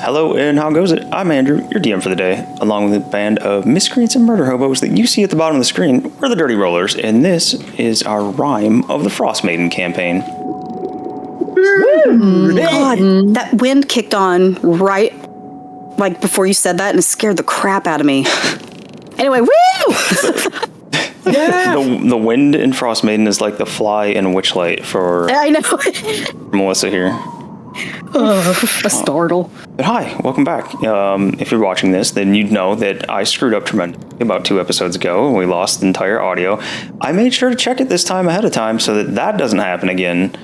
Hello, and how goes it? I'm Andrew, your DM for the day, along with a band of miscreants and murder hobos that you see at the bottom of the screen. We're the Dirty Rollers, and this is our Rime of the Frostmaiden campaign. God, that wind kicked on right, like, before you said that, and it scared the crap out of me. Anyway, woo! Yeah. The wind in Frostmaiden is like the fly in Witchlight for I know. Melissa here. A startle. But hi, welcome back. If you're watching this, then you'd know that I screwed up tremendously about 2 episodes ago, and we lost the entire audio. I made sure to check it this time ahead of time so that doesn't happen again.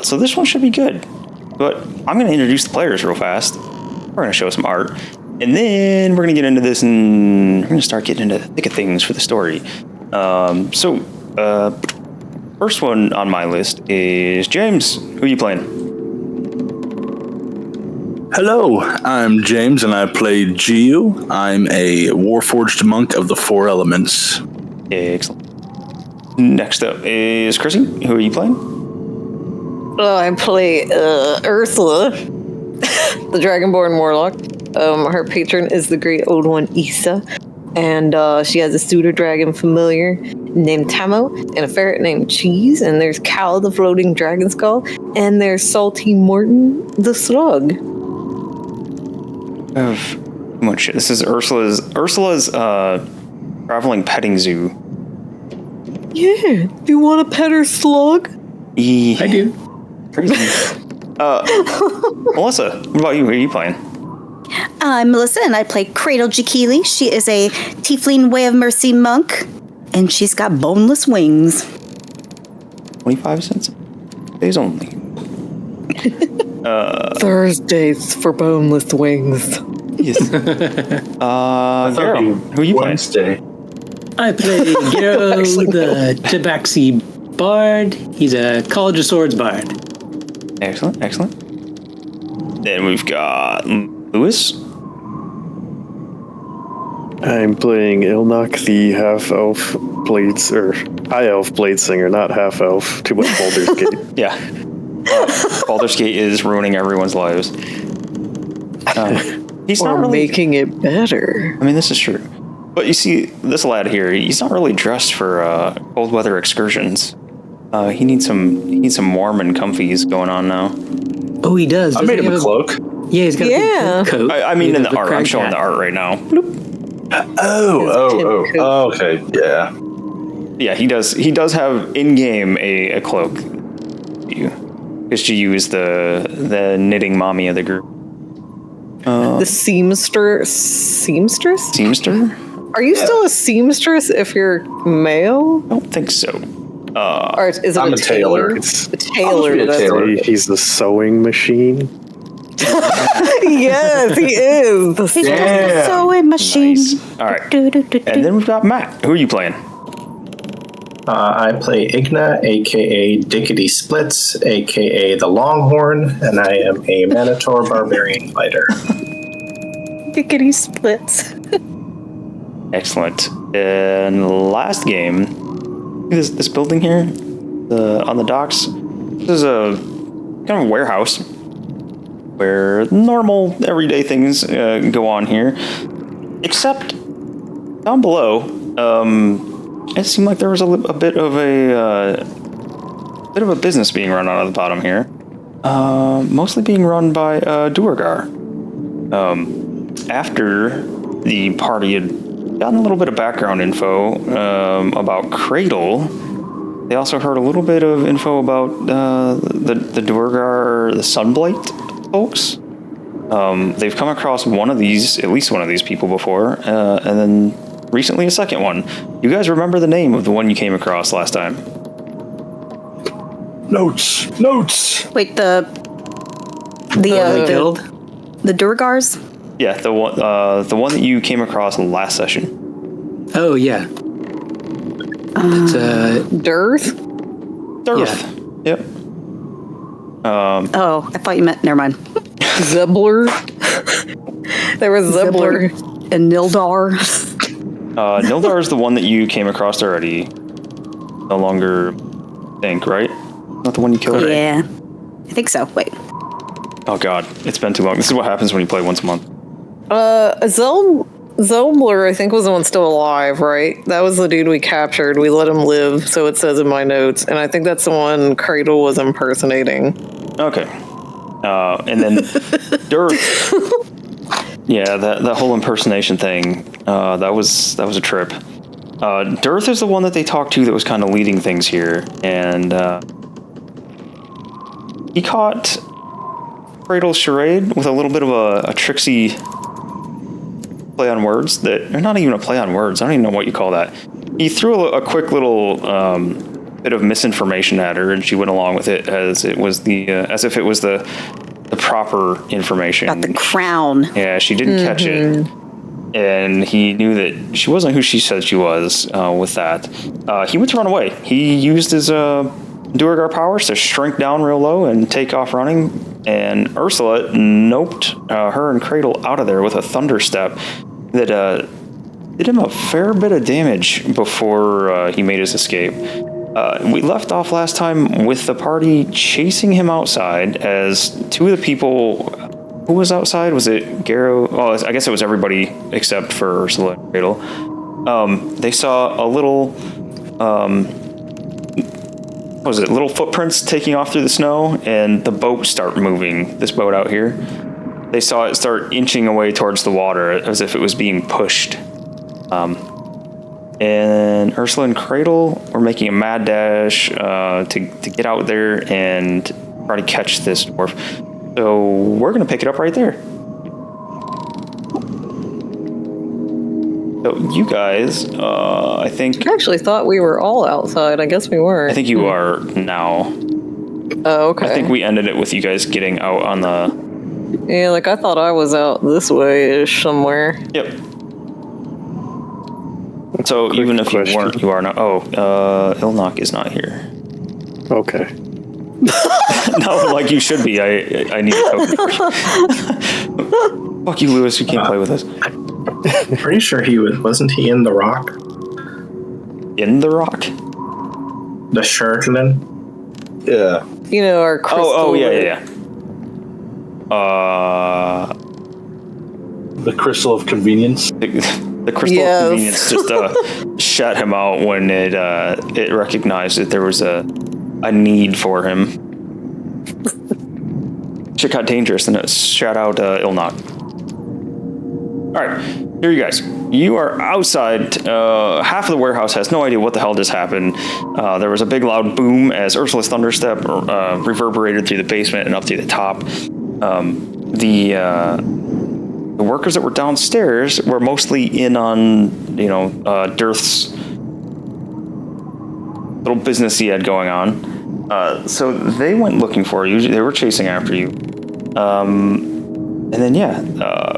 So this one should be good. But I'm going to introduce the players real fast. We're going to show some art. And then we're going to get into this, and we're going to start getting into the thick of things for the story. First one on my list is James. Who are you playing? Hello, I'm James, and I play Giu. I'm a Warforged monk of the 4 elements. Excellent. Next up is Crissy. Who are you playing? I play Ursula, the Dragonborn Warlock. Her patron is the Great Old One Issa, and she has a pseudo dragon familiar named Tamo, and a ferret named Cheese, and there's Cal, the floating dragon skull, and there's Salty Morton, the slug. Too much shit. This is Ursula's traveling petting zoo. Yeah, do you want to pet her slug? Yeah. I do. Crazy. Melissa, what about you? Who are you playing? I'm Melissa, and I play Cradle Jakili. She is a Tiefling Way of Mercy monk, and she's got boneless wings. 25 cents? Days only. Thursdays for boneless wings. Yes. Garo, who are you playing? Wednesday. I play Garo, the Tabaxi Bard. He's a College of Swords Bard. Excellent, excellent. Then we've got Lewis. I'm playing Ilnok, the half-elf blades, or high-elf blade singer, not half-elf. Too much Baldur's Gate. Yeah. Baldur's Gate is ruining everyone's lives. He's Or not really making it better. I mean, this is true. But you see, this lad here, he's not really dressed for cold weather excursions. He needs some warm and comfies going on now. Oh, he does. I made him a cloak. Yeah, he's got a big coat. I mean, in the art. I'm crack showing hat. the art right now. Oh, okay, yeah. Yeah, he does have in-game a cloak. Because Giu is the knitting mommy of the group. The seamstress? Seamster? Are you still a seamstress if you're male? I don't think so. Or is it I'm a tailor? It's A tailor. I'll be a That's tailor. right. He's the sewing machine. Yes, he is. The He's Yeah. just a sewing machine. Nice. All right. And then we've got Matt. Who are you playing? I play Igna, aka Dickety Splits, aka the Longhorn, and I am a Manitor Barbarian fighter. Dickety splits. Excellent. And last game, this building here, on the docks. This is a kind of warehouse where normal, everyday things go on here, except down below. It seemed like there was a bit of a business being run out of the bottom here, mostly being run by Duergar. After the party had gotten a little bit of background info about Cradle, they also heard a little bit of info about the Duergar, the Sunblight folks. They've come across at least one of these people before, and then recently a second one. You guys remember the name of the one you came across last time? Notes. Wait, the killed? Durgars? Yeah, the one that you came across last session. Oh, yeah. It's Durth? Durth. Yeah. Yep. Oh, I thought you meant. Never mind. Zebler? There was Zebler. And Nildar. Nildar is the one that you came across already. No longer think, right? Not the one you killed. Yeah, I think so. Wait. Oh god, it's been too long. This is what happens when you play once a month. Zelbler, I think, was the one still alive, right? That was the dude we captured. We let him live, so it says in my notes. And I think that's the one Cradle was impersonating. Okay. And then Durth. Yeah, that whole impersonation thing, that was a trip. Durth is the one that they talked to that was kind of leading things here, and he caught Cradle's charade with a little bit of a tricksy play on words that, or not even a play on words, I don't even know what you call that. He threw a quick little bit of misinformation at her, and she went along with it as if it was the proper information. Got the crown. Yeah, she didn't catch it. And he knew that she wasn't who she said she was with that. He went to run away. He used his Duergar powers to shrink down real low and take off running. And Ursula noped her and Cradle out of there with a thunder step that did him a fair bit of damage before he made his escape. We left off last time with the party chasing him outside as two of the people... Who was outside? Was it Garrow? Oh, I guess it was everybody except for Ursula and Cradle. They saw a little... what was it? Little footprints taking off through the snow, and the boat start moving. This boat out here. They saw it start inching away towards the water as if it was being pushed. And Ursula and Cradle were making a mad dash to get out there and try to catch this dwarf. So we're going to pick it up right there. So you guys, I think... I actually thought we were all outside. I guess we weren't. I think you are now. Oh, okay. I think we ended it with you guys getting out on the... Yeah, like I thought I was out this way-ish somewhere. Yep. So even if you weren't, you are not... Oh, Ilnock is not here. Okay. No, like you should be. I need a token first. Fuck you, Lewis. You can't play with us. Pretty sure he wasn't he in the rock? In the rock? The Shirtland? Yeah. You know, our crystal... Oh, yeah. The crystal of convenience. The crystal of convenience just shut him out when it recognized that there was a need for him. Shit got dangerous, and it shot out Ilnock. Alright, here you guys. You are outside. Half of the warehouse has no idea what the hell just happened. There was a big loud boom as Ursula's thunderstep reverberated through the basement and up to the top. The workers that were downstairs were mostly in on, Durth's little business he had going on. So they went looking for you. They were chasing after you. And then,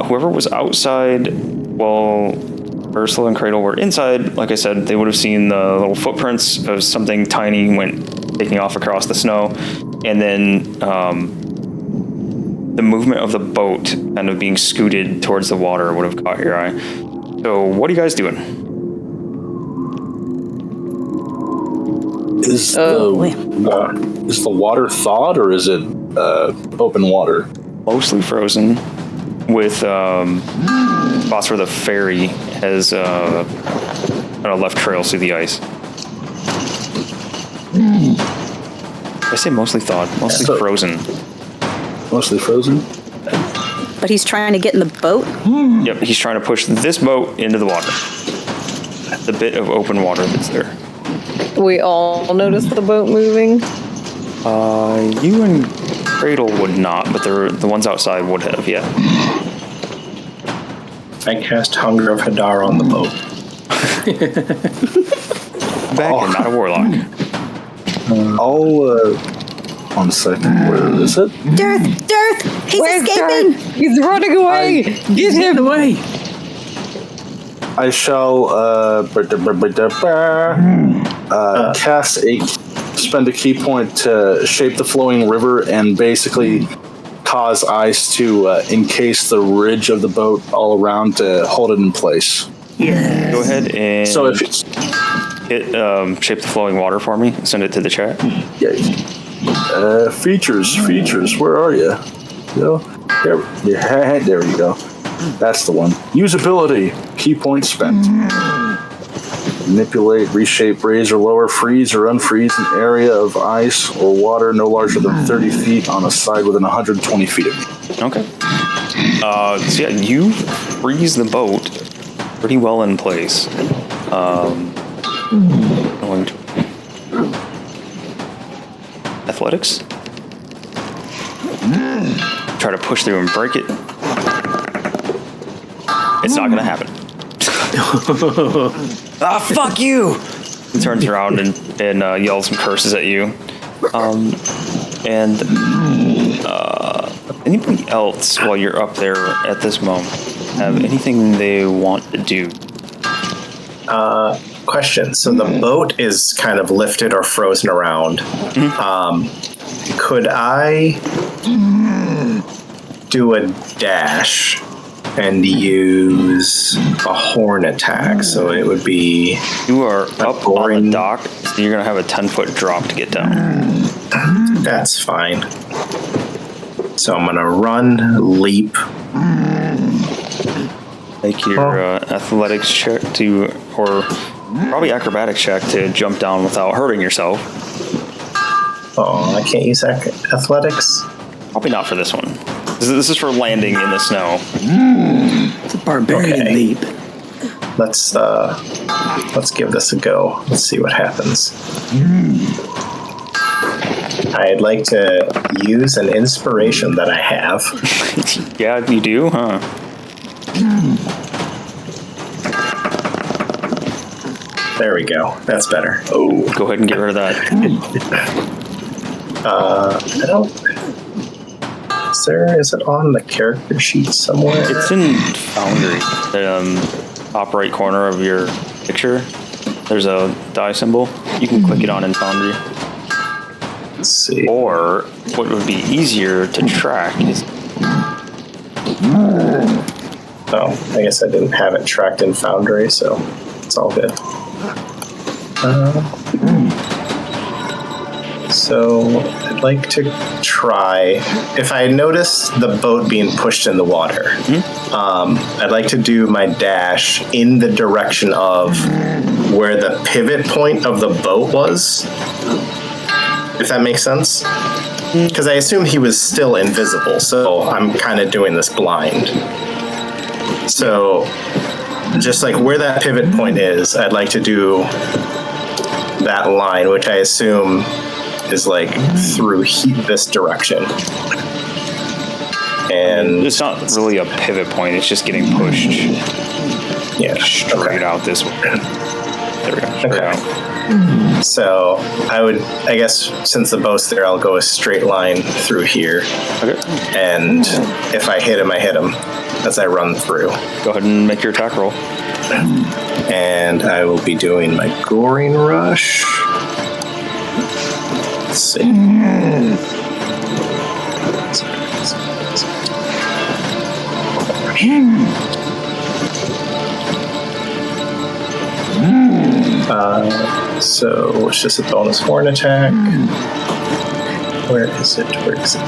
whoever was outside while Ursula and Cradle were inside, like I said, they would have seen the little footprints of something tiny went taking off across the snow. And then the movement of the boat kind of being scooted towards the water would have caught your eye. So what are you guys doing? Is the water thawed, or is it open water? Mostly frozen, with spots where the ferry has kind of left trails through the ice. I say mostly thawed, mostly frozen. Mostly frozen? But he's trying to get in the boat? Yep, he's trying to push this boat into the water. The bit of open water that's there. We all noticed the boat moving? You and Cradle would not, but the ones outside would have, yeah. I cast Hunger of Hadar on the boat. Back and not a warlock. One second, where is it? Durth! He's escaping! Durth? He's running away! Get him away! I shall spend a key point to shape the flowing river and basically cause ice to encase the ridge of the boat all around to hold it in place. Yeah. Go ahead and so if it's shape the flowing water for me. Send it to the chat. features, where are you? go. There we go. That's the one. Usability. Key points spent. Manipulate, reshape, raise or lower, freeze or unfreeze an area of ice or water no larger than 30 feet on a side within 120 feet of me. Okay. So yeah, you freeze the boat pretty well in place. Going to athletics. Try to push through and break it. It's not going to happen. Ah, fuck you! He turns around and yells some curses at you. Anybody else, while you're up there at this moment, have anything they want to do? Question. So the boat is kind of lifted or frozen around. Could I do a dash and use a horn attack? So it would be... You are up on the dock, so you're going to have a 10-foot drop to get down. That's fine. So I'm going to run, leap. Make your athletics check or probably acrobatics check to jump down without hurting yourself. Oh, I can't use athletics? Probably not for this one. This is for landing in the snow. It's a barbarian leap. Let's give this a go. Let's see what happens. I'd like to use an inspiration that I have. Yeah, you do, huh? There we go. That's better. Oh, go ahead and get rid of that. I don't... Is it on the character sheet somewhere? It's in Foundry, the top right corner of your picture. There's a die symbol. You can click it on in Foundry. Let's see. Or what would be easier to track is... Oh, I guess I didn't have it tracked in Foundry, so it's all good. So I'd like to try, if I notice the boat being pushed in the water, I'd like to do my dash in the direction of where the pivot point of the boat was, if that makes sense. Because I assume he was still invisible, so I'm kind of doing this blind. So just like where that pivot point is, I'd like to do that line, which I assume is like through this direction. And it's not really a pivot point, it's just getting pushed straight out this way. There we go, straight out. So I guess since the boat's there, I'll go a straight line through here. Okay. And if I hit him, I hit him as I run through. Go ahead and make your attack roll. And I will be doing my goring rush. Let's see. So it's just a bonus horn attack. Where is it?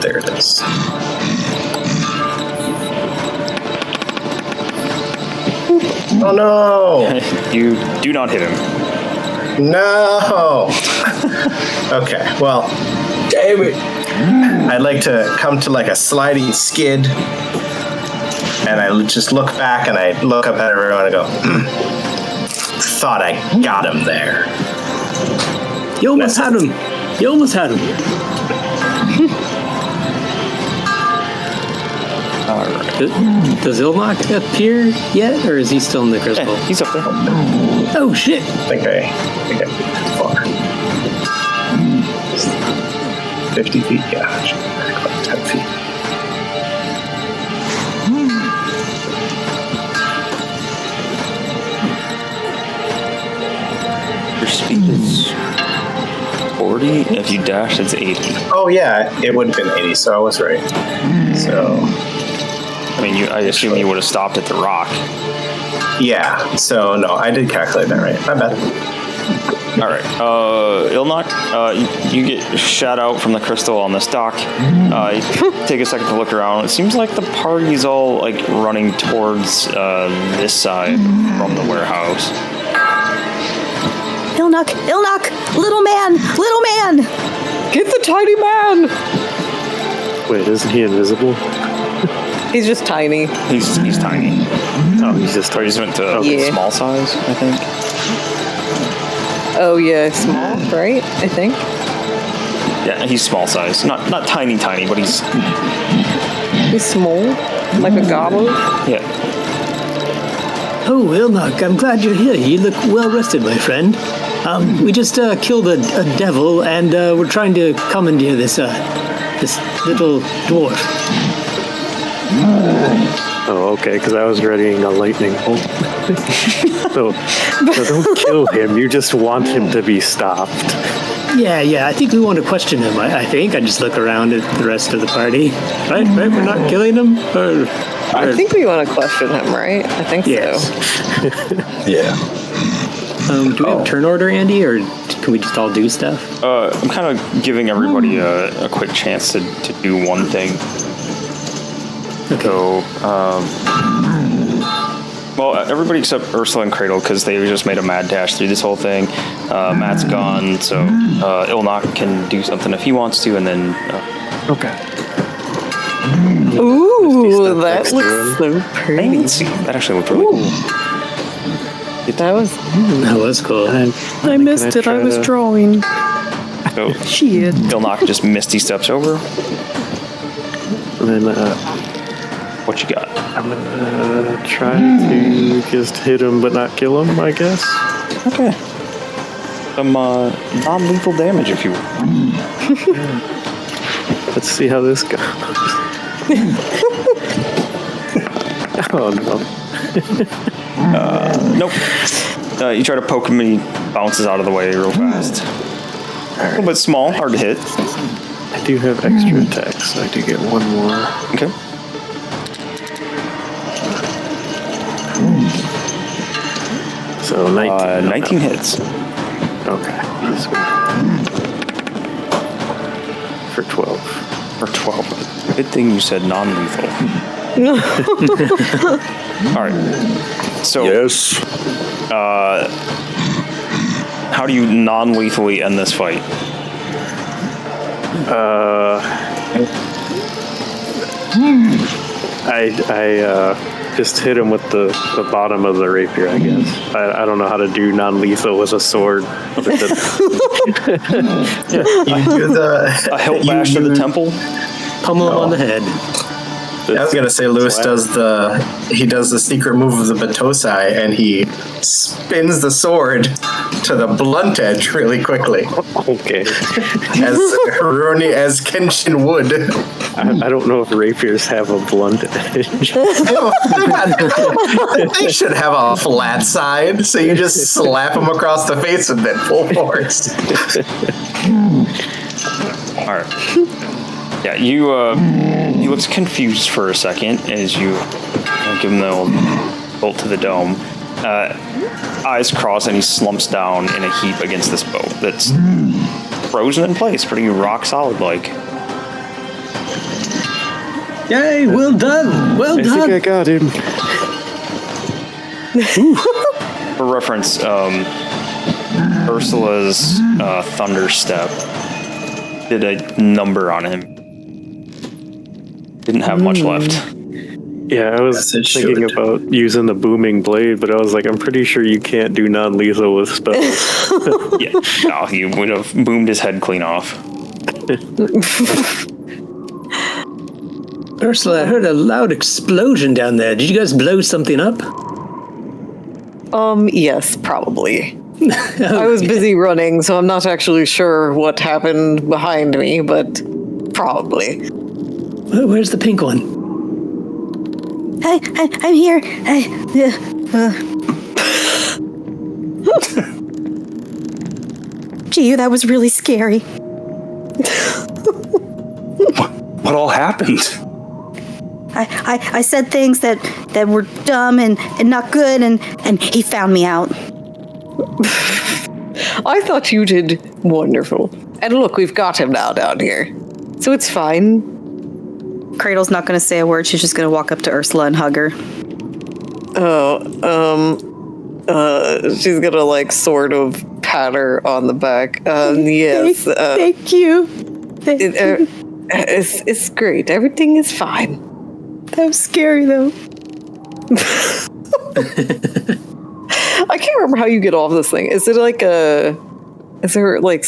There it is. Oh no! You do not hit him. No! Okay, well, damn it. I'd like to come to like a sliding skid, and I just look back and I look up at everyone and go, thought I got him there. You almost had him. You almost had him. All right. Does Ilnock appear yet, or is he still in the crystal? Yeah, he's up there. Oh shit! I think I moved too far. 50 feet, yeah. I should be back like 10 feet. Your speed is 40. If you dash, it's 80. Oh yeah, it would have been 80, so I was right. So I mean, I assume you would have stopped at the rock. yeah, so no, I did calculate that right. My bad. All right, Ilnok, you get shot out from the crystal on this dock. You take a second to look around. It seems like the party's all like running towards this side from the warehouse. Ilnok, little man! Get the tiny man! Wait, isn't he invisible? He's just tiny. He's tiny. Oh, he's just Or he's went to Yeah. small size, I think. Oh yeah, small, right? I think. Yeah, he's small size. Not tiny, but he's Small, like a goblin. yeah. Oh, Ilnok, I'm glad you're here. You look well rested, my friend. We just killed a devil, and we're trying to commandeer this little dwarf. Oh, okay, because I was readying a lightning bolt. so don't kill him. You just want him to be stopped. Yeah, I think we want to question him. I think I just look around at the rest of the party. Right, we're not killing him? I think we want to question him, right? I think Yes. so. Yeah. Do we have turn order, Andy, or can we just all do stuff? I'm kind of giving everybody a quick chance to do one thing. So, well, everybody except Ursula and Cradle, because they just made a mad dash through this whole thing. Matt's gone, so Ilnok can do something if he wants to, and then... Okay. Ooh, that looks so pretty. Fancy. That actually looked really cool. That was cool. I missed it. I was drawing. So, Shit. Ilnok just misty steps over. And then What you got? I'm gonna try to just hit him but not kill him, I guess. Okay. Some non-lethal damage, if you will. Let's see how this goes. Oh no. Nope. You try to poke him and he bounces out of the way real fast. A little bit small, hard to hit. I do have extra attacks, so I do get one more. Okay. So 19. 19 hits. Okay. For 12. For 12. Good thing you said non-lethal. All right. So, Yes. how do you non-lethally end this fight? I just hit him with the bottom of the rapier, I guess. I don't know how to do non-lethal with a sword. Other than You do the A hilt bash to the temple? Pummel him on the head. I was gonna say Lewis does the secret move of the Batosai, and he spins the sword to the blunt edge really quickly, Okay. as Roni as Kenshin would. I don't know if rapiers have a blunt edge. They should have a flat side, so you just slap him across the face with it full force. All right. Yeah, he looks confused for a second as you give him the old bolt to the dome. Eyes cross and he slumps down in a heap against this boat that's frozen in place, pretty rock solid like. Yay, well done. Well I done. think I got him. For reference, Ursula's Thunder Step did a number on him. Didn't have much left. Yeah, I was Yes, it thinking should. about using the booming blade, but I was like, I'm pretty sure you can't do non-lethal with spells. Yeah, no, he would have boomed his head clean off. Ursula, I heard a loud explosion down there. Did you guys blow something up? Yes, probably. I was busy running, so I'm not actually sure what happened behind me, but probably. Where's the pink one? I'm here. Gee, that was really scary. What all happened? I said things that were dumb and not good, and he found me out. I thought you did wonderful. And look, we've got him now down here. So it's fine. Cradle's not going to say a word. She's just going to walk up to Ursula and hug her. She's gonna like sort of pat her on the back. Yes. Thank you. Thank you. It's great. Everything is fine. That was scary though. I can't remember how you get off this thing. Is it like a? Is there like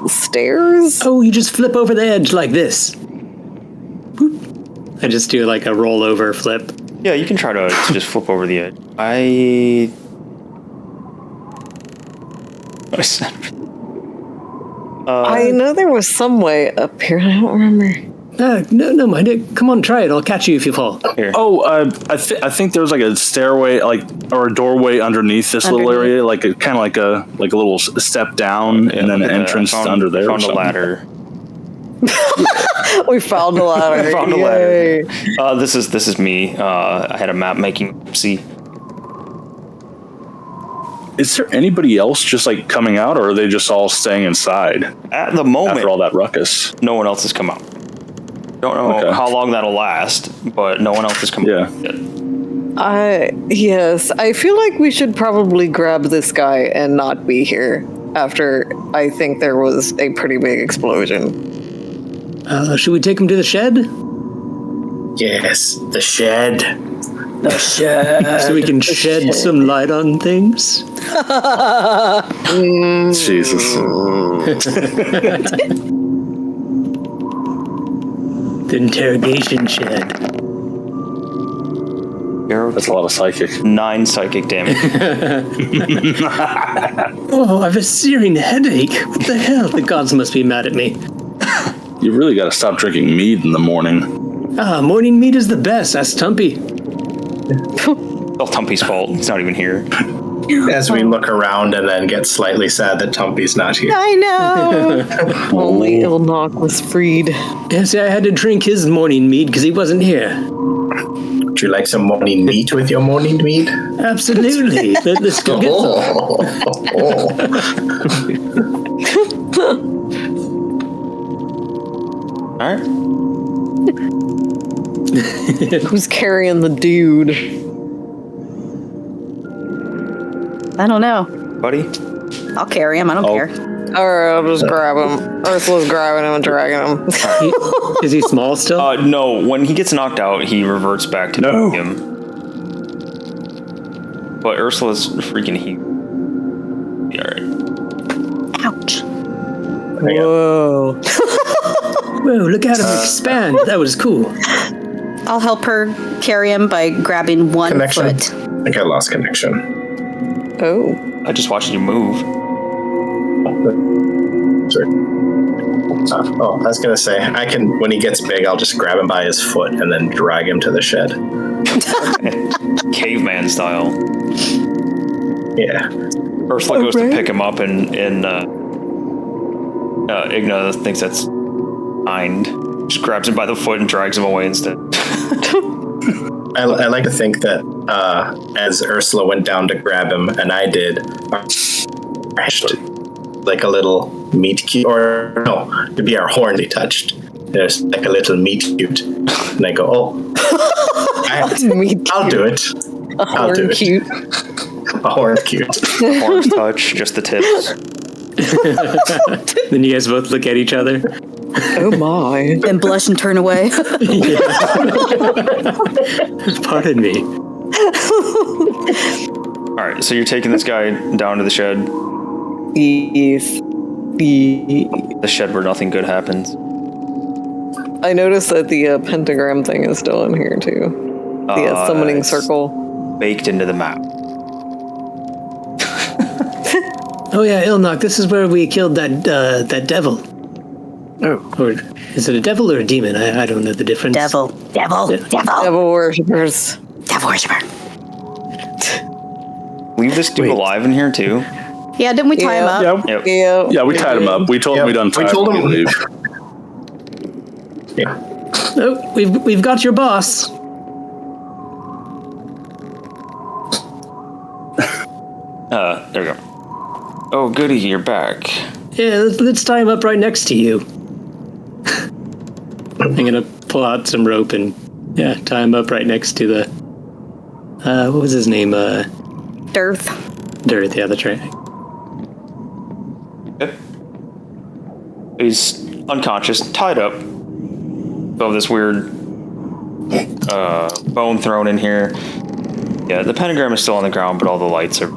stairs? Oh, you just flip over the edge like this. Boop. I just do like a rollover flip. Yeah, you can try to just flip over the edge. I know there was some way up here. I don't remember. No, mind it. Come on, try it. I'll catch you if you fall. Here. Oh, I think there's like a stairway, or a doorway underneath this little area, like a kind of like a little step down, and then an entrance under there. Found a ladder. We found a ladder. We found a ladder. This is me. I had a map making. See. Is there anybody else just like coming out, or are they just all staying inside? At the moment, after all that ruckus, no one else has come out. Don't know how long that'll last, but no one else has come out yet. Yes, I feel like we should probably grab this guy and not be here after I think there was a pretty big explosion. Should we take him to the shed? Yes, the shed. The shed. So we can shed some light on things? Jesus. The interrogation shed. That's a lot of psychic. 9 psychic damage. Oh, I have a searing headache. What the hell? The gods must be mad at me. You really got to stop drinking mead in the morning. Morning mead is the best. Ask Tumpy. It's all Tumpy's fault. He's not even here. As we look around and then get slightly sad that Tumpy's not here. I know. Only Ilnock was freed. Yes, I had to drink his morning mead because he wasn't here. Would you like some morning meat with your morning mead? Absolutely. Let's go get some. All right. Who's carrying the dude? I don't know. Buddy? I'll carry him. I don't care. Alright, I'll just grab him. Ursula's grabbing him and dragging him. Is he small still? No. When he gets knocked out, he reverts back to him. But Ursula's freaking heat. Alright. Ouch. Whoa. Whoa, look at him expand. That was cool. I'll help her carry him by grabbing one Connection. foot. I think I lost connection. Oh. I just watched you move. Sorry. Oh, I was gonna say, I can, when he gets big, I'll just grab him by his foot and then drag him to the shed. Caveman style. Yeah. Ursula goes to pick him up and Igna thinks that's kind. Just grabs him by the foot and drags him away instead. I like to think that as Ursula went down to grab him, and I did, like a little meat cute, or no, it'd be our horn they touched. There's like a little meat cute, and I go, oh, I'll do it. I'll do it. Cute. A horn cute. Horns touch, just the tips. Then you guys both look at each other. Oh my. Then blush and turn away. Pardon me. Alright, so you're taking this guy down to the shed. Yes. The shed where nothing good happens. I noticed that the pentagram thing is still in here too. The summoning it's circle. Baked into the map. Oh yeah, Ilnock, this is where we killed that devil. Oh. Or is it a devil or a demon? I don't know the difference. Devil. Devil worshippers. Devil worshiper. Leave this dude alive in here too. Yeah, didn't we tie him up? Yep. Yeah, we tied him up. We told him we'd untie him. We told him. Leave. Yeah. Oh, we've got your boss. There we go. Oh, goody, you're back. Yeah, let's tie him up right next to you. I'm gonna pull out some rope and tie him up right next to the. What was his name? Durth. Durth. Yeah, that's right. Okay. He's unconscious, tied up. So this weird bone thrown in here. Yeah, the pentagram is still on the ground, but all the lights are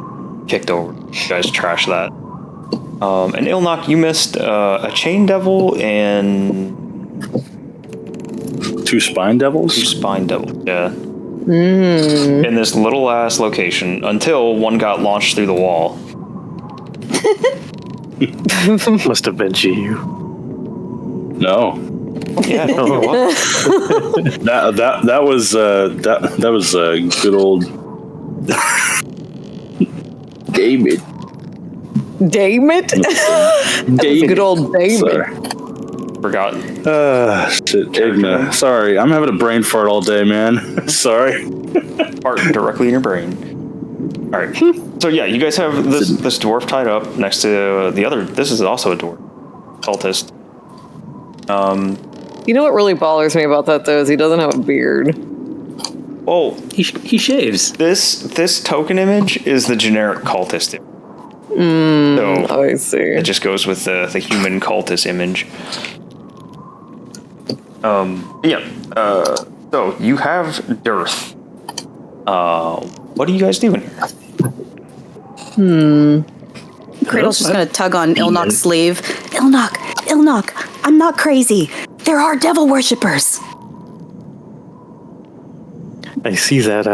kicked over. You guys trash that. And Ilnock, you missed a chain devil and 2 spine devils? 2 spine devils, yeah. In this little ass location until one got launched through the wall. Must have been you. No. Yeah, no, it was. That was good old David. Damon? David. Good old Damon. Sorry. Forgot. Shit, Igna. Sorry, I'm having a brain fart all day, man. Sorry. Fart directly in your brain. All right. So yeah, you guys have this dwarf tied up next to the other. This is also a dwarf cultist. You know what really bothers me about that, though, is he doesn't have a beard. Well, He shaves. this token image is the generic cultist image. So I see. it just goes with the human cultist image. So you have Durth. What are you guys doing here? Cradle's just gonna tug on Ilnock's sleeve. Ilnock, I'm not crazy. There are devil worshippers. I see that.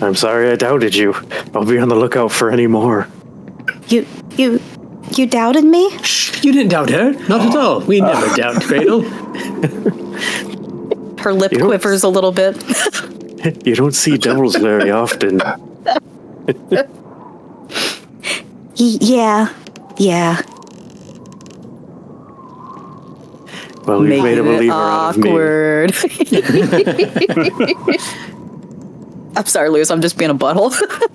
I'm sorry I doubted you. I'll be on the lookout for any more. You doubted me? Shh, you didn't doubt her. Not at all. We never doubt Cradle. Her lip quivers a little bit. You don't see devils very often. Yeah. Well, you've made a believer out of me. Awkward. I'm sorry, Lewis. I'm just being a butthole.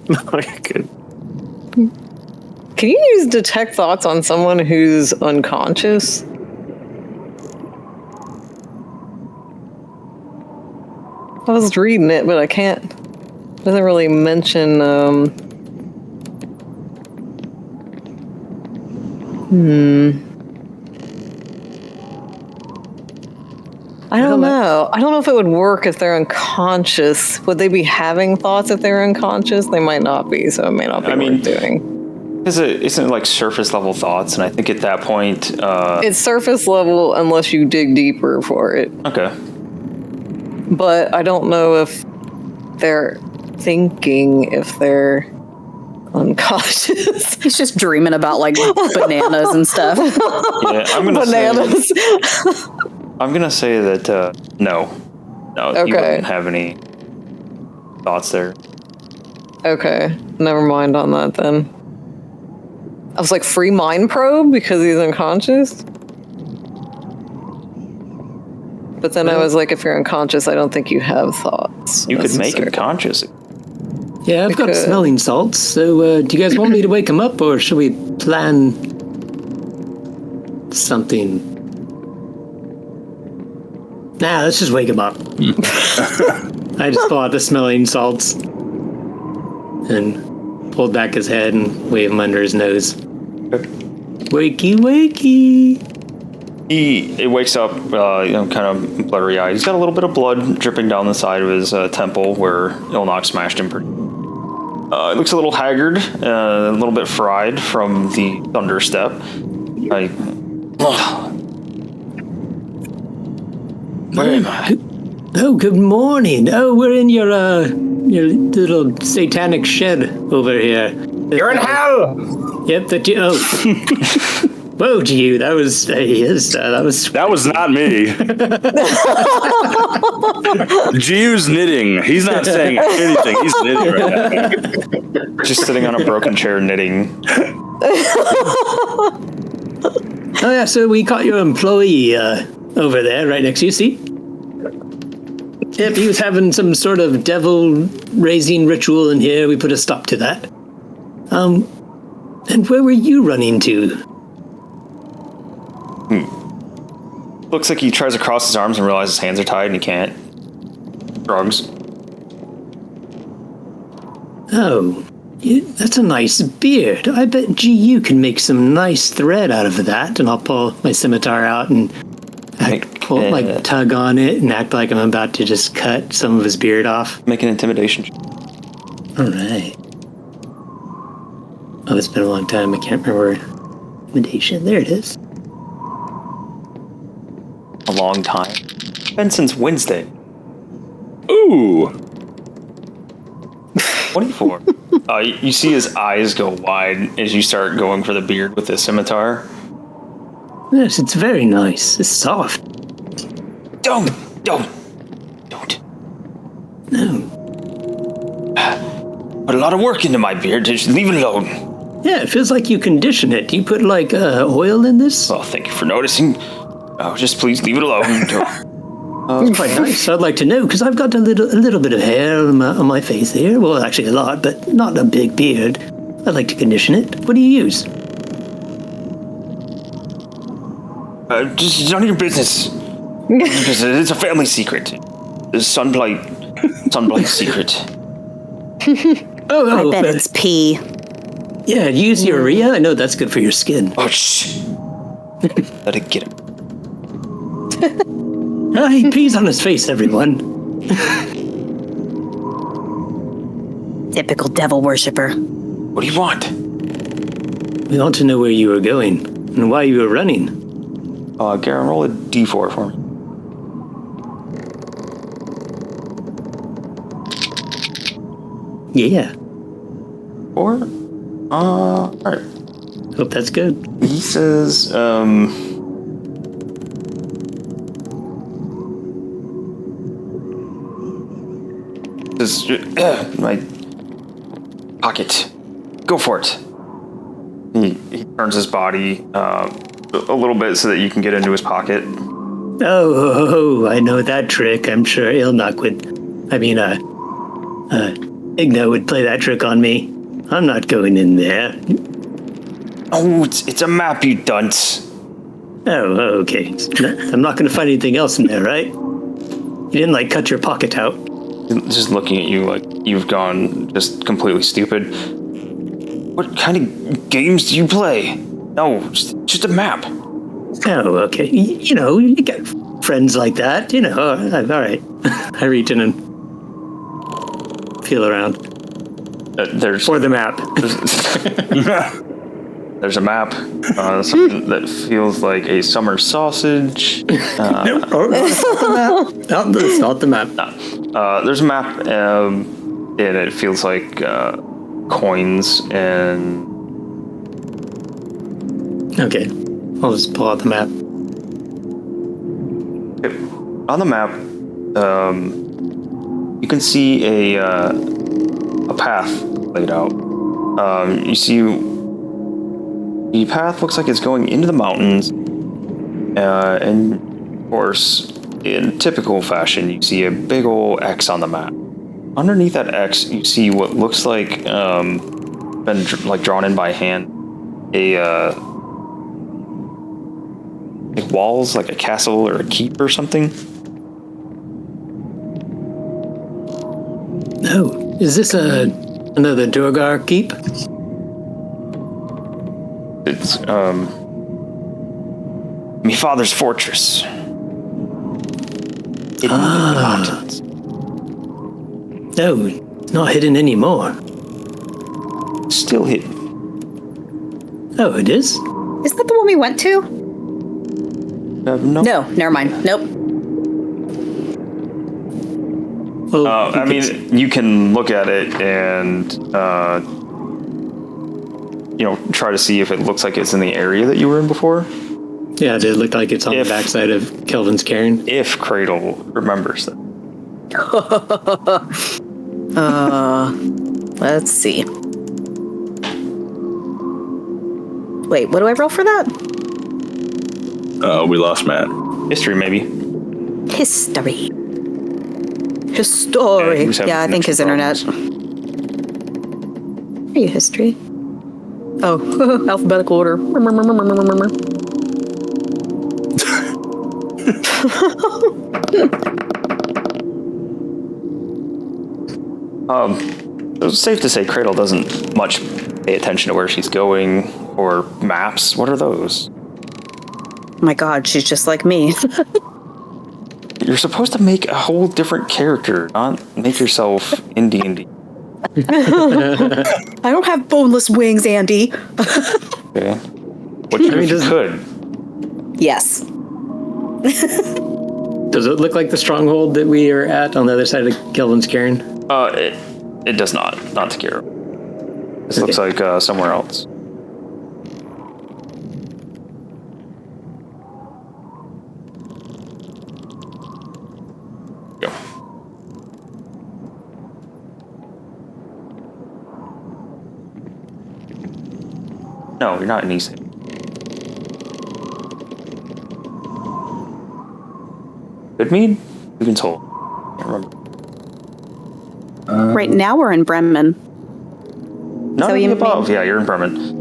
No, you're good. Can you use detect thoughts on someone who's unconscious? I was reading it, but I can't. It doesn't really mention. I don't know. I don't know if it would work if they're unconscious. Would they be having thoughts if they're unconscious? They might not be, so it may not be worth doing. Isn't it like surface level thoughts? And I think at that point, It's surface level unless you dig deeper for it. okay. But I don't know if they're thinking if they're unconscious. He's just dreaming about like bananas and stuff. Yeah, I'm gonna Bananas. I'm gonna say that no, you wouldn't have any thoughts there. Okay, never mind on that then. I was like, free mind probe because he's unconscious? But then I was like, if you're unconscious, I don't think you have thoughts. You could make him conscious. Yeah, I've got smelling salts. So, do you guys want me to wake him up, or should we plan something? Nah, let's just wake him up. I just pull out the smelling salts and pulled back his head and wave him under his nose. Wakey, wakey. He wakes up, kind of blurry eyed. He's got a little bit of blood dripping down the side of his temple where Ilnock smashed him. He looks a little haggard, a little bit fried from the thunder step. Where am I? Oh, good morning. Oh, we're in your little satanic shed over here. You're in hell! Yep, Whoa, to you. That was That was not me. Giu's knitting. He's not saying anything. He's knitting right now. Just sitting on a broken chair knitting. Oh yeah, so we caught your employee over there, right next to you, see? Yep, he was having some sort of devil-raising ritual in here. We put a stop to that. And where were you running to? Looks like he tries to cross his arms and realizes his hands are tied and he can't. Drugs. Oh, that's a nice beard. I bet GU can make some nice thread out of that. And I'll pull my scimitar out and tug on it and act like I'm about to just cut some of his beard off. Make an intimidation. All right. Oh, it's been a long time. I can't remember. Intimidation. There it is. A long time. Been since Wednesday. Ooh. 24. You see his eyes go wide as you start going for the beard with the scimitar. Yes, it's very nice. It's soft. Don't. No. Put a lot of work into my beard. Just leave it alone. Yeah, it feels like you condition it. Do you put, oil in this? Well, thank you for noticing. Just please leave it alone. It's quite nice. I'd like to know, because I've got a little bit of hair on my face here. Well, actually a lot, but not a big beard. I'd like to condition it. What do you use? Just none of your business. Because it's a family secret. It's Sunblight secret. I bet it's pee. Yeah, use urea. I know that's good for your skin. Oh, shh. Let it get him. He pees on his face, everyone. Typical devil worshipper. What do you want? We want to know where you were going and why you were running. Garen, roll a d4 for me. Yeah. 4? Alright. Hope that's good. He says, my pocket. Go for it. He turns his body a little bit so that you can get into his pocket. Oh, I know that trick. I'm sure Ilnok would. Igna would play that trick on me. I'm not going in there. Oh, it's a map, you dunce. Oh, okay. I'm not going to find anything else in there, right? You didn't, cut your pocket out. Just looking at you like you've gone just completely stupid. What kind of games do you play? No, just a map. Oh, okay. You get friends like that, all right. I reach in and feel around. For the map. There's a map. Something that feels like a summer sausage. Nope. That's not the map. There's a map, and it feels like coins and... Okay. I'll just pull out the map. On the map, you can see a path laid out. You see the path looks like it's going into the mountains, and of course, in typical fashion, you see a big ol' X on the map. Underneath that X, you see what looks like been drawn in by hand. Walls, like a castle or a keep or something. Oh, is this another Durgar keep? It's my father's fortress. Hidden in the mountains. No, it's not hidden anymore. Still hidden. Oh, it is? Isn't that the one we went to? No. No, never mind. Nope. Well, you can look at it and try to see if it looks like it's in the area that you were in before. Yeah, it looked like it's on the backside of Kelvin's cairn. If Cradle remembers that. Let's see. Wait, what do I roll for that? We lost Matt. History, maybe. History. Yeah, Yeah, I think his internet. Are you history? Oh, alphabetical order. It's safe to say Cradle doesn't much pay attention to where she's going or maps. What are those? My God, she's just like me. You're supposed to make a whole different character, not make yourself in D&D. I don't have boneless wings, Andy. Okay. What if you could? Yes. Does it look like the stronghold that we are at on the other side of Kelvin's cairn? It does not. Not to care. This looks like somewhere else. Go. No, you're not in East. Goodmead? Dugan's Hole. Can't remember. Right now we're in Bremen. None So of you the above. mean- Yeah, you're in Bremen.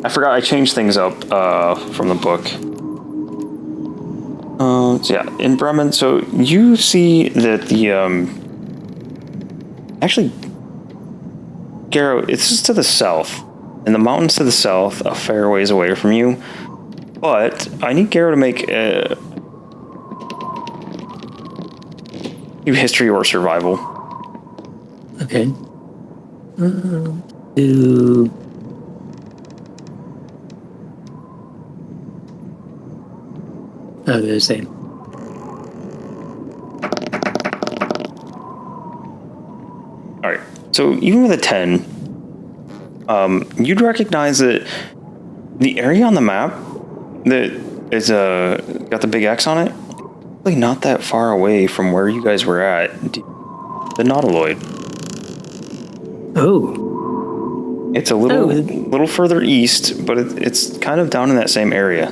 I forgot I changed things up from the book. So yeah, in Bremen. So you see that the actually, Garrow, it's just to the south, in the mountains to the south, a fair ways away from you. But I need Garrow to make a history or survival. Okay. They're the same. All right. So even with a 10, you'd recognize that the area on the map that is got the big X on it, really not that far away from where you guys were at, the Nautiloid. Oh. It's a little further east, but it's kind of down in that same area.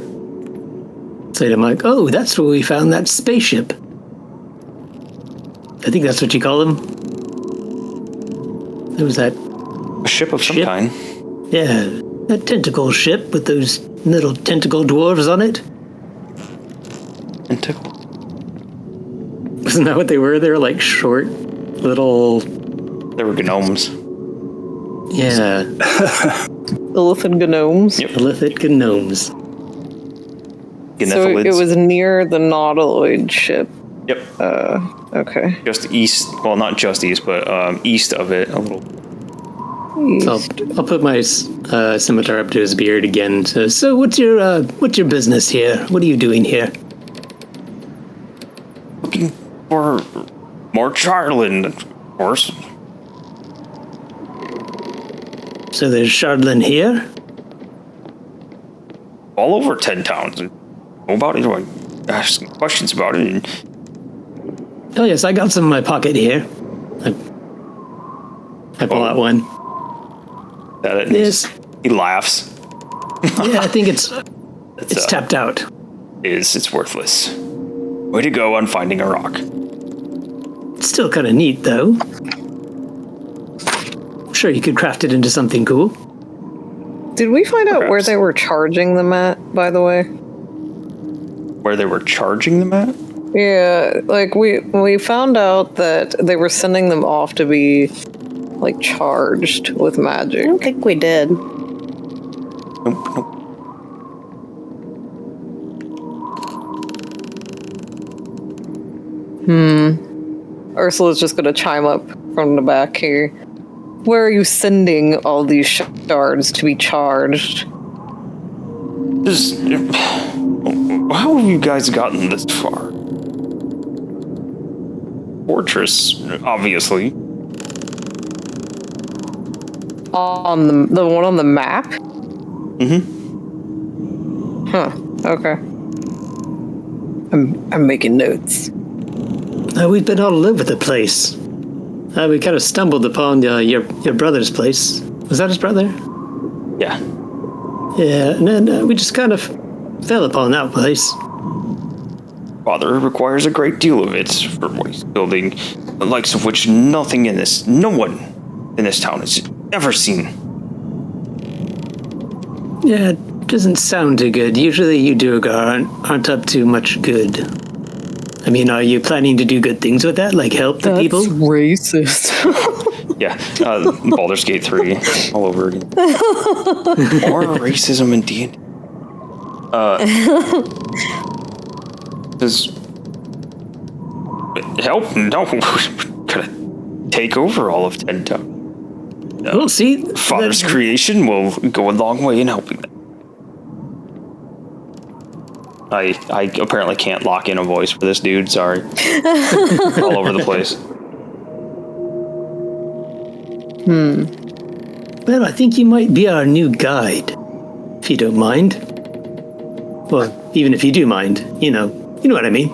So I'm like, oh, that's where we found that spaceship. I think that's what you call them. There was that, A ship of some Ship? kind. yeah, that tentacle ship with those little tentacle dwarves on it. And tickle. Wasn't that what they were? They were like short, little, There were gnomes. yeah, Elephant gnomes. Yep. prolific gnomes. So Gnophilids. it was near the Nautiloid ship. Yep. Okay. Just east. Well, not just east, but east of it a little. So I'll put my scimitar up to his beard again. So what's your business here? What are you doing here? Looking for more Charlin, of course. So there's Shardlin here? All over 10 towns. And know about it, or ask some questions about it. And Oh yes, I got some in my pocket here. I pull out one. that it. Yes. He laughs. Yeah, I think it's It's tapped out. It's worthless. Way to go on finding a rock. It's still kind of neat, though. I'm sure you could craft it into something cool. Did we find out where Perhaps. they were charging them at, by the way? Where they were charging them at? Yeah, like we found out that they were sending them off to be like charged with I magic. don't think we did. Nope, nope. Ursula's just gonna chime up from the back here. Where are you sending all these shards to be charged? Just, how have you guys gotten this far? Fortress, obviously. On the one on the map? Mm-hmm. Huh. Okay. I'm making notes. We've been all over the place. We kind of stumbled upon your brother's place. Was that his brother? Yeah. Yeah, and then we just kind of fell upon that place. Father requires a great deal of it for what he's building, the likes of which no one in this town has ever seen. Yeah, it doesn't sound too good. Usually you Duergar aren't up to much good. I mean, are you planning to do good things with that? Like help the people? Racist. Yeah, Baldur's Gate 3 all over again. More racism in D&D. Does help? No, gotta take over all of Ted Town. We'll see. Father's creation will go a long way in helping them. I apparently can't lock in a voice for this dude. Sorry, all over the place. Well, I think you might be our new guide, if you don't mind. Well, even if you do mind, you know what I mean.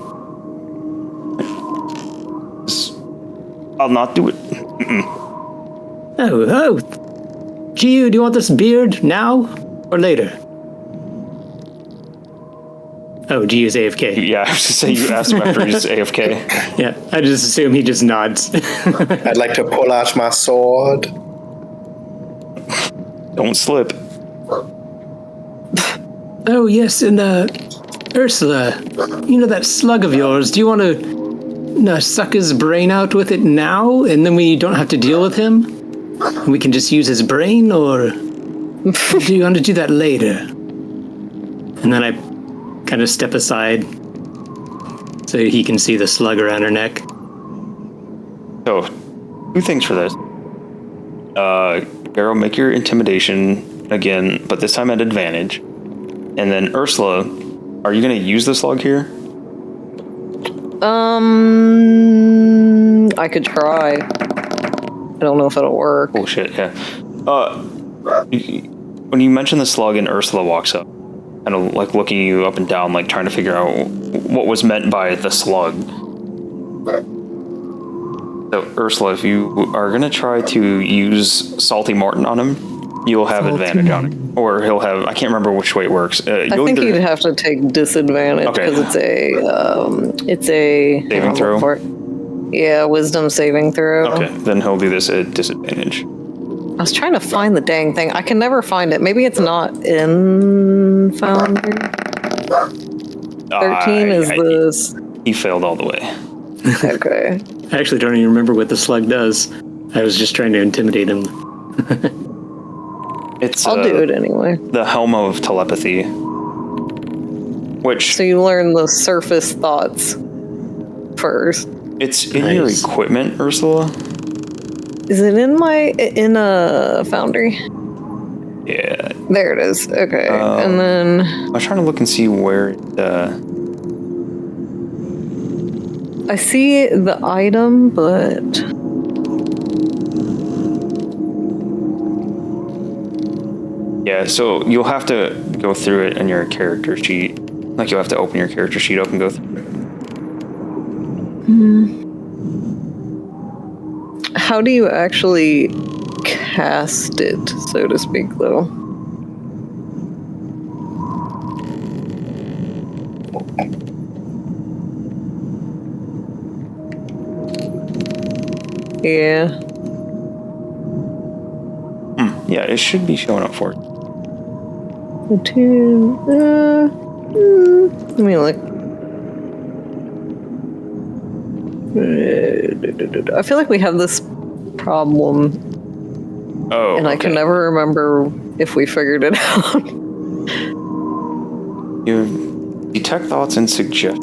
I'll not do it. Oh. Giu, do you want this beard now or later? Oh, Giu's AFK. Yeah, I was just saying you asked him after he's AFK. Yeah, I just assume he just nods. I'd like to pull out my sword. Don't slip. Oh, yes, and Ursula, you know that slug of yours, do you want to suck his brain out with it now, and then we don't have to deal with him? And we can just use his brain, or do you want to do that later? And then I kind of step aside so he can see the slug around her neck. So, 2 things for this. Barrow, make your intimidation again, but this time at advantage. And then Ursula, are you going to use the slug here? I could try. I don't know if it'll work. Bullshit, yeah. When you mention the slug and Ursula walks up, kind of like looking you up and down, like trying to figure out what was meant by the slug. So, Ursula, if you are going to try to use Salty Morton on him, you'll have advantage on it. Or he'll have, I can't remember which way it works. I think he'd have to take disadvantage because it's a saving throw. Yeah, wisdom saving throw. Okay, then he'll do this at disadvantage. I was trying to find the dang thing. I can never find it. Maybe it's not in Foundry. 13 is this. He failed all the way. Okay. I actually don't even remember what the slug does. I was just trying to intimidate him. I'll do it anyway. The Helm of Telepathy. Which... So you learn the surface thoughts first. It's in your equipment, Ursula. Is it in a Foundry? Yeah. There it is. Okay. And then... I was trying to look and see where I see the item, but... Yeah, so you'll have to go through it in your character sheet. Like, you'll have to open your character sheet up and go through it. How do you actually cast it, so to speak, though? Yeah. Yeah, it should be showing up for it. Let me look. I feel like we have this problem. Oh, and I can never remember if we figured it out. You detect thoughts and suggest.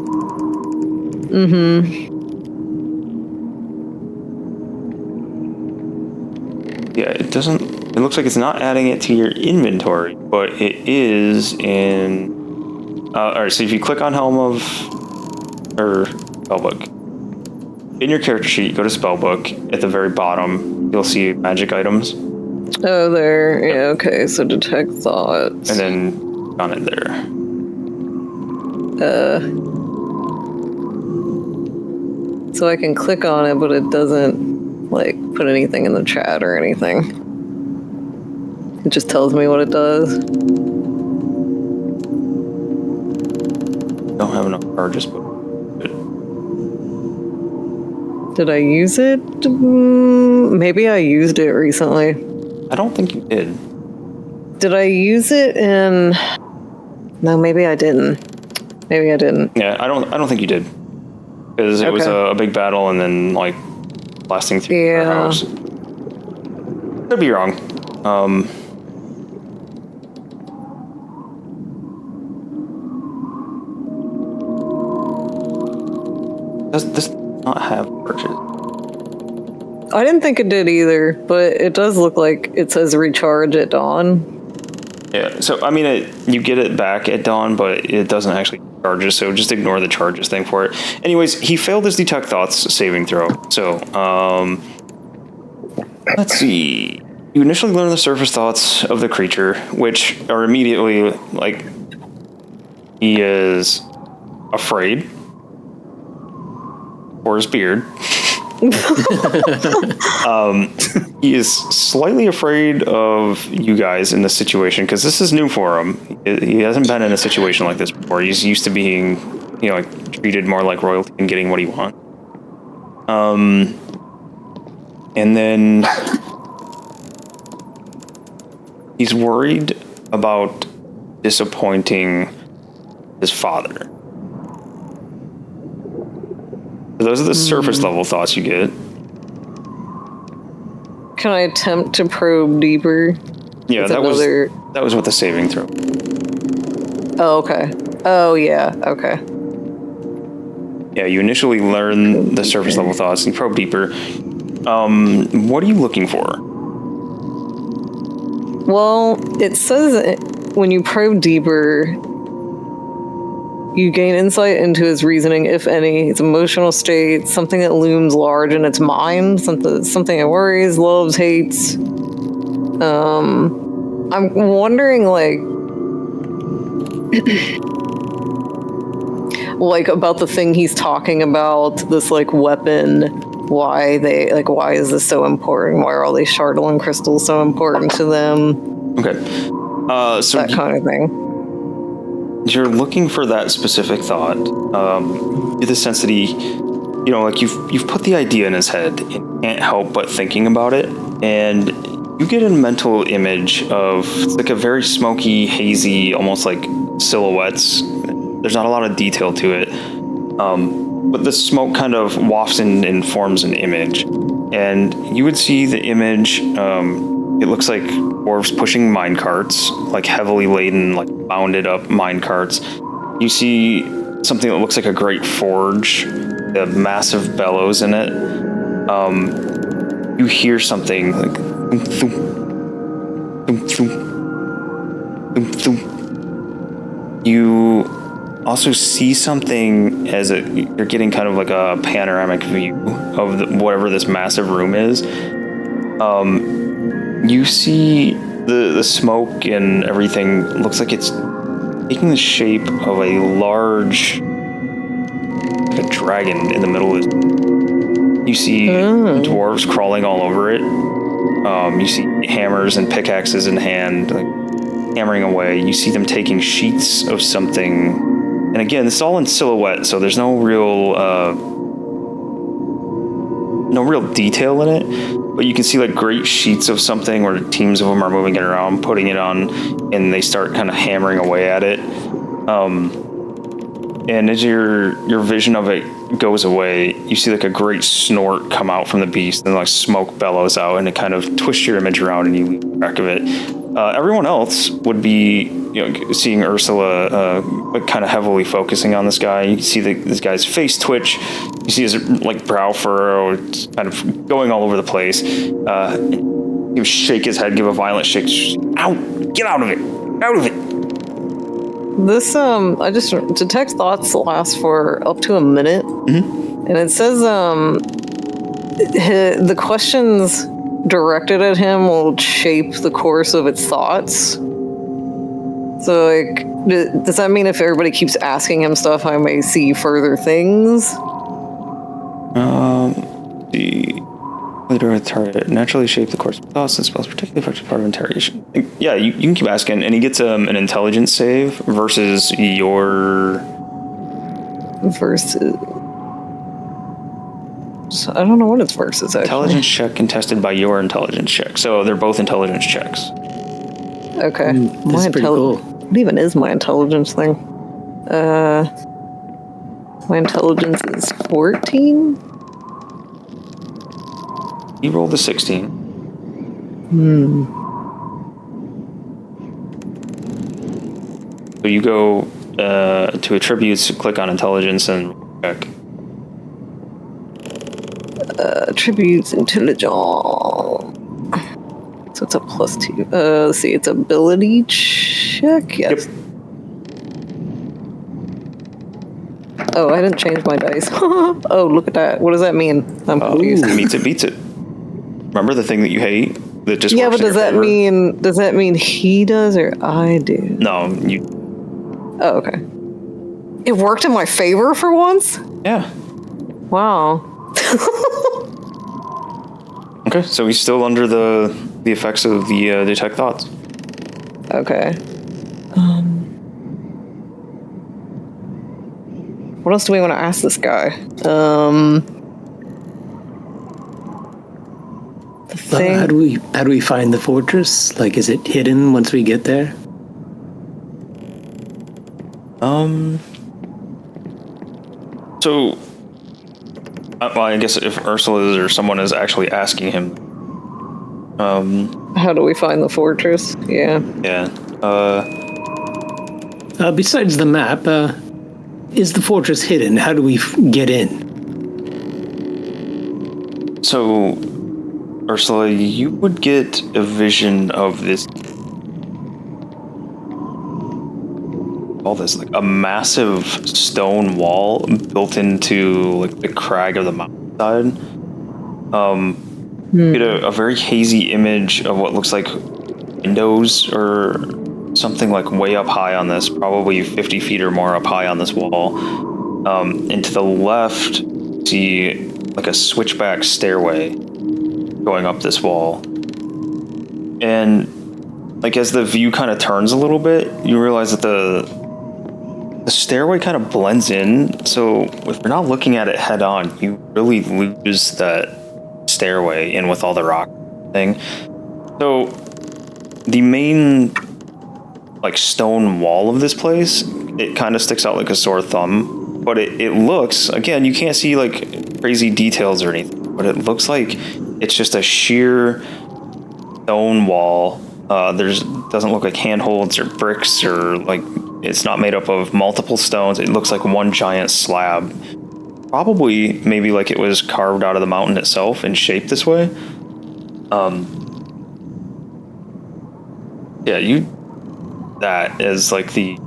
Yeah, it doesn't... It looks like it's not adding it to your inventory, but it is in... Alright, so if you click on Helm of... or Spellbook. In your character sheet, go to Spellbook. At the very bottom, you'll see magic items. Oh, there. Yeah, okay. So detect thoughts. And then on it there. So I can click on it, but it doesn't, like, put anything in the chat or anything. It just tells me what it does. Don't have enough charges, but... Did I use it? Maybe I used it recently. I don't think you did. Did I use it in? No, maybe I didn't. Maybe I didn't. Yeah, I don't think you did. Because it was a big battle and then, like, blasting through the house. Could be wrong. Does this not have purchase? I didn't think it did either, but it does look like it says recharge at dawn. Yeah, so, I mean, you get it back at dawn, but it doesn't actually charge it, so just ignore the charges thing for it. Anyways, he failed his detect thoughts saving throw. So, let's see. You initially learn the surface thoughts of the creature, which are immediately, like, he is afraid for his beard. He is slightly afraid of you guys in this situation because this is new for him. He hasn't been in a situation like this before. He's used to being, you know, like, treated more like royalty and getting what he wants. And then he's worried about disappointing his father. Those are the surface level thoughts you get. Can I attempt to probe deeper? Yeah, that was with the saving throw. Oh, okay. Oh, yeah. Okay. Yeah, you initially learn the surface level thoughts and probe deeper. What are you looking for? Well, it says when you probe deeper, you gain insight into his reasoning, if any, his emotional state, something that looms large in its mind, something that worries, loves, hates. I'm wondering, like about the thing he's talking about, this, like, weapon. Why is this so important? Why are all these Chardalyn crystals so important to them? Okay. So that kind of thing. You're looking for that specific thought. The sense that he, you know, like, you've put the idea in his head and can't help but thinking about it, and you get a mental image of, it's like a very smoky, hazy, almost like silhouettes. There's not a lot of detail to it, but the smoke kind of wafts in and forms an image, and you would see the image. It looks like dwarves pushing mine carts, like heavily laden, like bounded up mine carts. You see something that looks like a great forge, the massive bellows in it. You hear something like thump, thump, thump, thump, thump, thump. You also see something as you're getting kind of like a panoramic view of whatever this massive room is. You see the smoke and everything looks like it's taking the shape of a large, like a dragon in the middle of it. You see dwarves crawling all over it. You see hammers and pickaxes in hand, like, hammering away. You see them taking sheets of something. And again, this is all in silhouette, so there's no real detail in it. But you can see, like, great sheets of something where teams of them are moving it around, putting it on, and they start kind of hammering away at it. And as your vision of it goes away, you see, like, a great snort come out from the beast, and, like, smoke bellows out, and it kind of twists your image around, and you lose track of it. Everyone else would be, you know, seeing Ursula kind of heavily focusing on this guy. You see this guy's face twitch. You see his, like, brow furrow. It's kind of going all over the place. You shake his head, give a violent shake. Ow! Get out of it! Out of it! This, I just detect thoughts last for up to a minute. Mm-hmm. And it says, the questions directed at him will shape the course of its thoughts. So, like, does that mean if everybody keeps asking him stuff, I may see further things? The leader target naturally shape the course of thoughts and spells, particularly effective part of interrogation. Yeah, you can keep asking, and he gets an intelligence save versus your. So I don't know what it's versus, actually. Intelligence check contested by your intelligence check. So they're both intelligence checks. Okay. This is pretty cool. What even is my intelligence thing? My intelligence is 14? You rolled a 16. So you go to attributes, click on intelligence, and check. Attributes, intelligence. So it's a +2. Let's see, it's ability check? Yes. Yep. Oh, I didn't change my dice. Oh, look at that. What does that mean? I'm confused. Meets it, beats it. Remember the thing that you hate? That just Yeah, works but in your favor? does that mean he does or I do? No, you... Oh, okay. It worked in my favor for once? Yeah. Wow. Okay, so he's still under the effects of the detect thoughts. Okay. What else do we want to ask this guy? The thing. How do we find the fortress? Like, is it hidden once we get there? So, well, I guess if Ursula or someone is actually asking him, How do we find the fortress? Yeah. yeah, Besides the map, is the fortress hidden? How do we get in? so, Ursula, you would get a vision of this, all this, like a massive stone wall built into like the crag of the mountainside. You get a very hazy image of what looks like windows or something like way up high on this, probably 50 feet or more up high on this wall. And to the left, see like a switchback stairway going up this wall. And like as the view kind of turns a little bit, you realize that the stairway kind of blends in. So if you're not looking at it head on, you really lose that stairway in with all the rock thing. So the main like stone wall of this place, it kind of sticks out like a sore thumb, but it looks, again, you can't see like crazy details or anything, but it looks like it's just a sheer stone wall. Doesn't look like handholds or bricks, or like it's not made up of multiple stones. It looks like one giant slab. Probably maybe like it was carved out of the mountain itself and shaped this way. Yeah, that is like the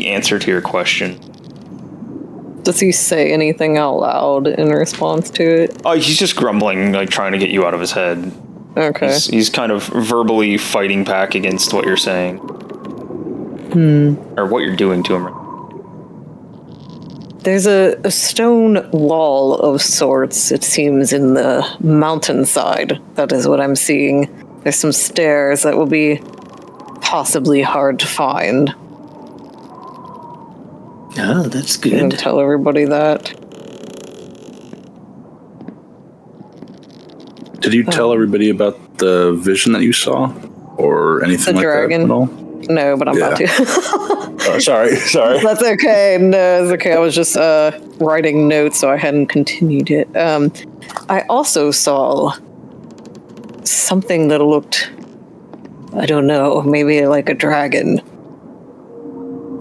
answer to your question. Does he say anything out loud in response to it? Oh, he's just grumbling, like trying to get you out of his head. Okay. He's kind of verbally fighting back against what you're saying. Or what you're doing to him. There's a stone wall of sorts, it seems, in the mountainside. That is what I'm seeing. There's some stairs that will be possibly hard to find. Oh, that's You can good. tell everybody that. Did you tell everybody about the vision that you saw, or anything The like dragon? that at all? No, but I'm about to. Oh, sorry. That's okay. No, it's okay. I was just writing notes, so I hadn't continued it. I also saw something that looked, I don't know, maybe like a dragon.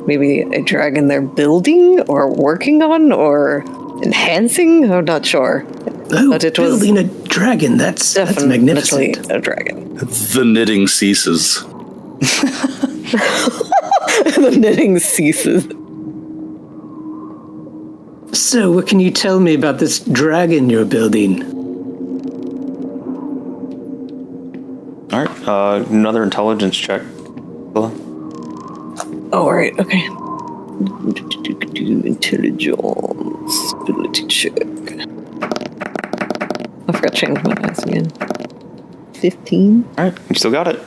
Maybe a dragon they're building or working on or enhancing? I'm not sure. Oh, But it was building a dragon. That's definitely magnificent. a dragon. The knitting ceases. The knitting ceases. So, what can you tell me about this dragon you're building? All right, another intelligence check. Oh, right, okay. Intelligence. Ability check. I forgot to change my dice again. 15? All right, you still got it.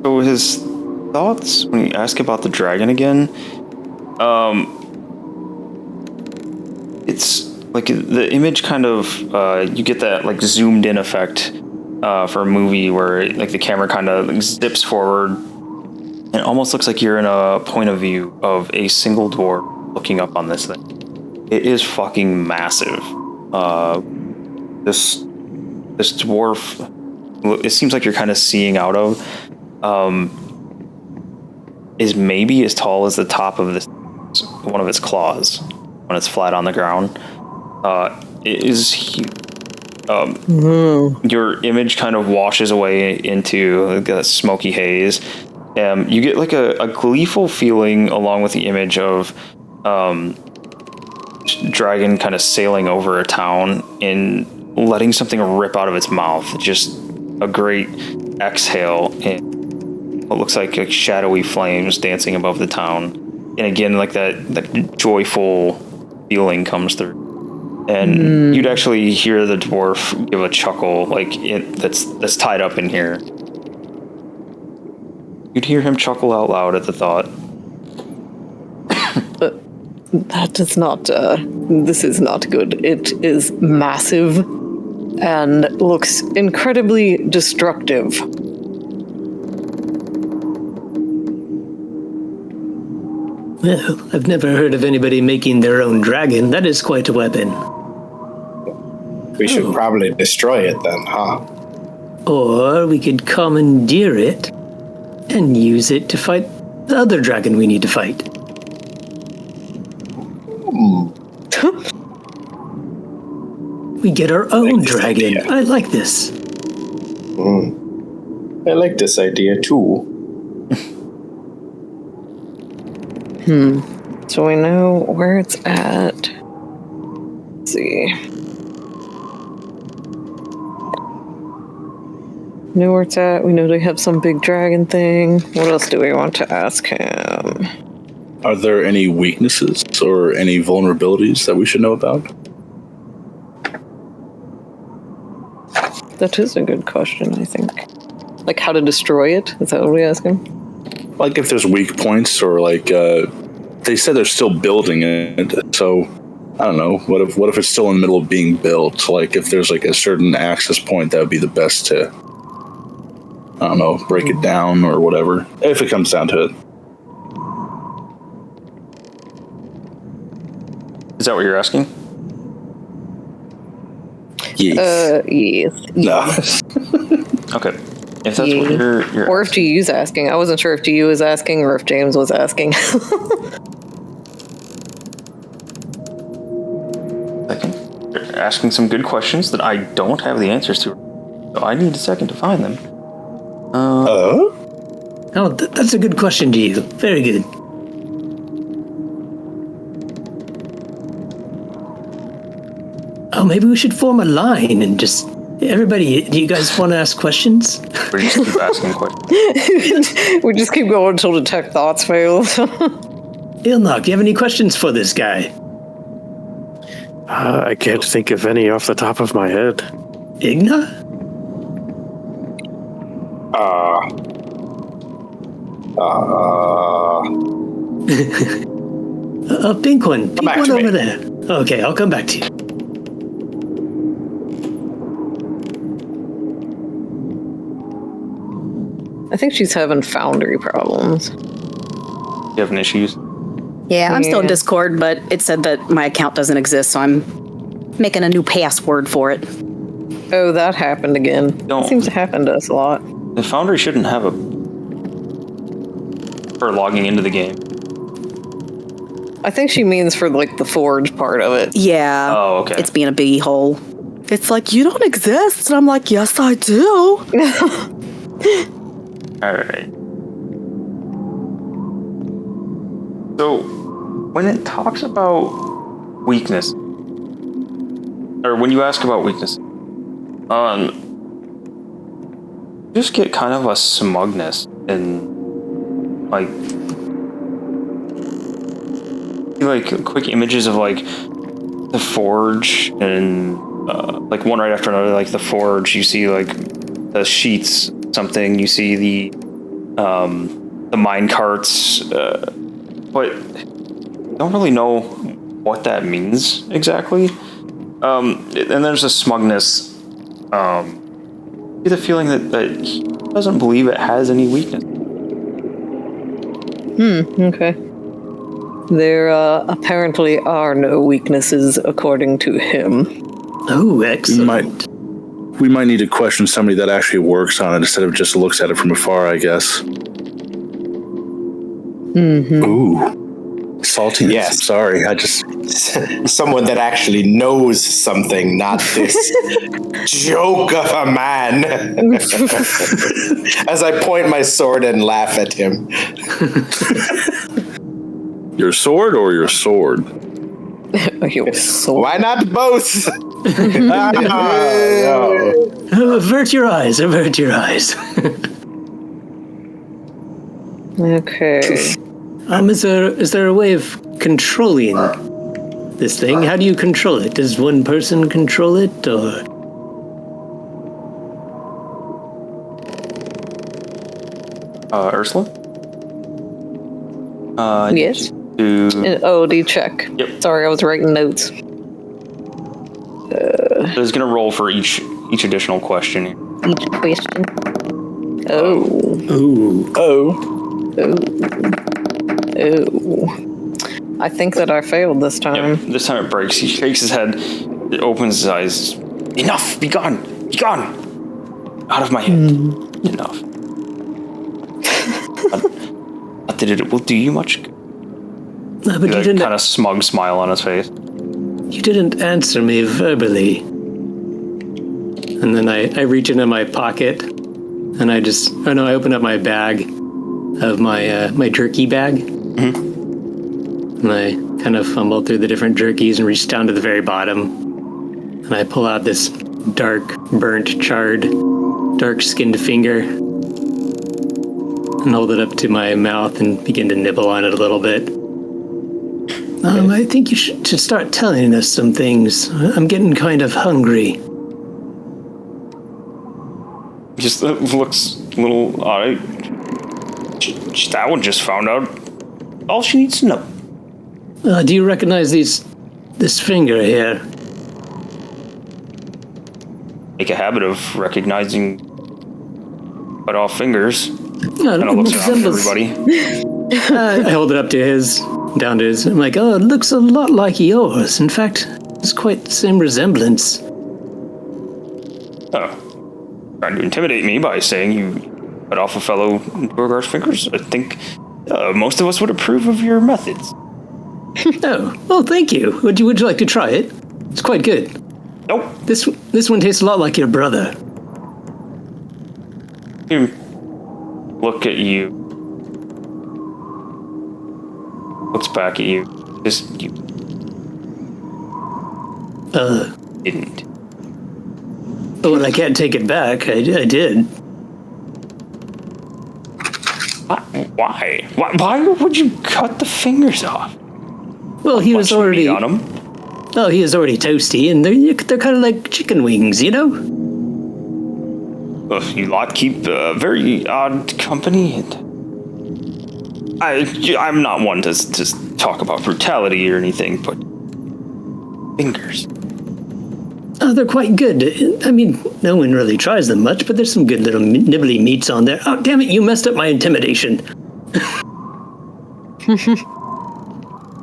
So his thoughts when you ask about the dragon again. It's like the image kind of you get that like zoomed in effect for a movie where like the camera kind of like zips forward and it almost looks like you're in a point of view of a single dwarf looking up on this thing. It is fucking massive. This dwarf, it seems like you're kind of seeing out of, is maybe as tall as the top of this one of its claws when it's flat on the ground. It is huge. Your image kind of washes away into like a smoky haze. You get like a gleeful feeling along with the image of dragon kind of sailing over a town and letting something rip out of its mouth. Just a great exhale and what looks like shadowy flames dancing above the town. And again, like that joyful feeling comes through. And you'd actually hear the dwarf give a chuckle, like that's tied up in here. You'd hear him chuckle out loud at the thought. That does not, this is not good. It is massive and looks incredibly destructive. Well, I've never heard of anybody making their own dragon. That is quite a weapon. We should probably destroy it then, huh? Or we could commandeer it and use it to fight the other dragon we need to fight. We get our own dragon. idea. I like this. I like this idea too. So we know where it's at. Let's see. Know where it's at. We know they have some big dragon thing. What else do we want to ask him? Are there any weaknesses or any vulnerabilities that we should know about? That is a good question, I think. Like how to destroy it? Is that what we ask him? Like if there's weak points or like they said they're still building it, so I don't know. What if it's still in the middle of being built? Like if there's like a certain access point that would be the best to, I don't know, break it down or whatever. If it comes down to it. Is that what you're asking? Yes. Yes. No. Okay. If that's what you're Or if GU's asking. I wasn't sure if GU was asking or if James was asking. second. You're asking some good questions that I don't have the answers to. So I need a second to find them. Oh, that's a good question, GU. Very good. Oh, maybe we should form a line and just... Everybody, do you guys want to ask questions? We just keep asking questions. We just keep going until detect thoughts fails. Ilnock, do you have any questions for this guy? I can't think of any off the top of my head. Igna? Pink one. Pink one over there. Okay, I'll come back to you. I think she's having foundry problems. You having issues? Yeah, I'm still in Yeah. Discord, but it said that my account doesn't exist, so I'm making a new password for it. Oh, that happened again. Don't- It seems to happen to us a lot. The Foundry shouldn't have a... for logging into the game. I think she means for like the forge part of it. Yeah. Oh, okay. It's being a biggie hole. It's like, you don't exist. And I'm like, yes, I do. Alright. So, when it talks about weakness, or when you ask about weakness, just get kind of a smugness and like quick images of like the forge and like one right after another, like the forge, you see like the sheets, something, you see the mine carts, but I don't really know what that means exactly. And there's a smugness. I get the feeling that he doesn't believe it has any weakness. Okay. There apparently are no weaknesses according to him. Oh, excellent. We might need to question somebody that actually works on it instead of just looks at it from afar, I guess. Mm-hmm. Ooh. Saltiness. Yes. I'm sorry. I just... Someone that actually knows something, not this joke of a man. As I point my sword and laugh at him. Your sword or your sword? Your sword. Why not both? Avert your eyes, avert your eyes. Okay. Is there a way of controlling this thing? How do you control it? Does one person control it, or? Ursula? Yes. To... OD check. Yep. Sorry, I was writing notes. It's going to roll for each additional question. Each question. Oh. Ooh. Oh. I think that I failed this time. Yep. This time it breaks. He shakes his head. It opens his eyes. Enough! Be gone! Be gone! Out of my head. Enough. Not that it will do you much good. But you That didn't. kind of smug smile on his face. You didn't answer me verbally. And then I reach into my pocket, and I open up my bag of my jerky bag. Mm-hmm. And I kind of fumble through the different jerkies and reach down to the very bottom. And I pull out this dark, burnt, charred, dark-skinned finger and hold it up to my mouth and begin to nibble on it a little bit. I think you should start telling us some things. I'm getting kind of hungry. Just looks a little odd. That one just found out all she needs to know. Do you recognize this finger here? Make a habit of recognizing cut off fingers. No, Kind of looks around at everybody. I hold it up to down to his. I'm like, oh, it looks a lot like yours. In fact, it's quite the same resemblance. Oh. Trying to intimidate me by saying you cut off a fellow Durgar's fingers? I think most of us would approve of your methods. Oh, well, thank you. Would you like to try it? It's quite good. Nope. This one tastes a lot like your brother. Look at you. Looks back at you. Just you didn't. Well, I can't take it back. I did. Why? Why would you cut the fingers off? Well, he was Much already. meat on him. Oh, he was already toasty, and they're kind of like chicken wings, you know. You lot keep very odd company. And I'm not one to talk about brutality or anything, but fingers. Oh, they're quite good. I mean, no one really tries them much, but there's some good little nibbly meats on there. Oh, damn it, you messed up my intimidation.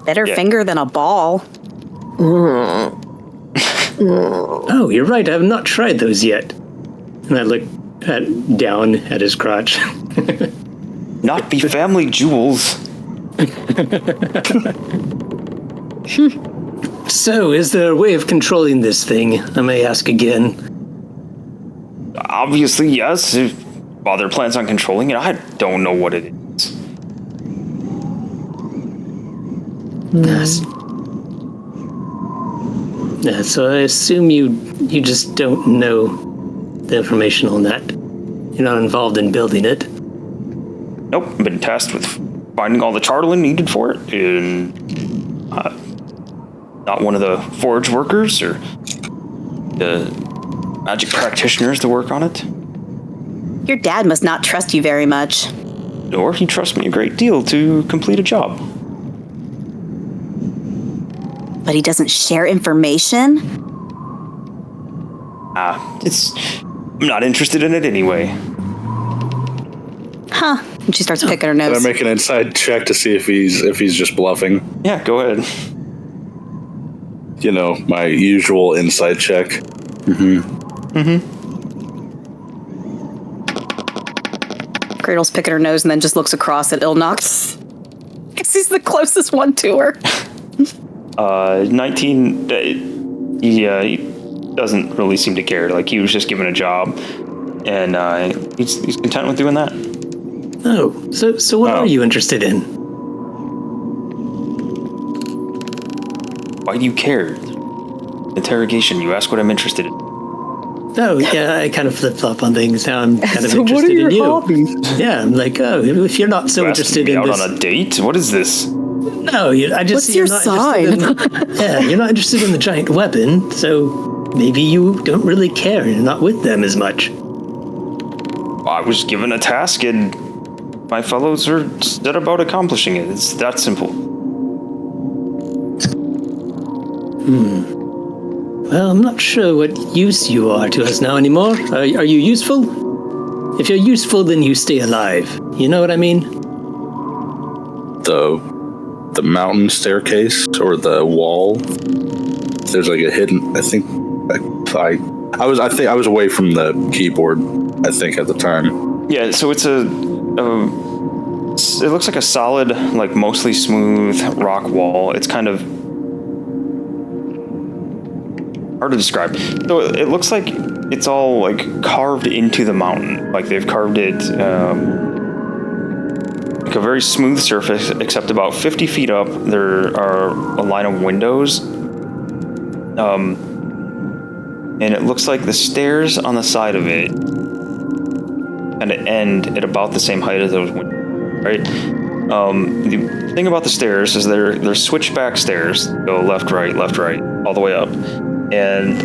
Better finger than a ball. Oh, you're right, I have not tried those yet. And I look down at his crotch. Not be family jewels. So, is there a way of controlling this thing? I may ask again. Obviously, yes. If Father plans on controlling it, I don't know what it is. Yes. Yeah, so I assume you just don't know the information on that. You're not involved in building it. Nope, been tasked with finding all the charlatan needed for it, and not one of the forge workers or the magic practitioners to work on it. Your dad must not trust you very much. or he trusts me a great deal to complete a job. But he doesn't share information? I'm not interested in it anyway. Huh. And she starts picking her Can I nose. make an inside check to see if he's just bluffing? Yeah, go ahead. You know, my usual inside check. Cradle's picking her nose and then just looks across at Ilnox. Because he's the closest one to her. 19. He doesn't really seem to care. Like, he was just given a job, and he's content with doing that. Oh, so what are you interested in? Why do you care? Interrogation. You ask what I'm interested in. Oh, yeah, I kind of flip-flop on things. Now I'm kind of So interested what are your in you. hobbies? Yeah, I'm like, oh, if you're not so You asking interested me in out this... on a date? What is this? No, I just What's see you're your not sign? interested in... Yeah, you're not interested in the giant weapon, so maybe you don't really care. You're not with them as much. I was given a task, and my fellows are set about accomplishing it. It's that simple. Well, I'm not sure what use you are to us now anymore. Are you useful? If you're useful, then you stay alive. You know what I mean? The mountain staircase or the wall. There's like a hidden. I think I was away from the keyboard. I think at the time. Yeah, so it's it looks like a solid, like mostly smooth rock wall. It's kind of hard to describe. So it looks like it's all like carved into the mountain. Like they've carved it like a very smooth surface, except about 50 feet up, there are a line of windows. And it looks like the stairs on the side of it kind of end at about the same height as those windows, right? The thing about the stairs is they're switchback stairs, go left, right, all the way up. And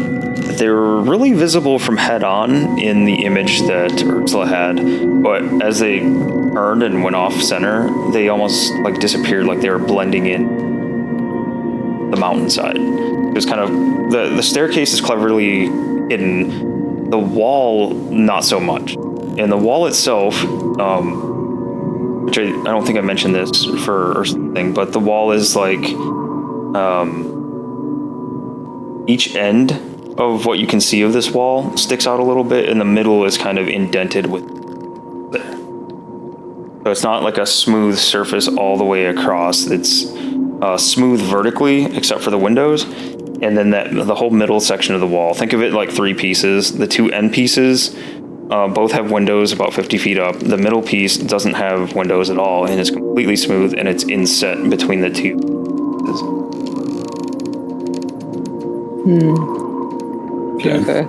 they're really visible from head on in the image that Ursula had, but as they turned and went off center, they almost like disappeared, like they were blending in the mountainside. It was kind of, the staircase is cleverly hidden, the wall not so much. And the wall itself, which I don't think I mentioned this for Ursula thing, but the wall is like, each end of what you can see of this wall sticks out a little bit, and the middle is kind of indented with there. So it's not like a smooth surface all the way across. It's smooth vertically, except for the windows, and then the whole middle section of the wall. Think of it like three pieces. The two end pieces both have windows about 50 feet up. The middle piece doesn't have windows at all, and it's completely smooth, and it's inset between the two pieces. Okay.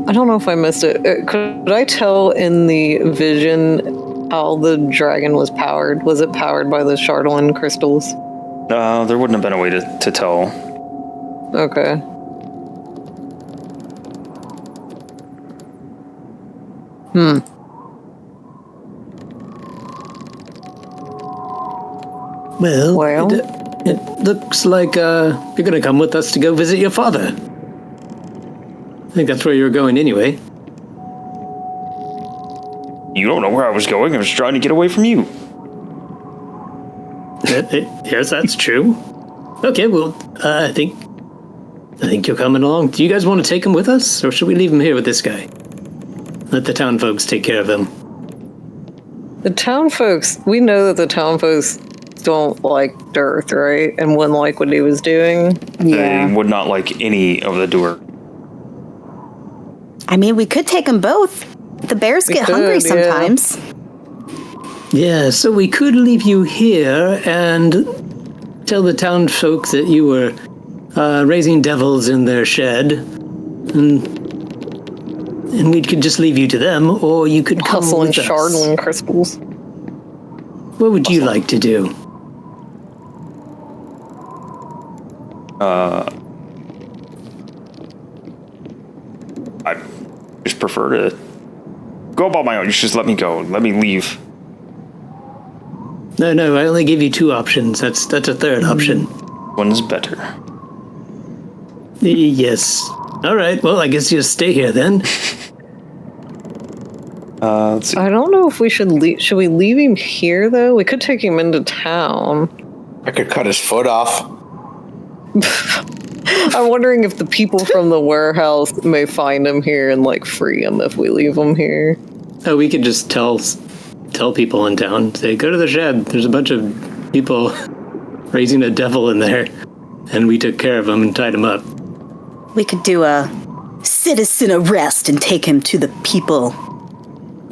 I don't know if I missed it. Could I tell in the vision how the dragon was powered? Was it powered by the Chardolin crystals? There wouldn't have been a way to tell. Okay. Well, it looks like you're going to come with us to go visit your father. I think that's where you're going anyway. You don't know where I was going. I was trying to get away from you. Yes, that's true. Okay, well, I think you're coming along. Do you guys want to take him with us, or should we leave him here with this guy? Let the town folks take care of him. The town folks, we know that the town folks don't like Durth, right? And wouldn't like what he was doing. They would not like any of the doer. I mean, we could take them both. The bears get hungry sometimes. Yeah, so we could leave you here and tell the town folk that you were raising devils in their shed, and we could just leave you to them, or you could come Hustling with us. Chardolin crystals. What would you like to do? prefer to go about my own. You should just let me go. Let me leave. No, I only gave you 2 options. That's a third option. One's better. Yes. All right. Well, I guess you just stay here then. Let's see. I don't know if we should leave. Should we leave him here, though? We could take him into town. I could cut his foot off. I'm wondering if the people from the warehouse may find him here and, like, free him if we leave him here. Oh, we could just tell people in town. Say, go to the shed. There's a bunch of people raising a devil in there. And we took care of him and tied him up. We could do a citizen arrest and take him to the people.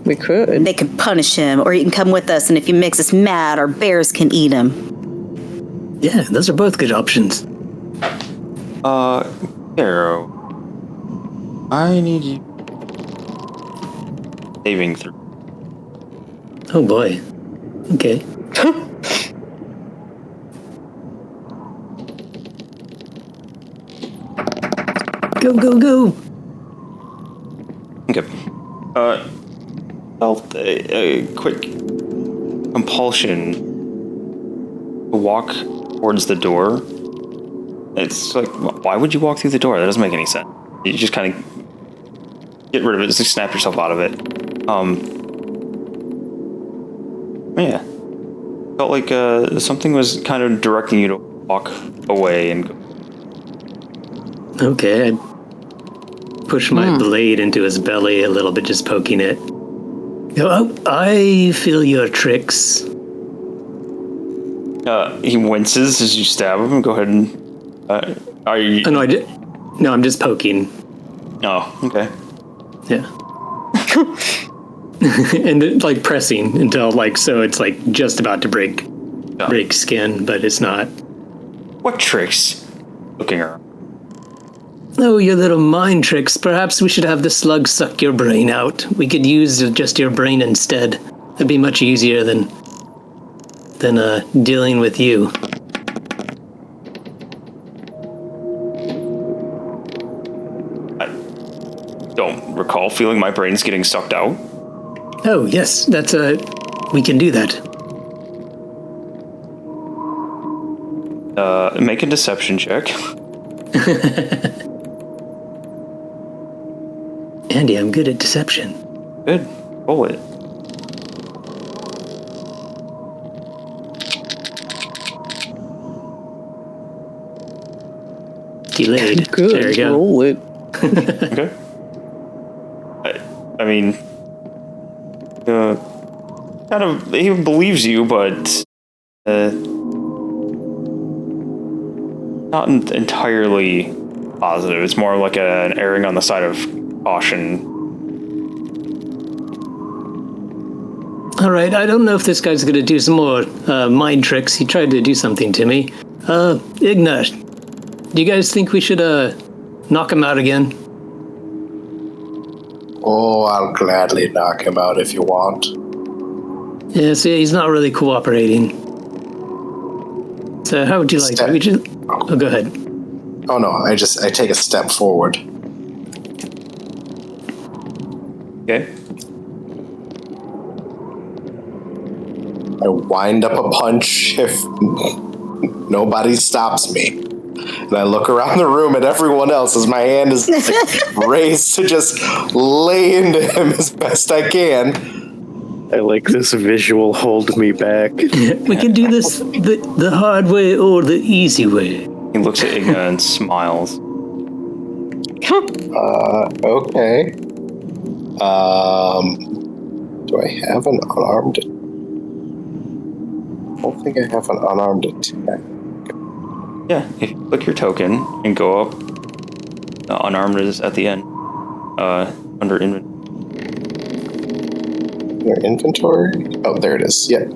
We could. They can punish him, or he can come with us, and if he makes us mad, our bears can eat him. Yeah, those are both good options. Arrow. I need you. Saving through. Oh boy. Okay. Go. Okay. Felt a quick compulsion to walk towards the door. It's like, why would you walk through the door? That doesn't make any sense. You just kind of get rid of it, just like snap yourself out of it. Yeah. Felt like something was kind of directing you to walk away and go. Okay, I push my blade into his belly a little bit, just poking it. Oh, I feel your tricks. He winces as you stab him. Go ahead and... are you... Oh, no, I'm just poking. Oh, okay. Yeah. And like pressing until so it's like just about to break skin, but it's not. What tricks? Looking around. Oh, your little mind tricks. Perhaps we should have the slug suck your brain out. We could use just your brain instead. That'd be much easier than dealing with you. I don't recall feeling my brain's getting sucked out. Oh, yes, that's we can do that. Make a deception check. Andy, I'm good at deception. Good. Roll it. Delayed. Good. There you go. Roll it. Okay. I mean, kind of, he believes you, but not entirely positive. It's more like an erring on the side of caution. All right, I don't know if this guy's going to do some more mind tricks. He tried to do something to me. Igna, do you guys think we should knock him out again? Oh, I'll gladly knock him out if you want. Yeah, see, he's not really cooperating. So how would you like it? We just... Oh, go ahead. Oh no, I take a step forward. Okay. I wind up a punch if nobody stops me. And I look around the room at everyone else as my hand is raised to just lay into him as best I can. I like this visual hold me back. We can do this the hard way or the easy way. He looks at Igna and smiles. Okay. Do I have an unarmed? I don't think I have an unarmed attack. Yeah, if you click your token and go up, unarmed is at the end, under inventory. Your inventory? Oh, there it is. Yep.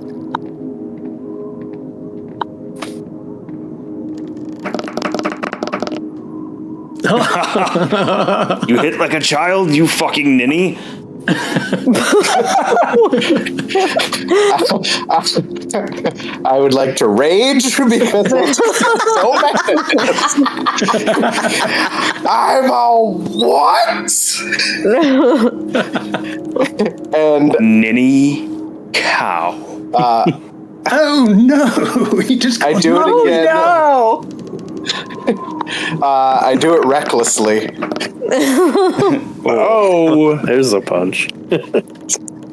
You hit like a child, you fucking ninny. I would like to rage because it's so bad. I'm all what? And Ninny cow. Oh no! He just I do it again. No! I do it recklessly. Oh, There's a punch.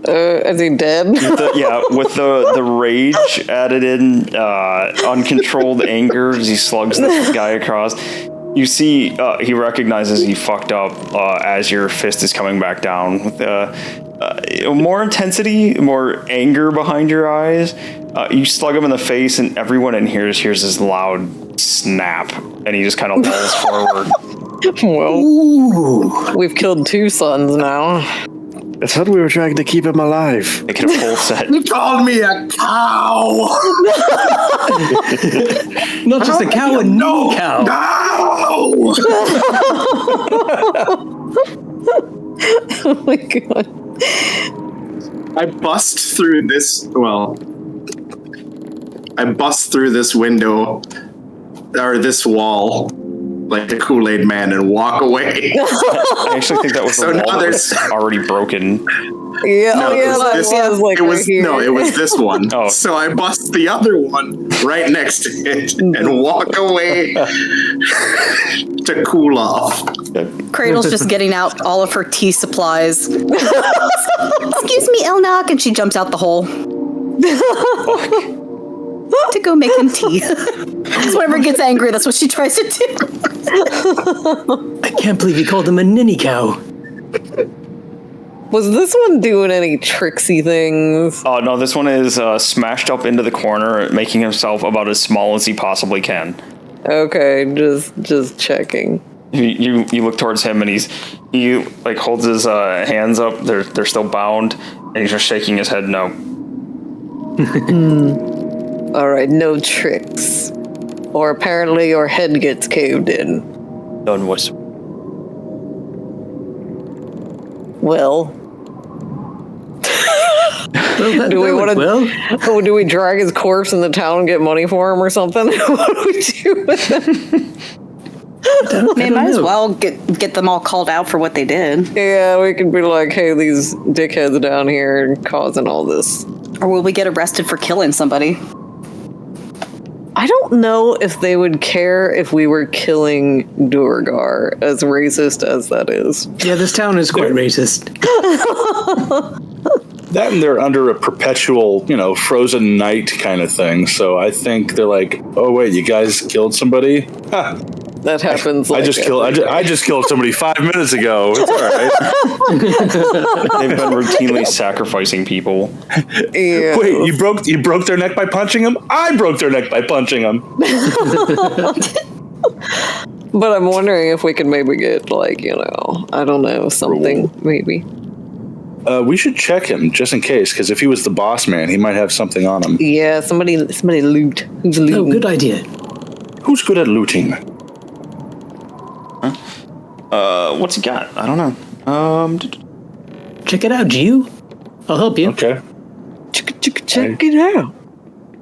Is he dead? With the rage added in, uncontrolled anger as he slugs this guy across. You see, he recognizes he fucked up as your fist is coming back down with more intensity, more anger behind your eyes. You slug him in the face, and everyone in here hears this loud snap, and he just kind of falls forward. Well, we've killed 2 sons now. I thought we were trying to keep him alive. Make it a full set. You called me a cow. not just a cow, a no cow. No. Oh my god. I bust through this window or this wall like a Kool-Aid man and walk away. I actually think that was So the now wall that there's- was already broken. Yeah, No, it was this- like it was right here. no, it was this one. Oh. So I bust the other one right next to it and walk away to cool off. Cradle's just getting out all of her tea supplies. Excuse me, Elnock, and she jumps out the hole. To go make him tea. So whenever he gets angry, that's what she tries to do. I can't believe he called him a ninny cow. Was this one doing any tricksy things? Oh no, this one is smashed up into the corner, making himself about as small as he possibly can. Okay, just checking. You look towards him, and he like holds his hands up. They're still bound, and he's just shaking his head no. All right, no tricks. Or apparently your head gets caved in. Done was. Well, do we want to? Well, Oh, do we drag his corpse in the town and get money for him or something? What do we do with him? They might as well get them all called out for what they did. Yeah, we could be like, hey, these dickheads down here causing all this. Or will we get arrested for killing somebody? I don't know if they would care if we were killing Durgar, as racist as that is. yeah, this town is quite racist. that and they're under a perpetual, frozen night kind of thing. So I think they're like, oh wait, you guys killed somebody? Ha. That happens. I just killed somebody 5 minutes ago. It's all right. They've been routinely sacrificing people. Yeah. Wait, you broke their neck by punching them? I broke their neck by punching them. But I'm wondering if we could maybe get, I don't know, something, maybe. We should check him just in case, because if he was the boss man, he might have something on him. Yeah, somebody loot. Who's looting? Oh, good idea. Who's good at looting? What's he got? I don't know. Check it out, Gio. I'll help you. Okay. Check it out.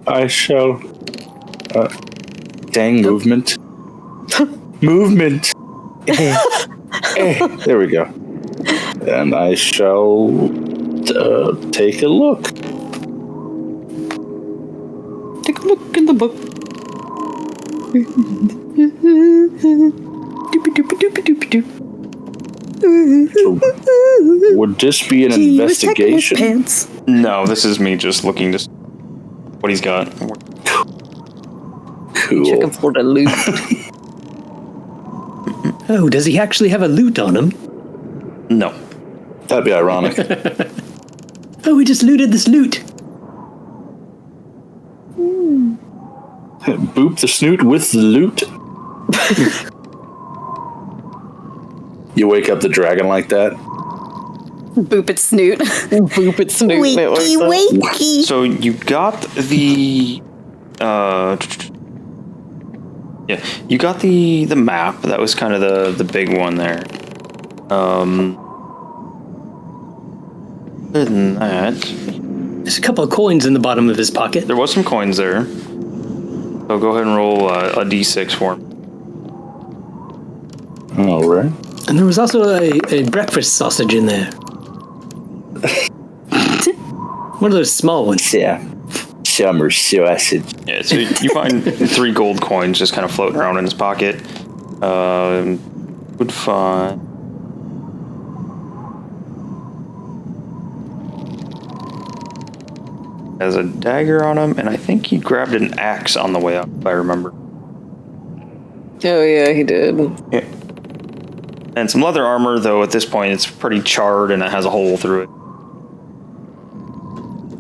I shall. Dang movement. Movement. There we go. And I shall take a look. Take a look in the book. Would this be an investigation? Pants. No, this is me just looking to see what he's got. Cool. Checking for the loot. Oh, does he actually have a loot on him? No. That'd be ironic. Oh, we just looted this loot. Boop the snoot with the loot. You wake up the dragon like that? Boop it snoot. Boop it snoot. Wakey, wakey. So you got the you got the map. That was kind of the big one there. Other than that, There's a couple of coins in the bottom of his pocket. There was some coins there. So go ahead and roll a d6 for me. All right. And there was also a breakfast sausage in there. One of those small ones. Yeah. Summer sausage. Yeah, so you find 3 gold coins just kind of floating around in his pocket. Would find... Has a dagger on him, and I think he grabbed an axe on the way up, if I remember. Oh, yeah, he did. Yeah. And some leather armor, though at this point it's pretty charred and it has a hole through it.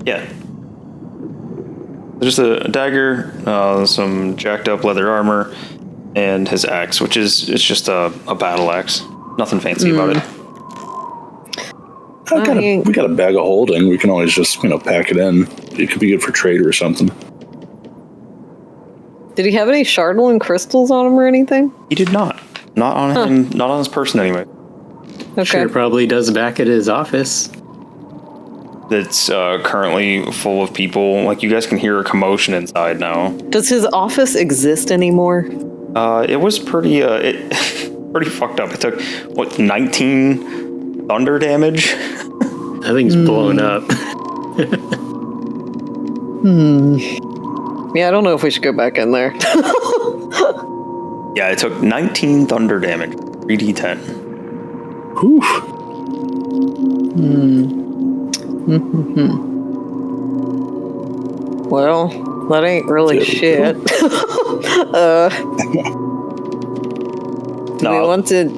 Yeah. Just a dagger, some jacked up leather armor, and his axe, which is it's just a battle axe. Nothing fancy about it. We got a bag of holding. We can always just, pack it in. It could be good for trade or something. Did he have any Chardolin crystals on him or anything? He did not. Not on him. Not on his person anyway. Okay. Sure, probably does back at his office. That's currently full of people. Like, you guys can hear a commotion inside now. Does his office exist anymore? It was pretty pretty fucked up. It took 19 thunder damage. That thing's blown up. Yeah, I don't know if we should go back in there. Yeah, it took 19 thunder damage. 3d10. Whew. Well, that ain't really shit. Do we want to...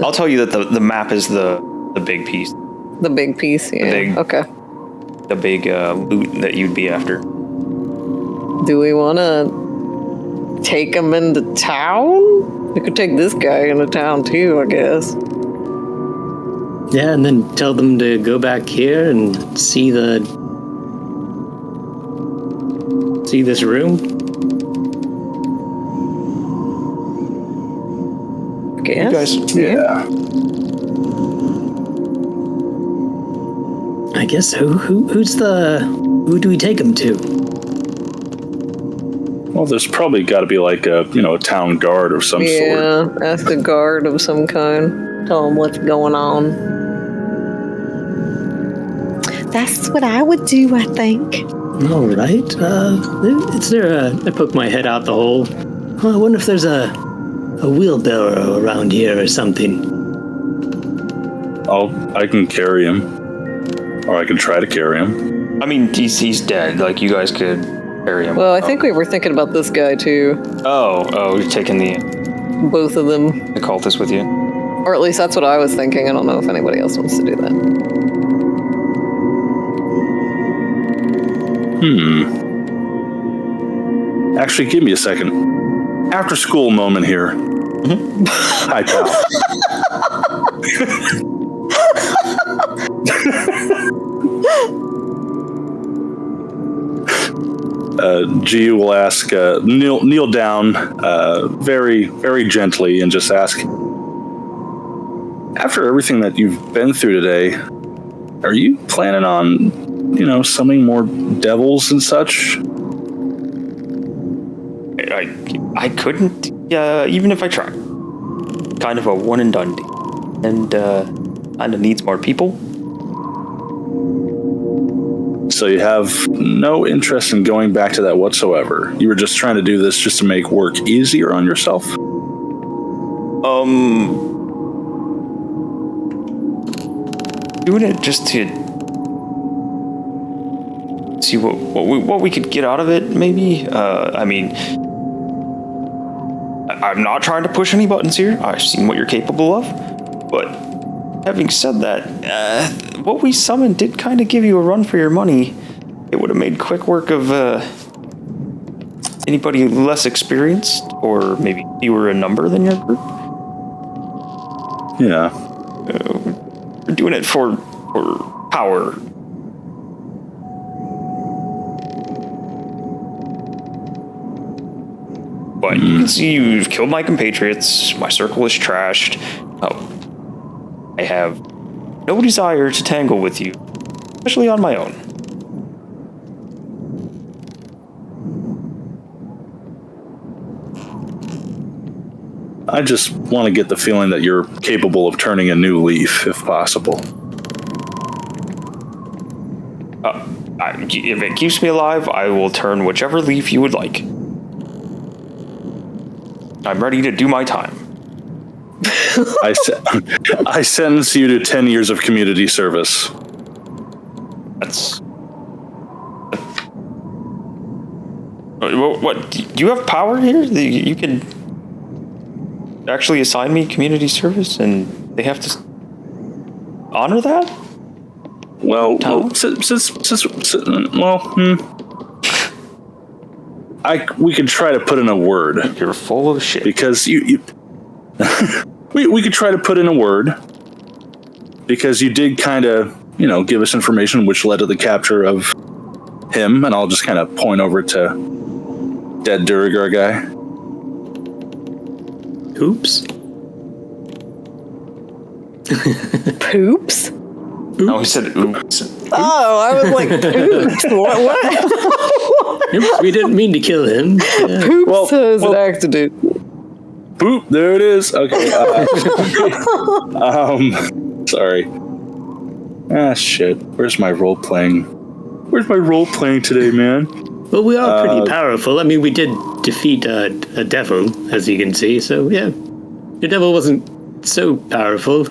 I'll tell you that the map is the big piece. The big piece, yeah. Okay. The big loot that you'd be after. Do we want to take him into town? We could take this guy into town too, I guess. Yeah, and then tell them to go back here and see this room. I guess. You guys, Yeah. I guess who do we take him to? Well, there's probably got to be like a town guard of some sort. Yeah, ask a guard of some kind. Tell him what's going on. That's what I would do, I think. All right. I poke my head out the hole. Well, I wonder if there's a wheelbarrow around here or something. I can carry him, or I can try to carry him. I mean, he's dead. Like, you guys could carry him. Well, I think we were thinking about this guy too. Oh, you're taking Both of them. the cultist with you. Or at least that's what I was thinking. I don't know if anybody else wants to do that. Actually, give me a second. After school moment here. Hi, pal. G will ask, kneel down very, very gently and just ask, after everything that you've been through today, are you planning on, summoning more devils and such? I couldn't, even if I tried. Kind of a one and done deal. And kind of needs more people. So you have no interest in going back to that whatsoever. You were just trying to do this just to make work easier on yourself? Doing it just to see what we could get out of it, maybe. I mean, I'm not trying to push any buttons here. I've seen what you're capable of. But having said that, what we summoned did kind of give you a run for your money. It would have made quick work of anybody less experienced, or maybe fewer in number than your group. Yeah. We're doing it for power. But you can see you've killed my compatriots. My circle is trashed. I have no desire to tangle with you, especially on my own. I just want to get the feeling that you're capable of turning a new leaf, if possible. If it keeps me alive, I will turn whichever leaf you would like. I'm ready to do my time. I sentence you to 10 years of community service. That's... What? Do you have power here? You can actually assign me community service, and they have to honor that? Well, we could try to put in a word. You're full of shit. Because we could try to put in a word. Because you did kind of, give us information which led to the capture of him, and I'll just kind of point over to dead Durigar guy. Oops. Poops? No, he said oops. Oh, I was like, oops. What? Oops, we didn't mean to kill him. Yeah. Poops is an accident. Boop, there it is. Okay. Sorry. Shit. Where's my role playing? Where's my role playing today, man? Well, we are pretty powerful. I mean, we did defeat a devil, as you can see. So, yeah. The devil wasn't so powerful.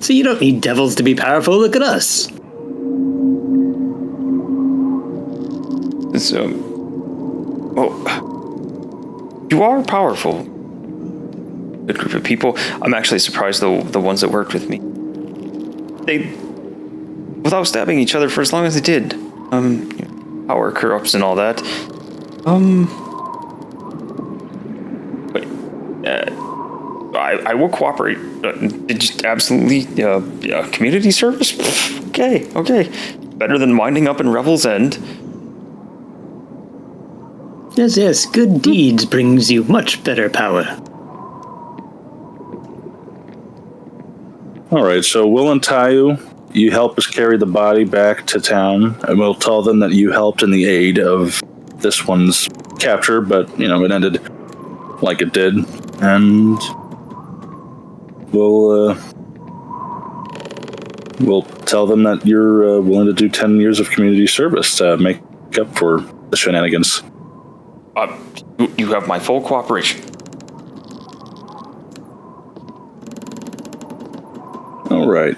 So you don't need devils to be powerful. Look at us. So, well, you are powerful. Good group of people. I'm actually surprised the ones that worked with me. They, without stabbing each other for as long as they did. Power corrupts and all that. But I will cooperate. Just absolutely, community service. Okay. Better than winding up in Revel's End. Yes. Good deeds brings you much better power. All right, so we'll untie you. You help us carry the body back to town, and we'll tell them that you helped in the aid of this one's capture, but, it ended like it did. And we'll tell them that you're willing to do 10 years of community service to make up for the shenanigans. You have my full cooperation. All right.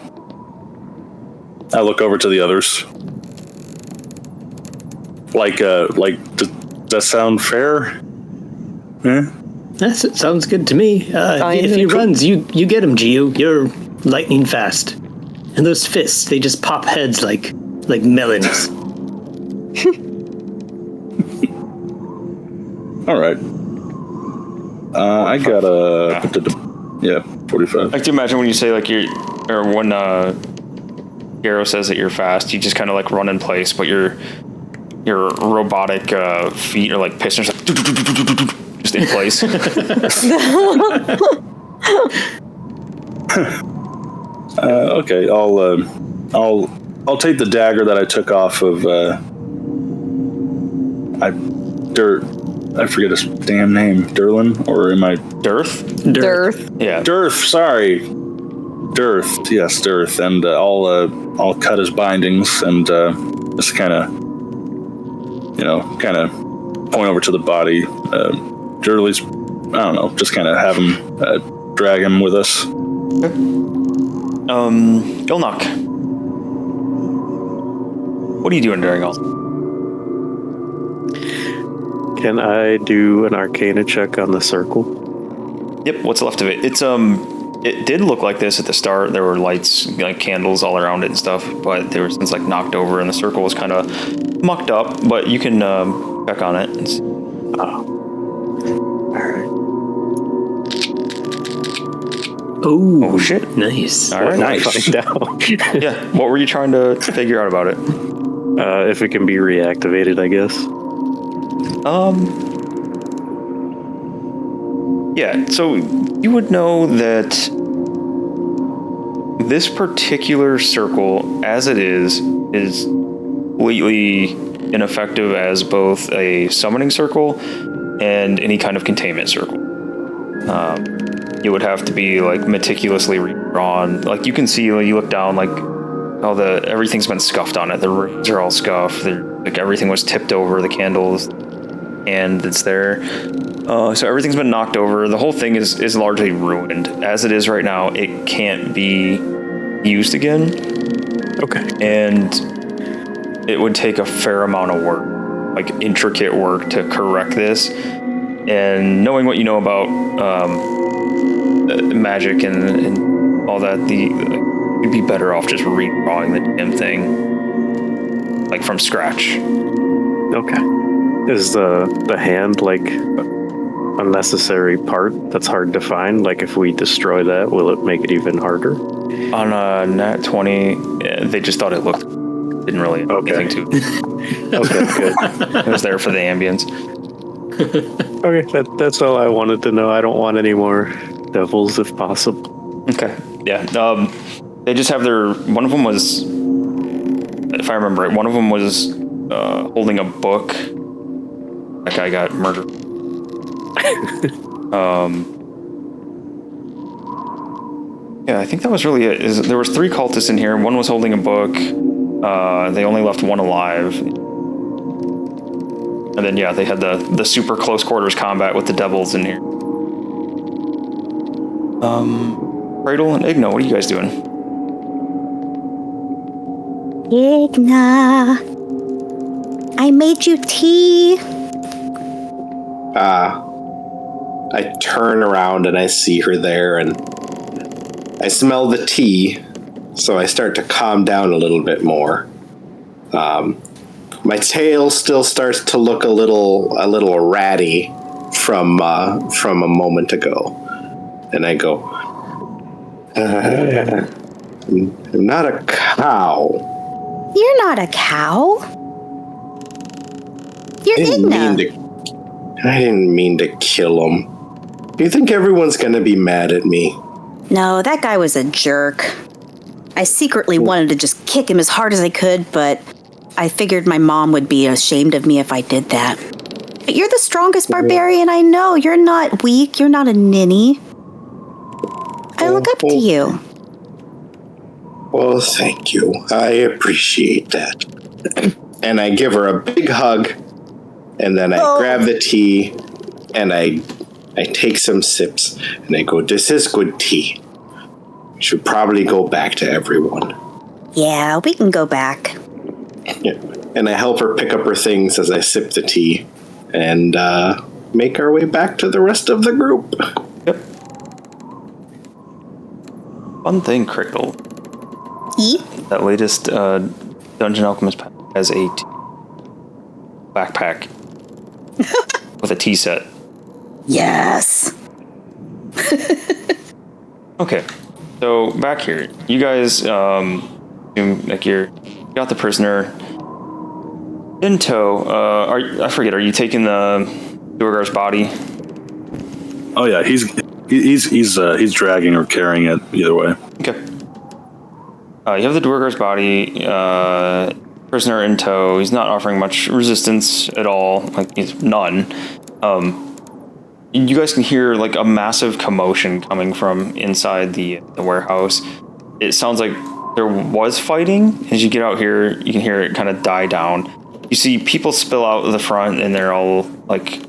I look over to the others. Does that sound fair? Yeah? That sounds good to me. If he runs, you get him, Gio. You're lightning fast. And those fists, they just pop heads like melons. All right. I got a 45. I like to imagine when you say when Garrow says that you're fast, you just kind of run in place, but your robotic feet are like pistons, just in place. Okay, I'll take the dagger that I took off of I forget his damn name. Durlin, or am I Durth? Durth. Yeah. Durth, sorry. Durth, yes, Durth, and I'll cut his bindings and just kind of point over to the body. Durley's, I don't know, just kind of have him drag him with us. Okay. Ilnok. What are you doing during all? Can I do an Arcana check on the circle? Yep. What's left of it? It's It did look like this at the start. There were lights, candles all around it and stuff, but they were since knocked over, and the circle was kind of mucked up. But you can check on it. And see. All right. Oh shit! Nice. All right, nice. Find out. Yeah. What were you trying to figure out about it? If it can be reactivated, I guess. Yeah, so you would know that this particular circle, as it is completely ineffective as both a summoning circle and any kind of containment circle. it would have to be like meticulously redrawn. Like you can see, like, you look down, like everything's been scuffed on it. The rooms are all scuffed. Like everything was tipped over. The candles, and it's there. So everything's been knocked over. The whole thing is largely ruined. As it is right now, it can't be used again. Okay. And it would take a fair amount of work, like intricate work, to correct this. And knowing what you know about magic and all that, you'd be better off just redrawing the damn thing, like from scratch. Okay. Is the hand like a necessary part that's hard to find? Like if we destroy that, will it make it even harder? On a nat 20, they just thought it didn't really have anything to it. Okay, good. It was there for the ambience. Okay, that's all I wanted to know. I don't want any more devils if possible. Okay, yeah. They just have one of them was, if I remember right, one of them was holding a book. That guy got murdered. Yeah, I think that was really it. There was 3 cultists in here. One was holding a book. They only left one alive. And then, yeah, they had the super close quarters combat with the devils in here. Cradle and Igna, what are you guys doing? Igna, I made you tea. I turn around and I see her there, and I smell the tea, so I start to calm down a little bit more. My tail still starts to look a little ratty from a moment ago, and I go, "I'm not a cow." You're not a cow. You're Igna. I didn't mean to kill him. Do you think everyone's gonna be mad at me? No, that guy was a jerk. I secretly wanted to just kick him as hard as I could, but I figured my mom would be ashamed of me if I did that. But you're the strongest barbarian I know. You're not weak. You're not a ninny. I look up to you. Well, thank you. I appreciate that. And I give her a big hug, and then I grab the tea, and I take some sips, and I go, "This is good tea. Should probably go back to everyone." Yeah, we can go back. Yeah. And I help her pick up her things as I sip the tea, and make our way back to the rest of the group. Yep. One thing, Cradle. That latest Dungeon Alchemist pack has a backpack with a tea set. Yes. Okay, so back here, you guys, like you got the prisoner in tow. I forget. Are you taking the Duergar's body? Oh yeah, he's dragging or carrying it either way. Okay. You have the Duergar's body, prisoner in tow. He's not offering much resistance at all. Like, he's none. You guys can hear like a massive commotion coming from inside the warehouse. It sounds like there was fighting. As you get out here, you can hear it kind of die down. You see people spill out of the front, and they're all like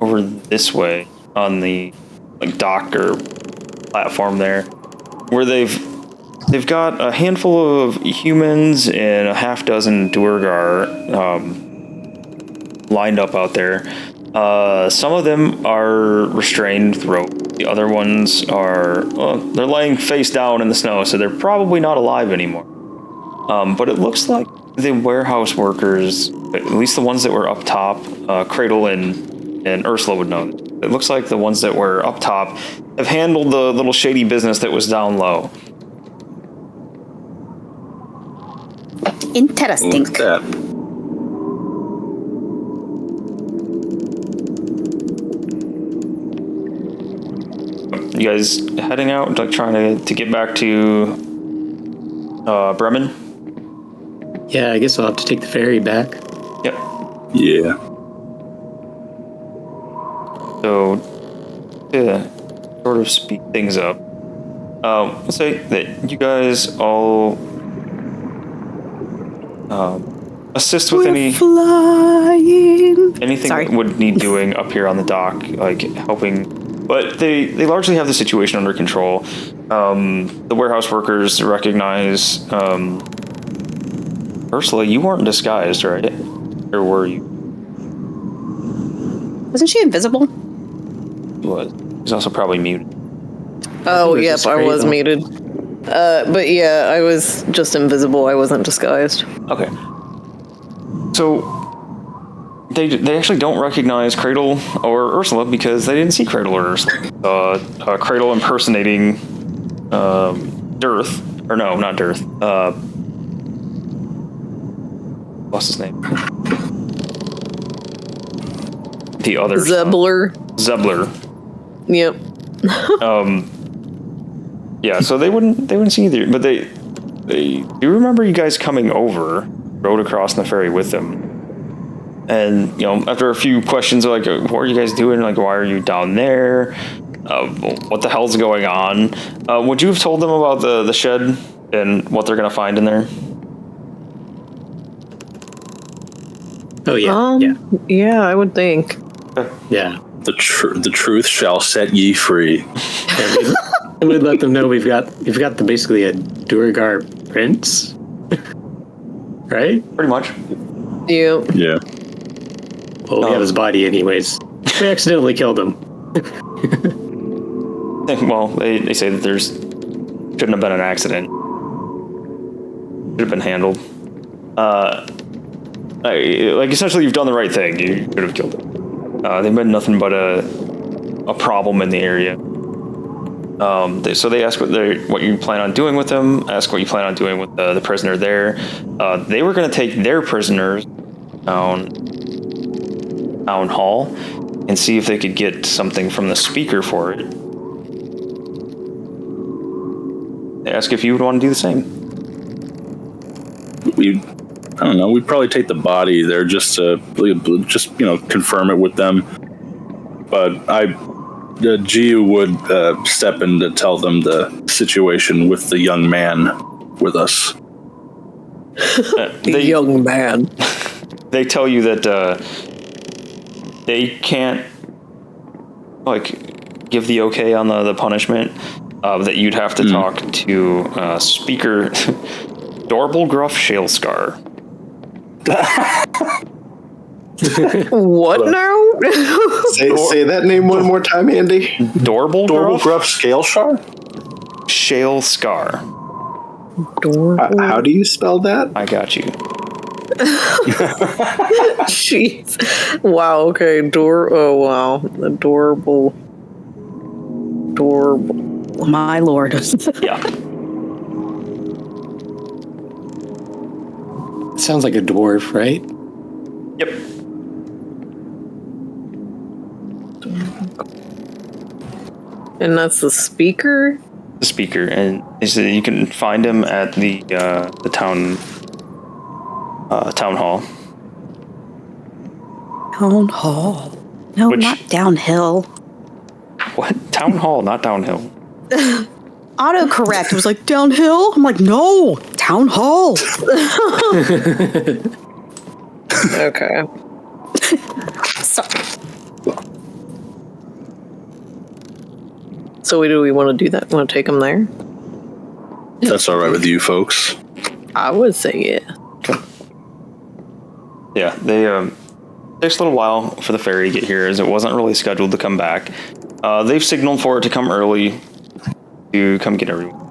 over this way on the like dock or platform there, where they've got a handful of humans and a half dozen Duergar lined up out there. Some of them are restrained throat. The other ones are they're laying face down in the snow, so they're probably not alive anymore. But it looks like the warehouse workers, at least the ones that were up top, Cradle and Ursula would know. It looks like the ones that were up top have handled the little shady business that was down low. Interesting. Look at that. You guys heading out, like trying to get back to Bremen? Yeah, I guess I'll have to take the ferry back. Yep. Yeah. So to sort of speed things up, let's say that you guys all assist with anything Sorry. that would need doing up here on the dock, like helping. But they largely have the situation under control. The warehouse workers recognize Ursula. You weren't disguised, right? Or were you? Wasn't she invisible? She was. She's also probably muted. Oh, it was yep, just I was Cradle. muted. But yeah, I was just invisible. I wasn't disguised. Okay. So they actually don't recognize Cradle or Ursula because they didn't see Cradle or Ursula. Cradle impersonating Durth, or no, not Durth. What's his name? The other Zebler. Zebler. Yep. Yeah, so they wouldn't see either, but they do remember you guys coming over, rode across on the ferry with them. And, you know, after a few questions like, what are you guys doing? Like, why are you down there? What the hell's going on? Would you have told them about the shed and what they're going to find in there? Oh yeah, Yeah, I would think. yeah. The truth shall set ye free. And we'd let them know we've got basically a Durgar prince, right? Pretty much. Yep. Yeah. Well, we have his body anyways. We accidentally killed him. Well, they say that shouldn't have been an accident. Should have been handled. Like, essentially, you've done the right thing. You should have killed him. They've been nothing but a problem in the area. So they ask what you plan on doing with them. Ask what you plan on doing with the prisoner there. They were going to take their prisoners down town hall and see if they could get something from the speaker for it. They ask if you would want to do the same. I don't know. We'd probably take the body there just to confirm it with them. But Giu would step in to tell them the situation with the young man with us. The young man. They tell you that they can't give the okay on the punishment. That you'd have to talk to Speaker Dorble Gruff Shalescar. What now? Say that name one more time, Andy. Dorble Gruff Scale Shar? Shalescar. How do you spell that? I got you. Jeez. Wow, okay. Oh, wow. Adorable. My lord. Yeah. Sounds like a dwarf, right? Yep. And that's the speaker? The speaker, and you can find him at the town hall. Town hall. No, not downhill. What? Town hall, not downhill. Autocorrect was like, downhill? I'm like, no, town hall. Okay. So do we want to do that? Want to take them there? That's all right with you folks. I would say yeah. Okay. Yeah, they takes a little while for the ferry to get here, as it wasn't really scheduled to come back. They've signaled for it to come early to come get everyone.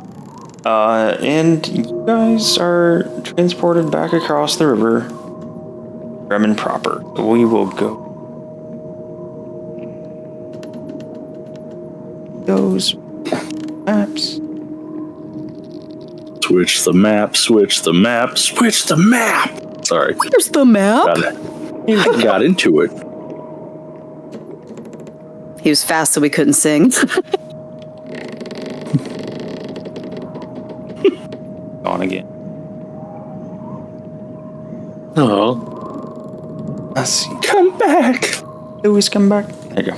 And you guys are transported back across the river, Bremen proper. We will go. Those maps. Switch the map, switch the map, switch the map! Sorry. Where's the map? Got into it. He was fast, so we couldn't sing. On again. Oh, Let's see. Come back! Louis, come back. There you go.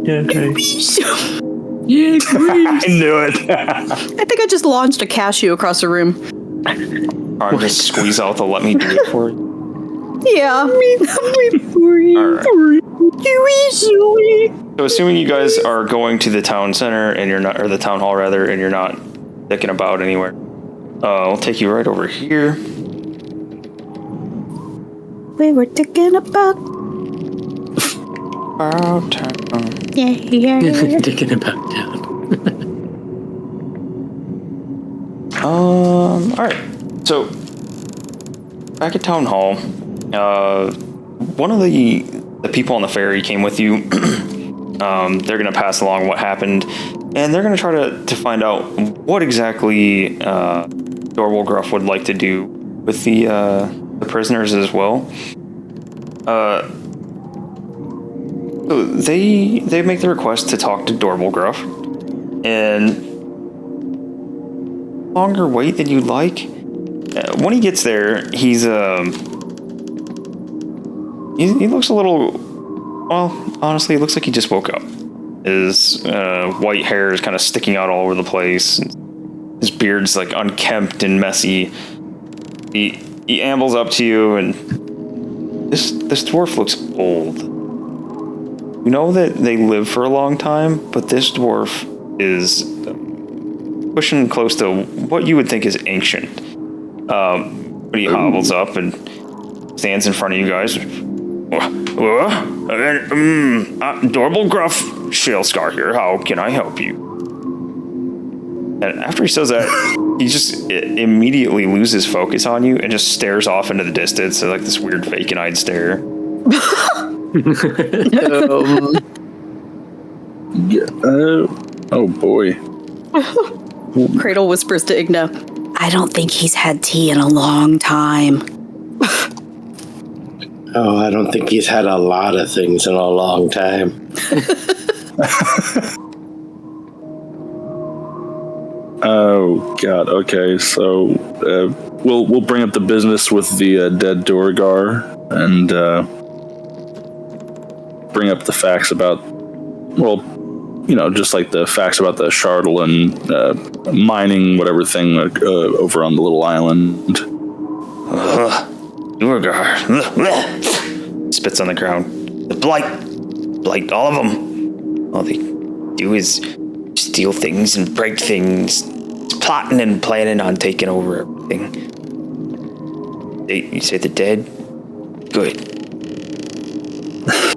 Yeah, great. I knew it. I think I just launched a cashew across the room. Trying to squeeze out the let me do it for you. Yeah. So assuming you guys are going to the town center and you're not, or the town hall rather, and you're not dicking about anywhere, I'll take you right over here. We were thinking about. Town. Yeah. Thinking about town. All right. So back at town hall, one of the people on the ferry came with you. They're gonna pass along what happened, and they're gonna try to find out what exactly Dorwolgruff would like to do with the prisoners as well. So they make the request to talk to Dorwolgruff, and longer wait than you'd like. When he gets there, he looks a little, well, honestly, it looks like he just woke up. His white hair is kind of sticking out all over the place. His beard's like unkempt and messy. He ambles up to you, and this dwarf looks old. You know that they live for a long time, but this dwarf is pushing close to what you would think is ancient. But he hobbles up and stands in front of you guys. Dorwolgruff Shalescar here. How can I help you? And after he says that, he just immediately loses focus on you and just stares off into the distance, so like this weird vacant-eyed stare. Oh boy. Cradle whispers to Igna, I don't think he's had tea in a long time. Oh, I don't think he's had a lot of things in a long time. Oh God. Okay, so we'll bring up the business with the dead Dorgar and bring up the facts about, well, you know, just like the facts about the Shardle and mining whatever thing over on the little island. Dorgar. Spits on the ground. The blight, all of them. All they do is steal things and break things. It's plotting and planning on taking over everything. You say the dead? Good.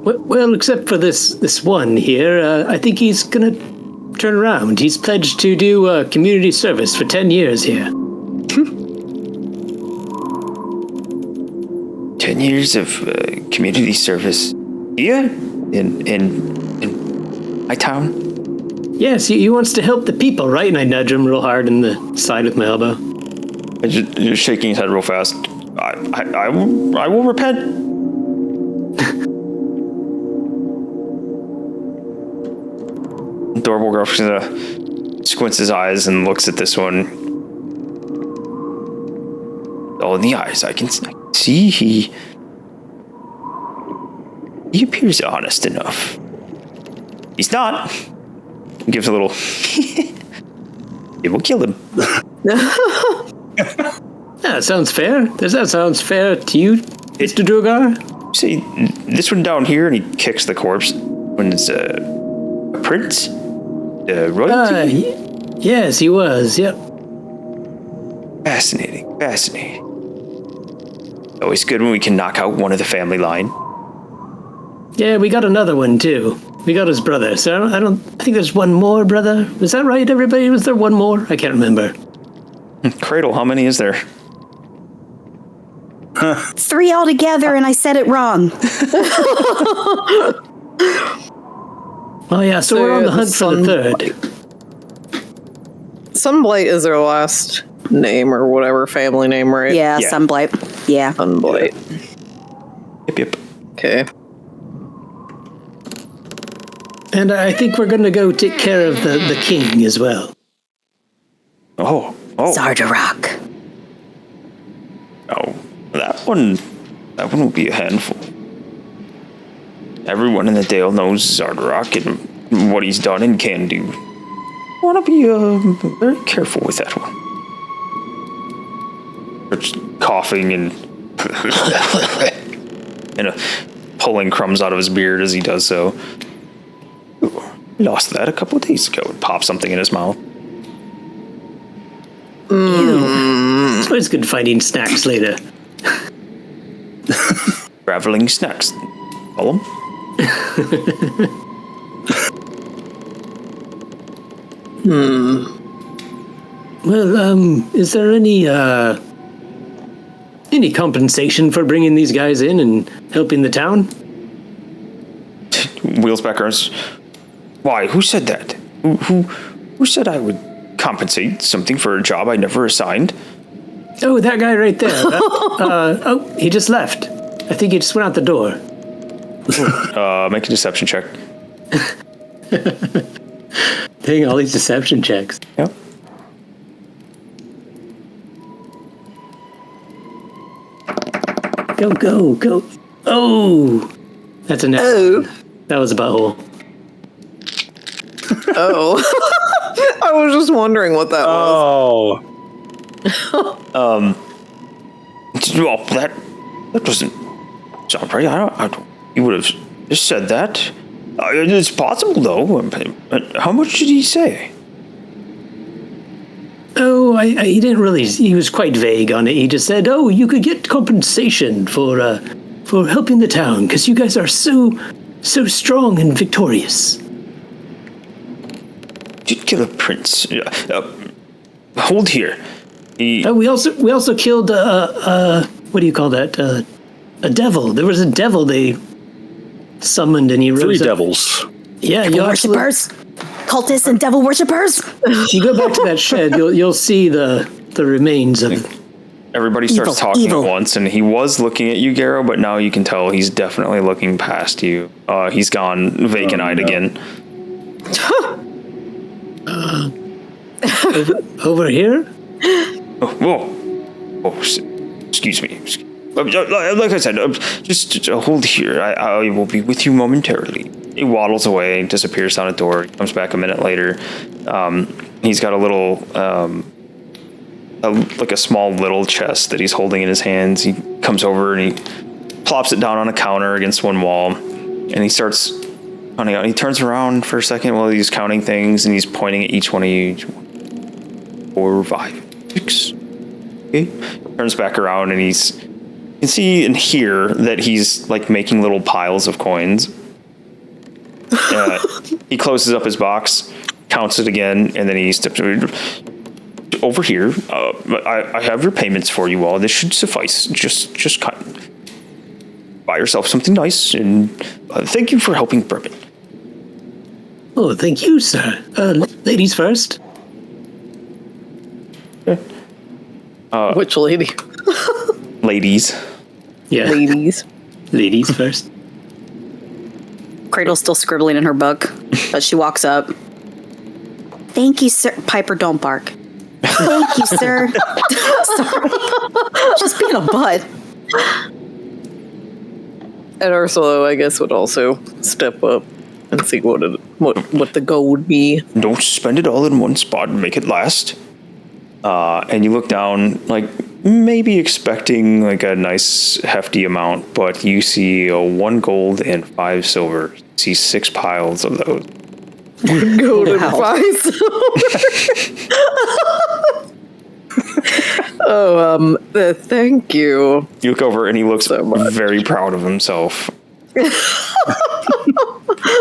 Well, except for this one here, I think he's gonna turn around. He's pledged to do community service for 10 years here. 10 years of community service here in my town. Yes, he wants to help the people, right? And I nudge him real hard in the side with my elbow. And just shaking his head real fast. I will repent. Dorwolgruff squints his eyes and looks at this one. Oh, in the eyes, I can see he appears honest enough. He's not. He gives a little. It will kill him. Yeah, sounds fair. Does that sound fair to you, Mr. Drogar? See, this one down here, and he kicks the corpse. When it's a prince, royalty. Yes, he was. Yep. Fascinating. Always good when we can knock out one of the family line. Yeah, we got another one too. We got his brother. So I think there's one more brother. Was that right, everybody? Was there one more? I can't remember. Cradle, how many is there? 3 altogether, and I said it wrong. Oh yeah, so we're on the hunt for the third. Sunblight is their last name or whatever, family name, right? Yeah, Yeah. Sunblight. Yeah. Sunblight. Yep. Okay. And I think we're going to go take care of the king as well. Oh. Zardarak. Oh, that one will be a handful. Everyone in the Dale knows Zardarak, and what he's done and can do. Want to be very careful with that one. Starts coughing and pulling crumbs out of his beard as he does so. Ooh, lost that a couple of days ago. And pops something in his mouth. It's always good finding snacks later. Traveling snacks. Call them. Well, is there any compensation for bringing these guys in and helping the town? Wheels back arms. Why? Who said that? Who said I would compensate something for a job I never assigned? Oh, that guy right there. Oh, he just left. I think he just went out the door. Make a deception check. Dang, all these deception checks. Yep. Go. Oh! That's a net. Oh. That was a butthole. Oh. I was just wondering what that was. Oh. Well, that doesn't sound right. I don't. You would have just said that. It's possible, though. How much did he say? Oh, he didn't really. He was quite vague on it. He just said, "Oh, you could get compensation for helping the town because you guys are so strong and victorious." Did kill a prince. Hold here. We also killed what do you call that? A devil. There was a devil they summoned, and he rose 3 up. devils. Yeah, you Worshippers, cultists, and devil worshippers. If you go back to that shed, you'll see the remains of. Everybody starts talking Evil. at once, and he was looking at you, Garrow, but now you can tell he's definitely looking past you. He's gone vacant-eyed again. Over here? Oh, excuse me. Like I said, just hold here. I will be with you momentarily. He waddles away, disappears down a door, comes back a minute later. He's got a little, like a small little chest that he's holding in his hands. He comes over and he plops it down on a counter against one wall, and he starts counting out. He turns around for a second while he's counting things, and he's pointing at each one of you. 4, 5, 6. Okay. Turns back around, and you can see and hear that he's like making little piles of coins. He closes up his box, counts it again, and then he steps over here. I have your payments for you all. This should suffice. Just buy yourself something nice, and thank you for helping Bourbon. Oh, thank you, sir. Ladies first. Which lady? Ladies. Yeah. Ladies first. Cradle's still scribbling in her book, but she walks up. Thank you, sir. Piper, don't bark. Thank you, sir. Sorry. Just being a butt. And Ursula, I guess, would also step up and see what the goal would be. Don't spend it all in one spot and make it last. And you look down, like maybe expecting like a nice hefty amount, but you see 1 gold and 5 silver. You see 6 piles of those. 1 gold and 5 silver. Thank you. You look over and he looks So much. very proud of himself.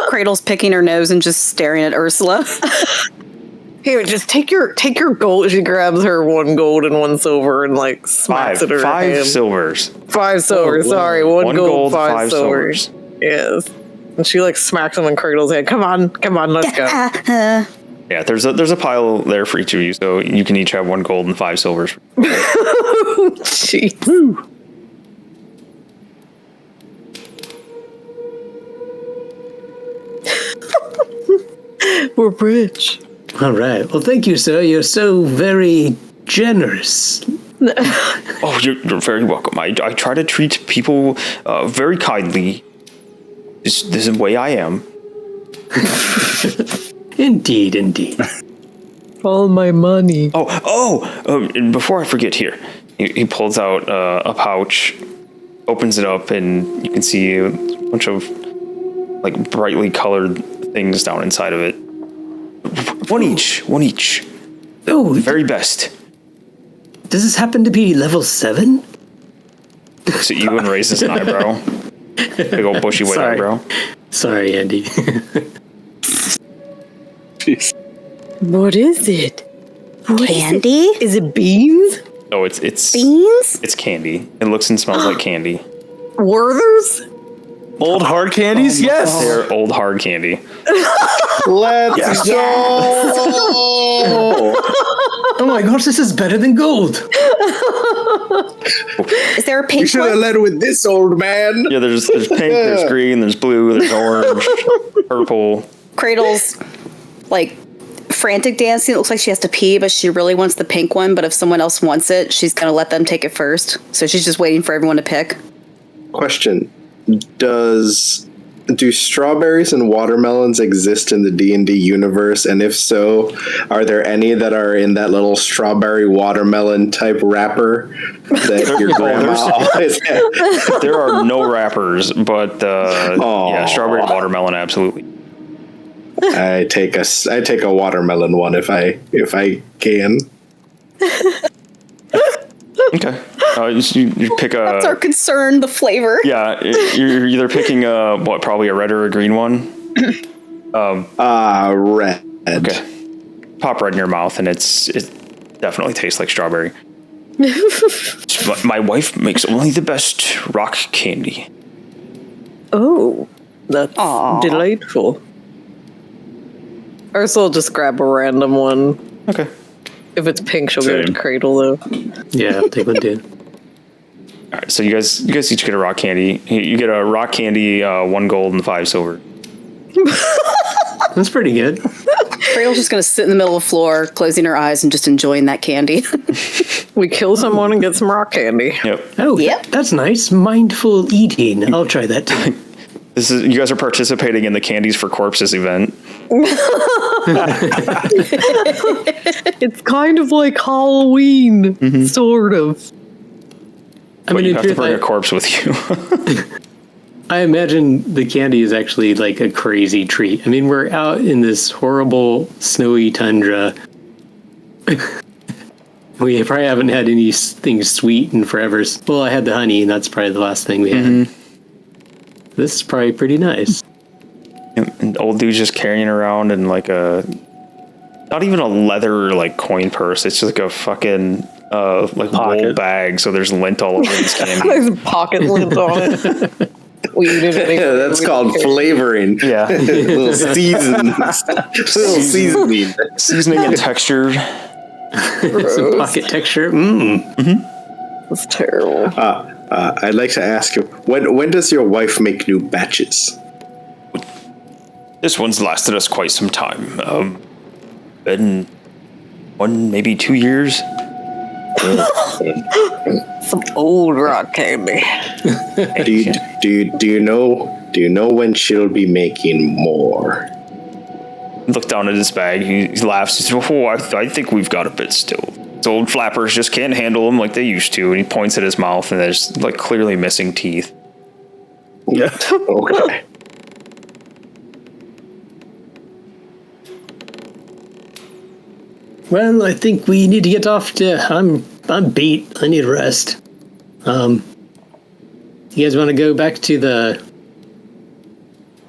Cradle's picking her nose and just staring at Ursula. Here, just take your gold. She grabs her 1 gold and 1 silver and like smacks it in her 5 hand. silvers. 5 silver. Sorry, 1 1 gold, 5 5 silvers. Yes. And she like smacks them in Cradle's head. Come on, let's go. Yeah, there's a pile there for each of you, so you can each have 1 gold and 5 silvers. Jeez. We're rich. All right. Well, thank you, sir. You're so very generous. Oh, you're very welcome. I try to treat people very kindly. This is the way I am. Indeed, indeed. All my money. And before I forget here, he pulls out a pouch, opens it up, and you can see a bunch of like brightly colored things down inside of it. One each. Oh, The very best. does this happen to be level 7? Looks at you and raises an eyebrow. Big old bushy white Sorry. eyebrow. Sorry, Andy. Jeez. What is it? Candy? Is it beans? Oh, it's Beans? it's candy. It looks and smells like candy. Werther's? Old hard candies? Yes. They're old hard candy. Let's go. Oh my gosh, this is better than gold. Is there a You pink should have one? led with this, old man. Yeah, there's pink, there's green, there's blue, there's orange, purple. Cradle's like frantic dancing. It looks like she has to pee, but she really wants the pink one. But if someone else wants it, she's gonna let them take it first. So she's just waiting for everyone to pick. Question: Do strawberries and watermelons exist in the D&D universe? And if so, are there any that are in that little strawberry watermelon type wrapper that your grandma always had? There are no wrappers, but yeah, strawberry and watermelon, absolutely. I take a watermelon one if I can. Okay. You pick a. That's our concern, the flavor. Yeah, you're either picking probably a red or a green one. Red. Okay. Pop red in your mouth, and it definitely tastes like strawberry. My wife makes only the best rock candy. Oh, that's delightful. Ursula will just grab a random one. Okay. If it's pink, she'll go to Same. Cradle, though. Yeah, I'll take one too. All right. So you guys each get a rock candy. You get a rock candy, 1 gold and 5 silver. That's pretty good. Cradle's just gonna sit in the middle of the floor, closing her eyes and just enjoying that candy. We kill someone and get some rock candy. Yep. Oh, Yep. that's nice. Mindful eating. I'll try that too. You guys are participating in the Candies for Corpses event. It's kind of like Halloween, sort of. I mean, You in have to truth, bring a corpse with you. I imagine the candy is actually like a crazy treat. I mean, we're out in this horrible snowy tundra. We probably haven't had anything sweet in forever. Well, I had the honey, and that's probably the last thing we had. This is probably pretty nice. And old dude's just carrying around in like not even a leather like coin purse. It's just like a fucking like wool bag. So there's lint all over his candy. There's a pocket lint on it. We eat it anyway. Yeah, that's called flavoring. Yeah. Little seasoning. Seasoning and texture. Some pocket texture. That's terrible. I'd like to ask you, when does your wife make new batches? This one's lasted us quite some time. Been 1, maybe 2 years. Some old rock candy. Do you know when she'll be making more? Look down at his bag. He laughs. He says, "Oh, I think we've got a bit still. The old flappers just can't handle them like they used to." And he points at his mouth, and there's like clearly missing teeth. Yeah. Okay. Well, I think we need to get off to. I'm beat. I need a rest. You guys want to go back to the?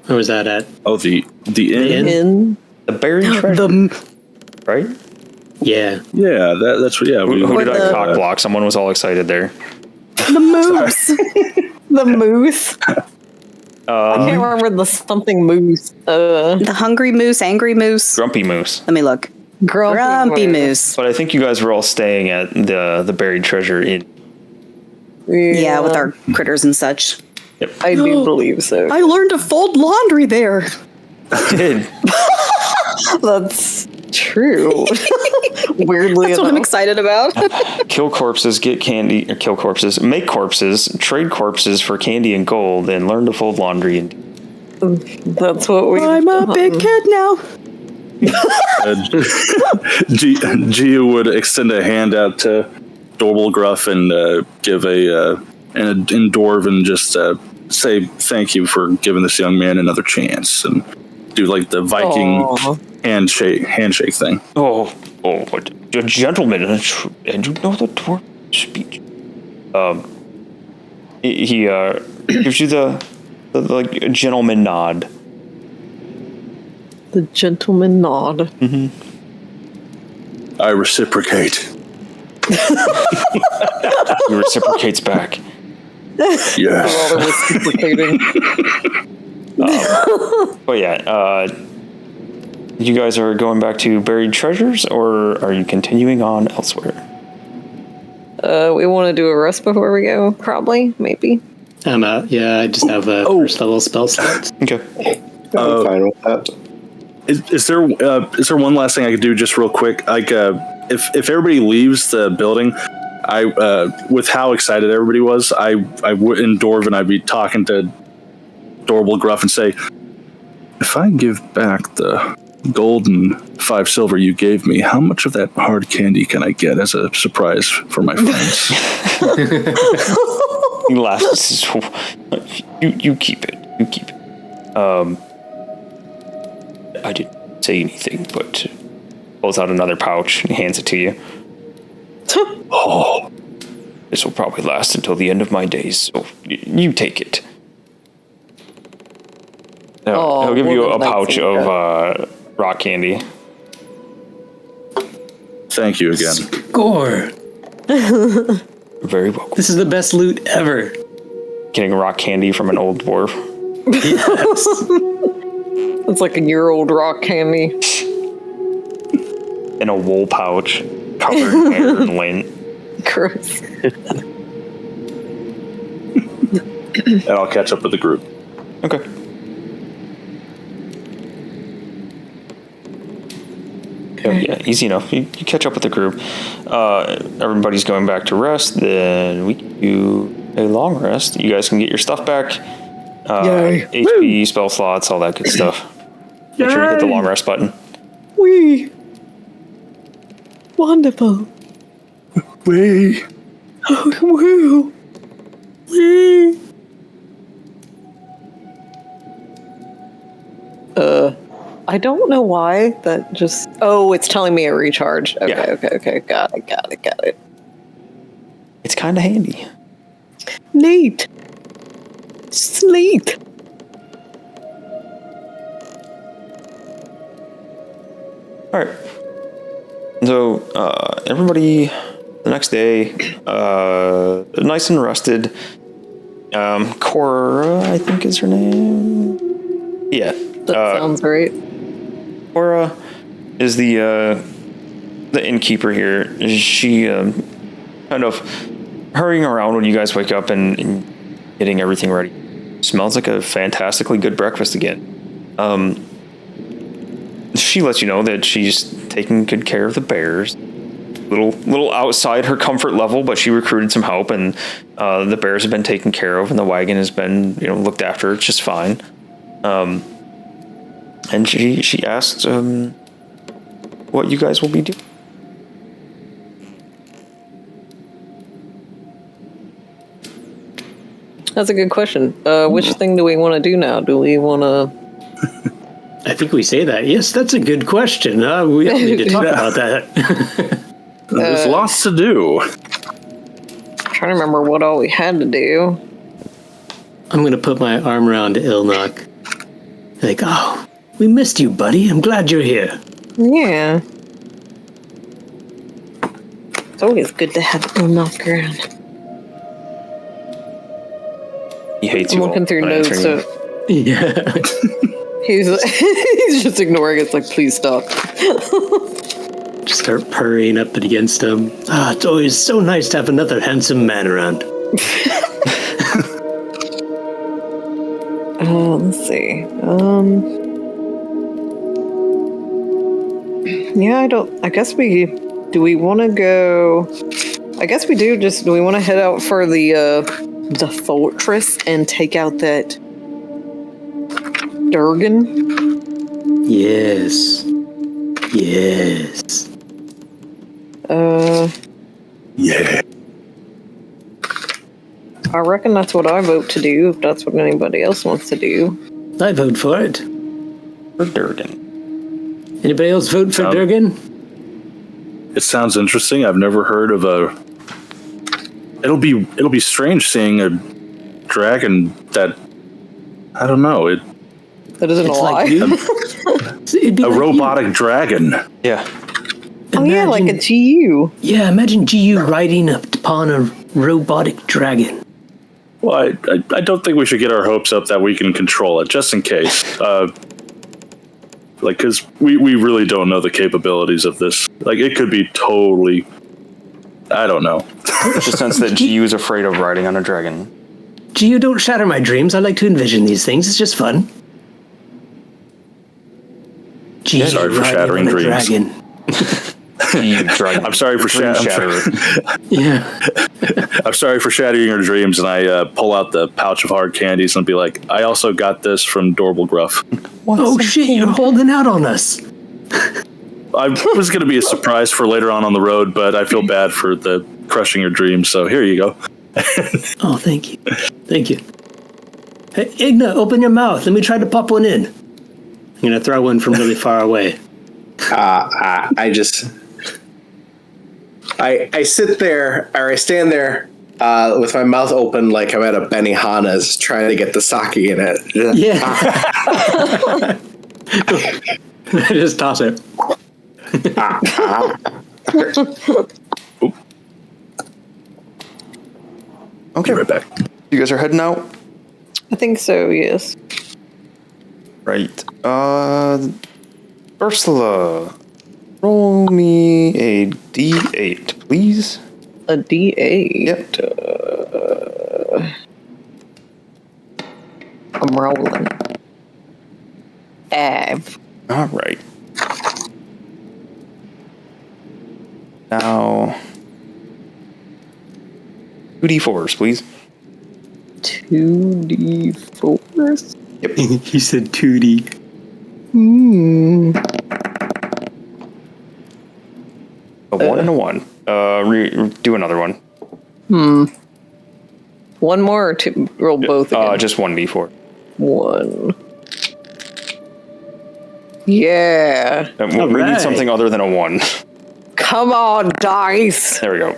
Where was that at? Oh, the inn. In The buried treasure, right? Yeah. Yeah, that's what. Yeah, Who did I the- cock block? Someone was all excited there. The moose. the moose. I can't remember the something moose. The hungry moose, angry moose. Grumpy Moose. Let me look. Grumpy moose. But I think you guys were all staying at the buried treasure inn. Yeah, with our critters and such. I do believe so. I learned to fold laundry there. Did. That's true. Weirdly That's what I'm enough. excited about. Kill corpses, get candy, or kill corpses, make corpses, trade corpses for candy and gold, and learn to fold laundry. And That's what we. I'm a big kid now. Gia would extend a hand out to Dorblegruff and give in Dwarven just say thank you for giving this young man another chance and do like the Viking handshake thing. Oh, what a gentleman, and you know the dwarf speech. He gives you the like gentleman nod. The gentleman nod. Mm-hmm. I reciprocate. He reciprocates back. Yes. Reciprocating. But yeah, you guys are going back to buried treasures, or are you continuing on elsewhere? We want to do a rest before we go, probably, maybe. I'm out. Yeah, I just have first level spell slots. Okay. I'm fine with that. Is there one last thing I could do just real quick? Like, if everybody leaves the building, I with how excited everybody was, I would in Dwarven I'd be talking to Dorblegruff and say, if I give back the gold and 5 silver you gave me, how much of that hard candy can I get as a surprise for my friends? He laughs. You keep it. You keep it. I didn't say anything, but pulls out another pouch and hands it to you. Oh, this will probably last until the end of my days, so you take it. He'll give you a pouch of rock candy. Thank you again. Score. Very welcome. This is the best loot ever. Getting rock candy from an old dwarf. Yes. It's like a year-old rock candy. In a wool pouch, covered in hair and lint. Gross. And I'll catch up with the group. Okay. Yeah, easy enough. You catch up with the group. Everybody's going back to rest. Then we do a long rest. You guys can get your stuff back. HP, spell slots, all that good stuff. Make sure you hit the long rest button. Wee. Wonderful. Wee. Woo. Wee. I don't know why that just... Oh, it's telling me a recharge. Okay, Yeah. okay. Got it. It's kind of handy. Neat. Sleek. All right. So everybody, the next day, nice and rested. Cora, I think is her name. Yeah. That sounds right. Cora is the innkeeper here. She kind of hurrying around when you guys wake up and getting everything ready. Smells like a fantastically good breakfast again. She lets you know that she's taking good care of the bears. Little outside her comfort level, but she recruited some help, and the bears have been taken care of, and the wagon has been looked after just fine. And she asked what you guys will be doing. That's a good question. Which thing do we want to do now? Do we want to... I think we say that. Yes, that's a good question. We don't need to talk about that. There's lots to do. I'm trying to remember what all we had to do. I'm going to put my arm around Ilnock. Like, oh, we missed you, buddy. I'm glad you're here. Yeah. It's always good to have Ilnock around. He hates I'm you. looking through notes. So Yeah. he's just ignoring it. It's like, please stop. Just start purring up against him. It's always so nice to have another handsome man around. Let's see. Yeah, I guess do we want to go? I guess we do. Do we want to head out for the fortress and take out that Durgan? Yes. Yes. Yeah. I reckon that's what I vote to do, if that's what anybody else wants to do. I vote for it. For Durgan. Anybody else vote for Durgan? It sounds interesting. I've never heard of a. It'll be strange seeing a dragon that. I don't know. That isn't a lie. It'd be A like robotic dragon. Yeah. Oh yeah, like a GU. Yeah, imagine GU riding upon a robotic dragon. Well, I don't think we should get our hopes up that we can control it, just in case. Because we really don't know the capabilities of this. Like, it could be totally... I don't know. There's a sense that GU is afraid of riding on a dragon. GU, don't shatter my dreams. I like to envision these things. It's just fun. GU Sorry for shattering dreams. Dragon. I'm sorry for shattering. Yeah. I'm sorry for shattering your dreams, and I pull out the pouch of hard candies and be like, I also got this from Dorble Gruff. Oh shit, you're holding out on us. I was going to be a surprise for later on the road, but I feel bad for the crushing your dreams, so here you go. Oh, thank you. Thank you. Hey, Igna, open your mouth. Let me try to pop one in. I'm going to throw one from really far away. I sit there, or I stand there with my mouth open like I'm at a Benihana's trying to get the sake in it. Yeah. I just toss it. Okay, right back. You guys are heading out? I think so, yes. Right. Ursula, roll me a D8, please. A D8? Yep. I'm rolling. Av. All right. Now, 2d4s, please. 2d4s? Yep. He said 2D. A 1 and a 1. Do another one. One more or two? Roll both again? Just 1d4. One. Yeah. We need something other than a 1. Come on, dice. There we go.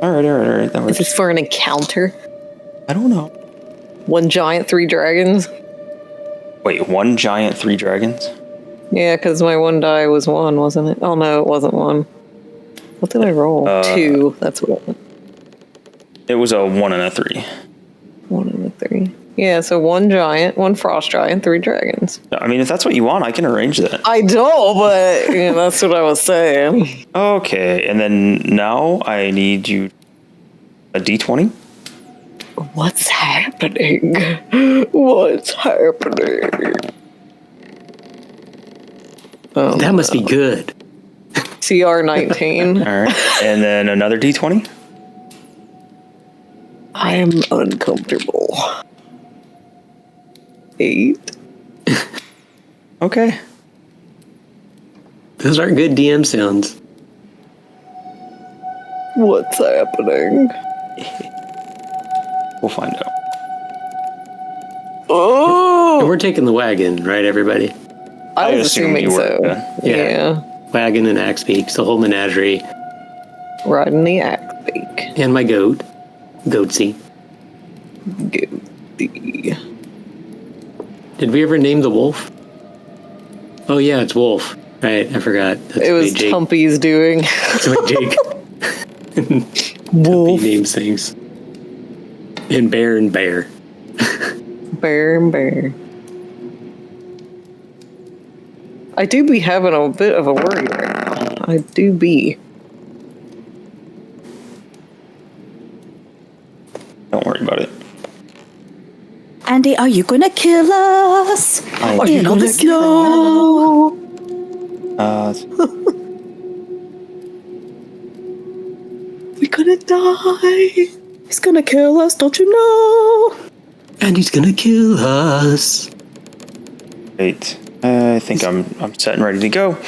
All right. That Is works. this for an encounter? I don't know. One giant, 3 dragons? Wait, 1 giant, 3 dragons? Yeah, because my one die was 1, wasn't it? Oh no, it wasn't 1. What did I roll? 2. That's what it was. It was a 1 and a 3. 1 and a 3. Yeah, so 1 giant, 1 frost giant, 3 dragons. I mean, if that's what you want, I can arrange that. I know, but that's what I was saying. Okay, and then now I need you a d20. What's happening? What's happening? Oh, That must be good. CR 19. All right, and then another d20. I am uncomfortable. 8. Okay. Those are good DM sounds. What's happening? We'll find out. Oh! And we're taking the wagon, right, everybody? I was assuming you were, so. Yeah. Wagon and axe beaks, the whole menagerie. Riding the axe beak. And my goat. Goatsy. Goatsy. Did we ever name the wolf? Oh yeah, it's Wolf. Right, I forgot. That's It was Jake. Tumpy's doing. That's what Jake. Wolf. Tumpy names things. And Bear and Bear. Bear and bear. I do be having a bit of a worry right now. I do be. Don't worry about it. Andy, are you gonna kill us? Are in all the snow? We're gonna die. He's gonna kill us, don't you know? And he's gonna kill us. Wait, I think I'm set and ready to go.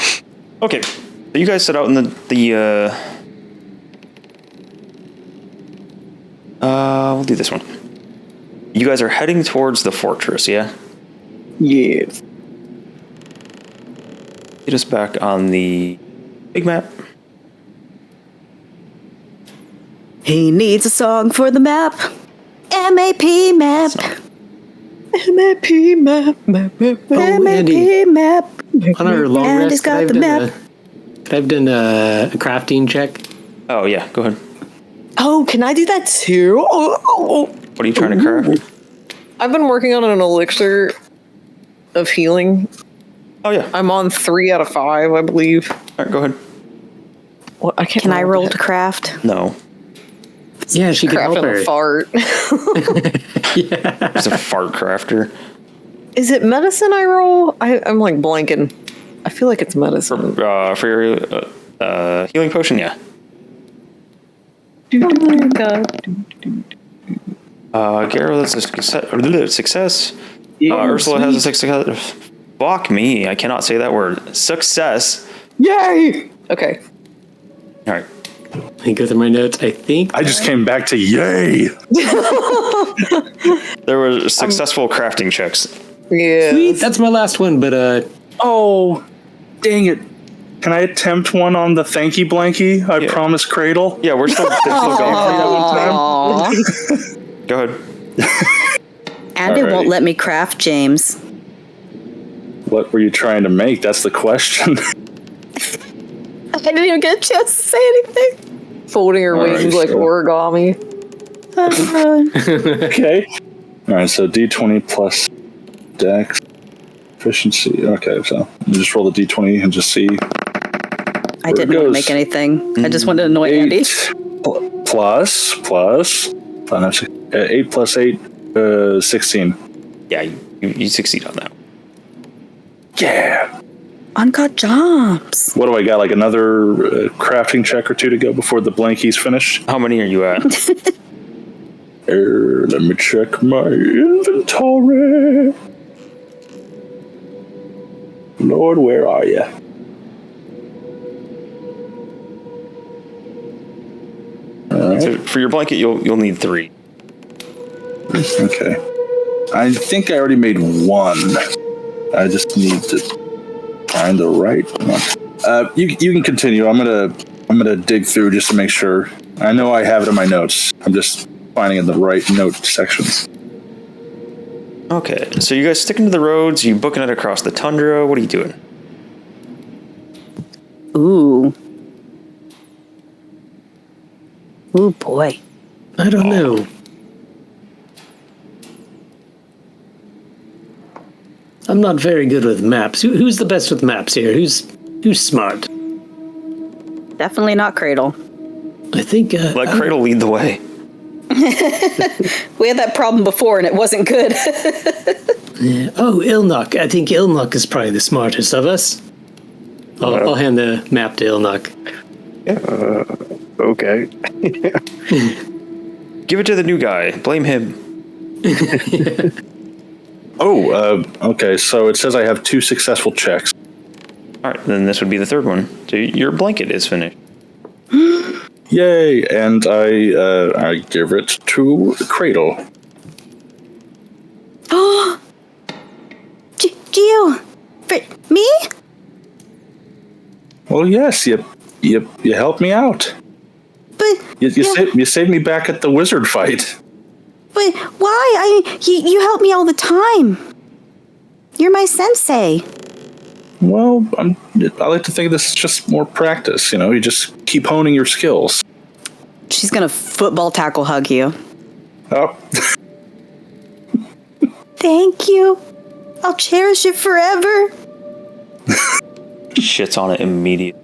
Okay, so you guys set out in we'll do this one. You guys are heading towards the fortress, yeah? Yes. Get us back on the big map. He needs a song for the map. MAP map. MAP map. Andy, map. on our long And rest, he's got the map. could I've done a crafting check? Oh yeah, go ahead. Oh, can I do that too? Oh. What are you trying to craft? I've been working on an elixir of healing. Oh yeah. I'm on 3 out of 5, I believe. All right, go ahead. What? I can't. Can I roll that. to craft? No, Yeah, she can help Crafting her. a fart. it's a fart crafter. Is it medicine I roll? I'm like blanking. I feel like it's medicine. For your healing potion, yeah. Oh my god. Garo, that's a success. Ursula has a success. Fuck me, I cannot say that word. Success. Yay! Okay. All right. Let me go through my notes. I think I just came back to yay. There were successful crafting checks. Yeah. sweet. That's my last one, but Oh, dang it. Can I attempt one on the thanky blanky? I Yeah. promise Cradle. Yeah, we're still going Aww. for it. Go ahead. And it Alrighty. won't let me craft, James. What were you trying to make? That's the question. I didn't even get a chance to say anything. Folding her Alright, wings like sure. origami. Okay. All right, so D20 plus Dex efficiency. Okay, so you just roll the D20 and just see. I didn't want to make anything. I just wanted to annoy Andy. 8 plus 8 plus 8, 16. Yeah, you succeed on that. Yeah. Uncut jumps. What do I got? Like another crafting check or two to go before the blanky's finished? How many are you at? Let me check my inventory. Lord, where are you? So for your blanket, you'll need 3. Okay. I think I already made one. I just need to find the right one. You can continue. I'm gonna dig through just to make sure. I know I have it in my notes. I'm just finding in the right note sections. Okay, so you guys sticking to the roads? You booking it across the tundra? What are you doing? Ooh. Ooh, boy. I don't know. I'm not very good with maps. Who's the best with maps here? Who's smart? Definitely not Cradle. I think. Let Cradle lead the way. We had that problem before and it wasn't good. Yeah. Oh, Ilnock. I think Ilnock is probably the smartest of us. I'll hand the map to Ilnock. Okay. Give it to the new guy. Blame him. Okay, so it says I have 2 successful checks. All right, then this would be the 3rd one. So your blanket is finished. Yay! And I give it to Cradle. Oh, Gio, for me? Well, yes, you helped me out. But You saved me back at the wizard fight. But why? You help me all the time. You're my sensei. Well, I like to think this is just more practice. You know, you just keep honing your skills. She's gonna football tackle hug you. Oh, Thank you. I'll cherish it forever. Shits on it immediately.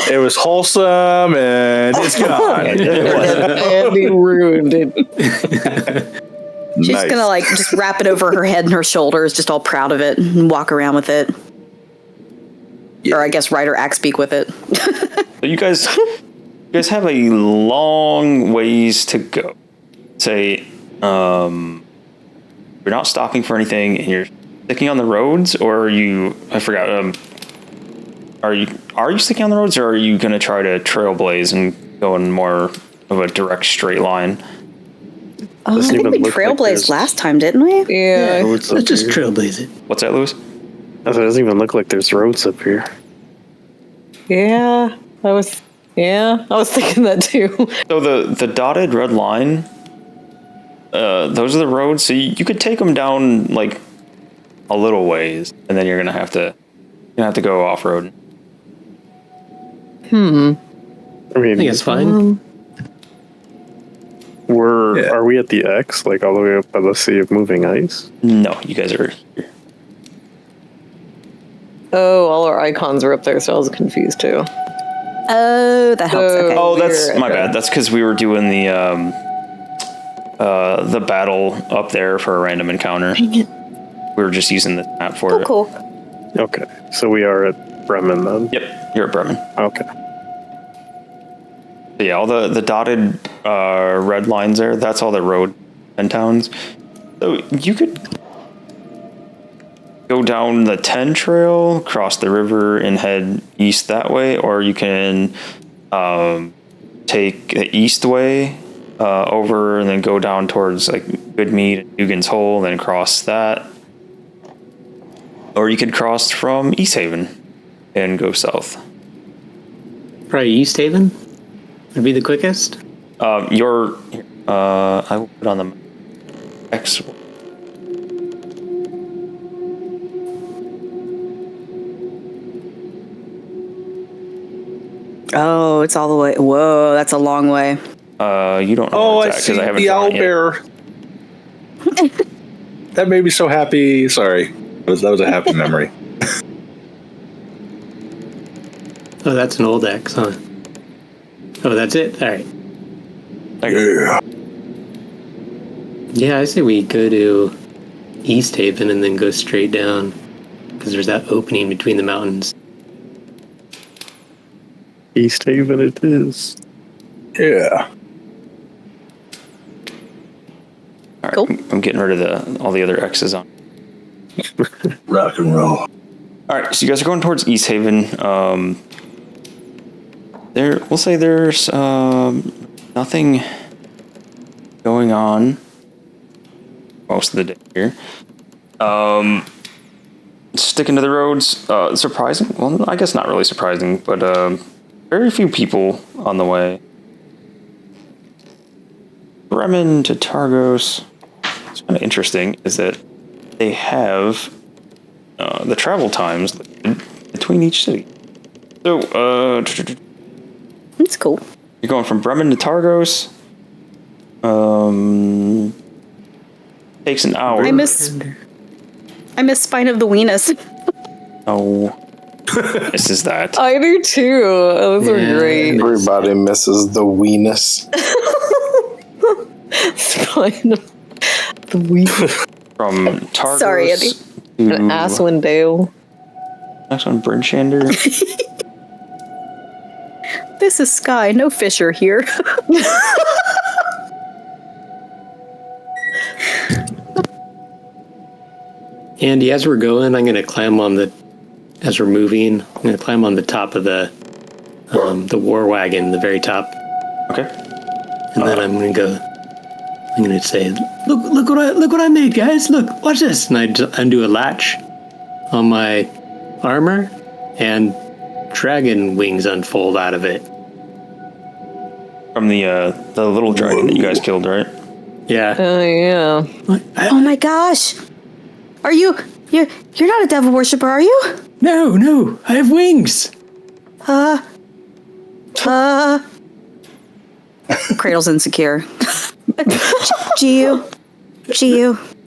it was wholesome and it's gone. Andy ruined it. She's Nice. gonna like just wrap it over her head and her shoulders, just all proud of it, and walk around with it. Or I guess ride or axe speak with it. So you guys have a long ways to go. Say, you're not stopping for anything, and you're sticking on the roads, or are you? I forgot. Are you sticking on the roads, or are you going to try to trailblaze and go in more of a direct straight line? I think we trailblazed last time, didn't we? Yeah. Let's just trailblaze it. What's that, Lewis? It doesn't even look like there's roads up here. Yeah. I was thinking that too. So the dotted red line, those are the roads. So you could take them down like a little ways, and then you're gonna have to go off road. I mean, I think it's fine. Are we at the X, like all the way up by the Sea of Moving Ice? No, you guys are here. Oh, all our icons are up there, so I was confused too. Oh, that helps. Okay. Oh, that's my bad. That's because we were doing the battle up there for a random encounter. We were just using the map for it. Cool. Okay, so we are at Bremen then. Yep, you're at Bremen. Okay. So yeah, all the dotted red lines there, that's all the road and towns. So you could go down the 10 trail, cross the river, and head east that way, or you can take the east way over and then go down towards like Goodmead and Dugan's Hole, then cross that. Or you could cross from East Haven and go south. Probably East Haven would be the quickest. I will put on the X. Oh, it's all the way. Whoa, that's a long way. You don't know. Oh, where I it's at, see 'cause I haven't the drawn it yet. owlbear. That made me so happy. Sorry. That was a happy memory. Oh, that's an old X, huh? Oh, that's it? All right. Yeah. Yeah, I say we go to East Haven and then go straight down, because there's that opening between the mountains. East Haven it is. Yeah. All right, Cool. I'm getting rid of all the other X's on. Rock and roll. All right, so you guys are going towards East Haven. We'll say there's nothing going on most of the day here. Sticking to the roads, surprising. Well, I guess not really surprising, but very few people on the way. Bremen to Targos. What's kind of interesting is that they have the travel times between each city. So, That's cool. you're going from Bremen to Targos. Takes an hour. I miss Spine of the Weenus. Oh, this is that. I do too. Those are great. Everybody misses the weenus. Spine of the week. From Targos. Sorry, Andy. To An Asswindale. next one, Bridgeshander. This is Sky, no Fisher here. Andy, as we're going, I'm going to climb on as we're moving, I'm going to climb on the top of the war wagon, the very top. Okay. And then I'm going to say, look what I made, guys. Look, watch this. And I undo a latch on my armor, and dragon wings unfold out of it. From the little dragon that you guys killed, right? Yeah. Oh yeah. Oh my gosh. You're not a devil worshiper, are you? No, I have wings. Cradle's insecure. Gio.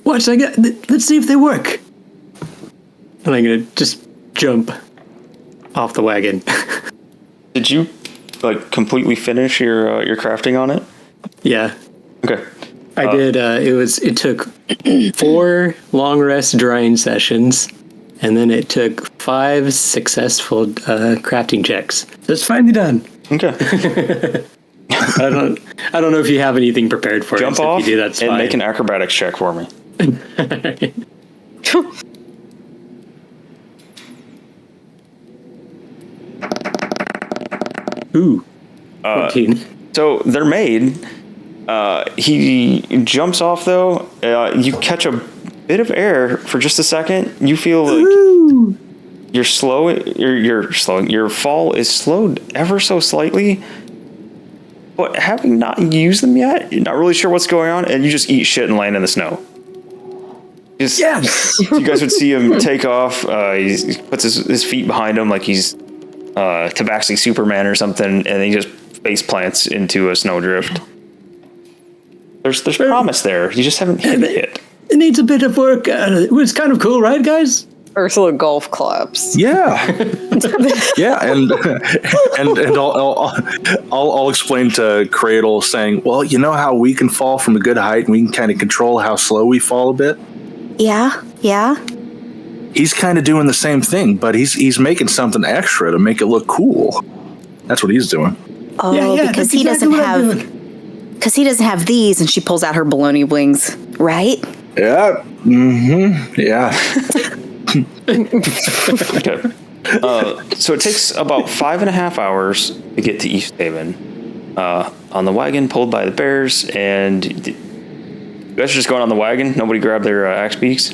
Watch, let's see if they work. And I'm going to just jump off the wagon. Did you completely finish your crafting on it? Yeah. Okay. I did. It took 4 long rest drying sessions, and then it took 5 successful crafting checks. That's finally done. Okay. I don't know if you have anything prepared for Jump it. So off if you do, that's and fine. make an acrobatics check for me. Ooh. 14. So they're made. He jumps off though. You catch a bit of air for just a second. You feel like you're slow. You're slowing. Your fall is slowed ever so slightly. But having not used them yet, you're not really sure what's going on, and you just eat shit and land in the snow. Yes. You guys would see him take off. He puts his feet behind him like he's Tabaxi Superman or something, and he just face plants into a snowdrift. There's promise there. You just haven't hit it yet. It needs a bit of work. It was kind of cool, right, guys? Ursula golf claps. Yeah, yeah, and I'll explain to Cradle, saying, well, you know how we can fall from a good height, and we can kind of control how slow we fall a bit. Yeah. He's kind of doing the same thing, but he's making something extra to make it look cool. That's what he's doing. Oh, Yeah, because that's he exactly doesn't what I'm have. doing. Because he doesn't have these, and she pulls out her baloney wings, right? Yeah. Mm-hmm. Yeah. Okay. So it takes about 5.5 hours to get to East Haven on the wagon pulled by the bears, and you guys are just going on the wagon. Nobody grabbed their axe beaks.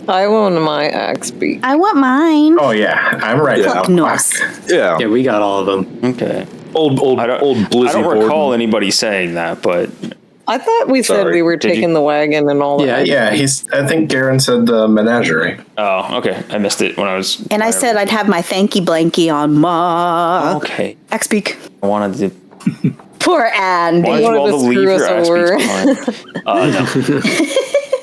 I want my axe beak. I want mine. Oh yeah, I'm ready. Fuck Norse. Yeah. Yeah, we got all of them. Okay. Old Blizzy I don't recall Borden. anybody saying that, but I thought we said Sorry. we were Did you- taking the wagon and all that. Yeah, I think Garen said the menagerie. oh, okay. I missed it when I was. And I said I'd have my thanky blanky on my Okay. X-Beak. I wanted to. Poor Andy. Why did you wanted all to to leave screw your us axe over. beaks behind? No.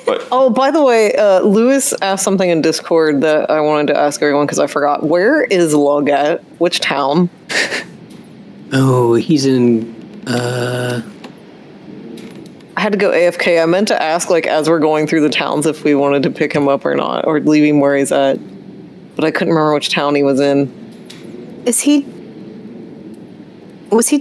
But Oh, by the way, Lewis asked something in Discord that I wanted to ask everyone because I forgot. Where is Lug at? Which town? Oh, he's in. I had to go AFK. I meant to ask, like, as we're going through the towns, if we wanted to pick him up or not, or leave him where he's at. But I couldn't remember which town he was in. Was he?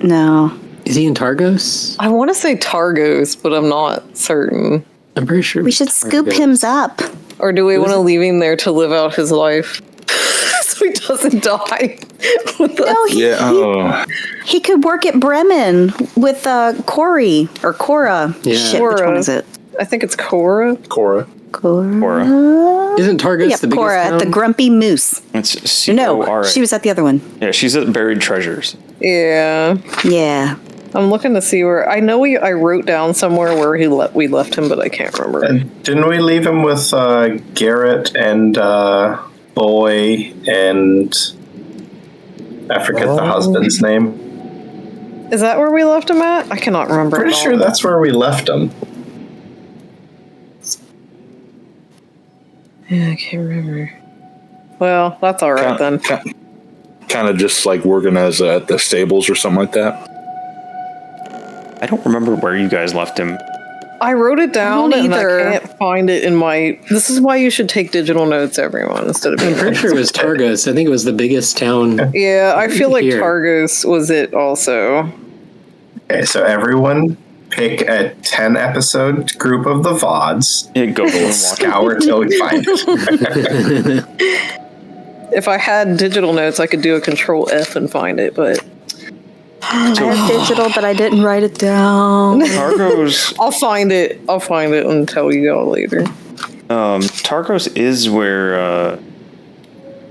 No. Is he in Targos? I want to say Targos, but I'm not certain. I'm pretty sure. We should scoop him up. Or do we want to leave him there to live out his life? So he doesn't die. No, he could work at Bremen with Corey or Cora. Yeah. Shit, which one is it? I think it's Cora. Cora. Cora. Isn't Targos Yep, the biggest Cora town? at the Grumpy Moose. It's C-O-R-A. No, she was at the other one. Yeah, she's at Buried Treasures. Yeah. Yeah. I'm looking to see where. I know I wrote down somewhere where we left him, but I can't remember. Didn't we leave him with Garrett and Boy and I forget the husband's name? Is that where we left him at? I cannot remember. Pretty at all. sure that's where we left him. Yeah, I can't remember. Well, that's all right then. Kind of just like working as at the stables or something like that. I don't remember where you guys left him. I wrote it down don't and either. I can't find it in my. This is why you should take digital notes, everyone, instead of. I'm pretty sure it was Targos. I think it was the biggest town. Yeah, I feel like Here. Targos was it also. Okay, so everyone pick a 10-episode group of the VODs. Yeah, go and walk. Scour till we find it. If I had digital notes, I could do a Control F and find it, but I have digital, but I didn't write it down. Targos. I'll find it. I'll find it and tell you all later. Targos is where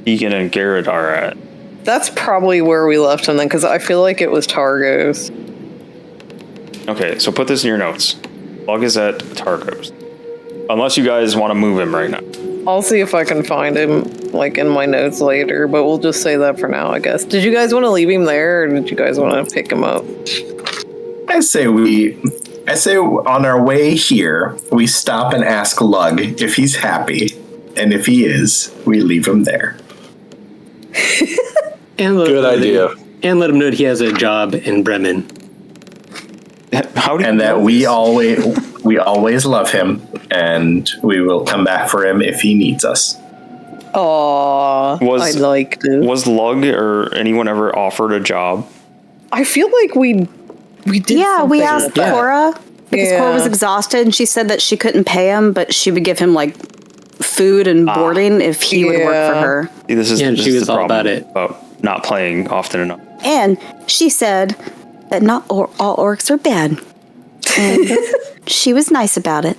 Egan and Garrett are at. That's probably where we left him then, because I feel like it was Targos. Okay, so put this in your notes. Lug is at Targos. Unless you guys want to move him right now. I'll see if I can find him, like, in my notes later, but we'll just say that for now, I guess. Did you guys want to leave him there, or did you guys want to pick him up? I say on our way here, we stop and ask Lug if he's happy, and if he is, we leave him there. And Good idea. And let him know that he has a job in Bremen. How do you And that know we this? always love him, and we will come back for him if he needs us. Aw, I liked it. Was Lug or anyone ever offered a job? I feel like we did. Yeah, we something asked like that. Cora because Cora was Yeah. exhausted, and she said that she couldn't pay him, but she would give him like food and boarding if he would work for Yeah. her. See, this is Yeah, and this she is was the all problem about it. about not playing often enough. And she said that not all orcs are bad, and she was nice about it.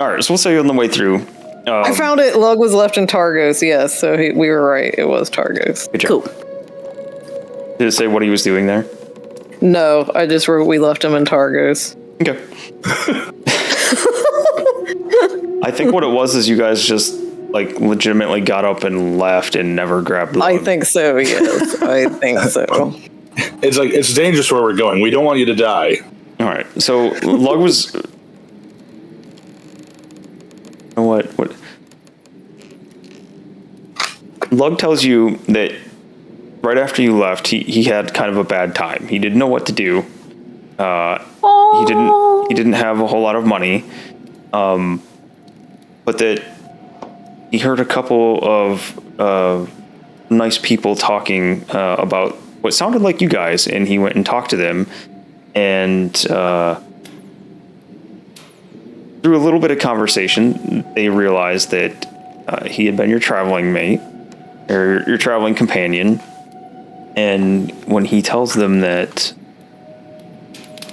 All right, so we'll say on the way through. I found it. Lug was left in Targos. Yes, so we were right. It was Targos. Good job. Cool. Did it say what he was doing there? No, I just wrote we left him in Targos. Okay. I think what it was is you guys just like legitimately got up and left and never grabbed Lug. I think so. Yes, I think so. It's like it's dangerous where we're going. We don't want you to die. All right, so Lug was. What? Lug tells you that right after you left, he had kind of a bad time. He didn't know what to do. He didn't have a whole lot of money. But that he heard a couple of nice people talking about what sounded like you guys, and he went and talked to them, and through a little bit of conversation, they realized that he had been your traveling mate, or your traveling companion, and when he tells them that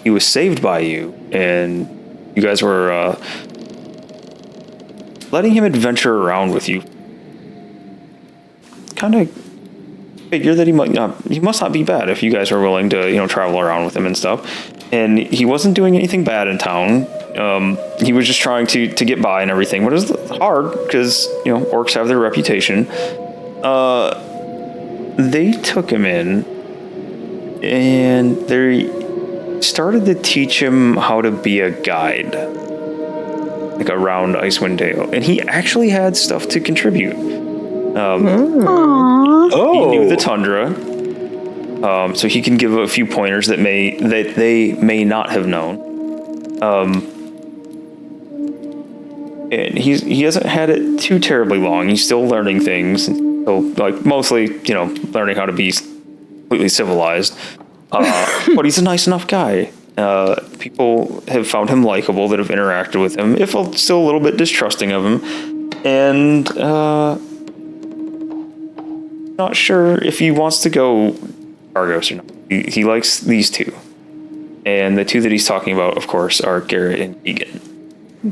he was saved by you, and you guys were letting him adventure around with you, kind of figure that he must not be bad if you guys are willing to travel around with him and stuff. And he wasn't doing anything bad in town. He was just trying to get by and everything, but it was hard because orcs have their reputation. They took him in and they started to teach him how to be a guide, like around Icewind Dale, and he actually had stuff to contribute. He knew the tundra, so he can give a few pointers that they may not have known. And he hasn't had it too terribly long. He's still learning things, so like mostly learning how to be completely civilized. But he's a nice enough guy. People have found him likable that have interacted with him, if still a little bit distrusting of him. And not sure if he wants to go Argos or not. He likes these two. And the two that he's talking about, of course, are Garrett and Egan.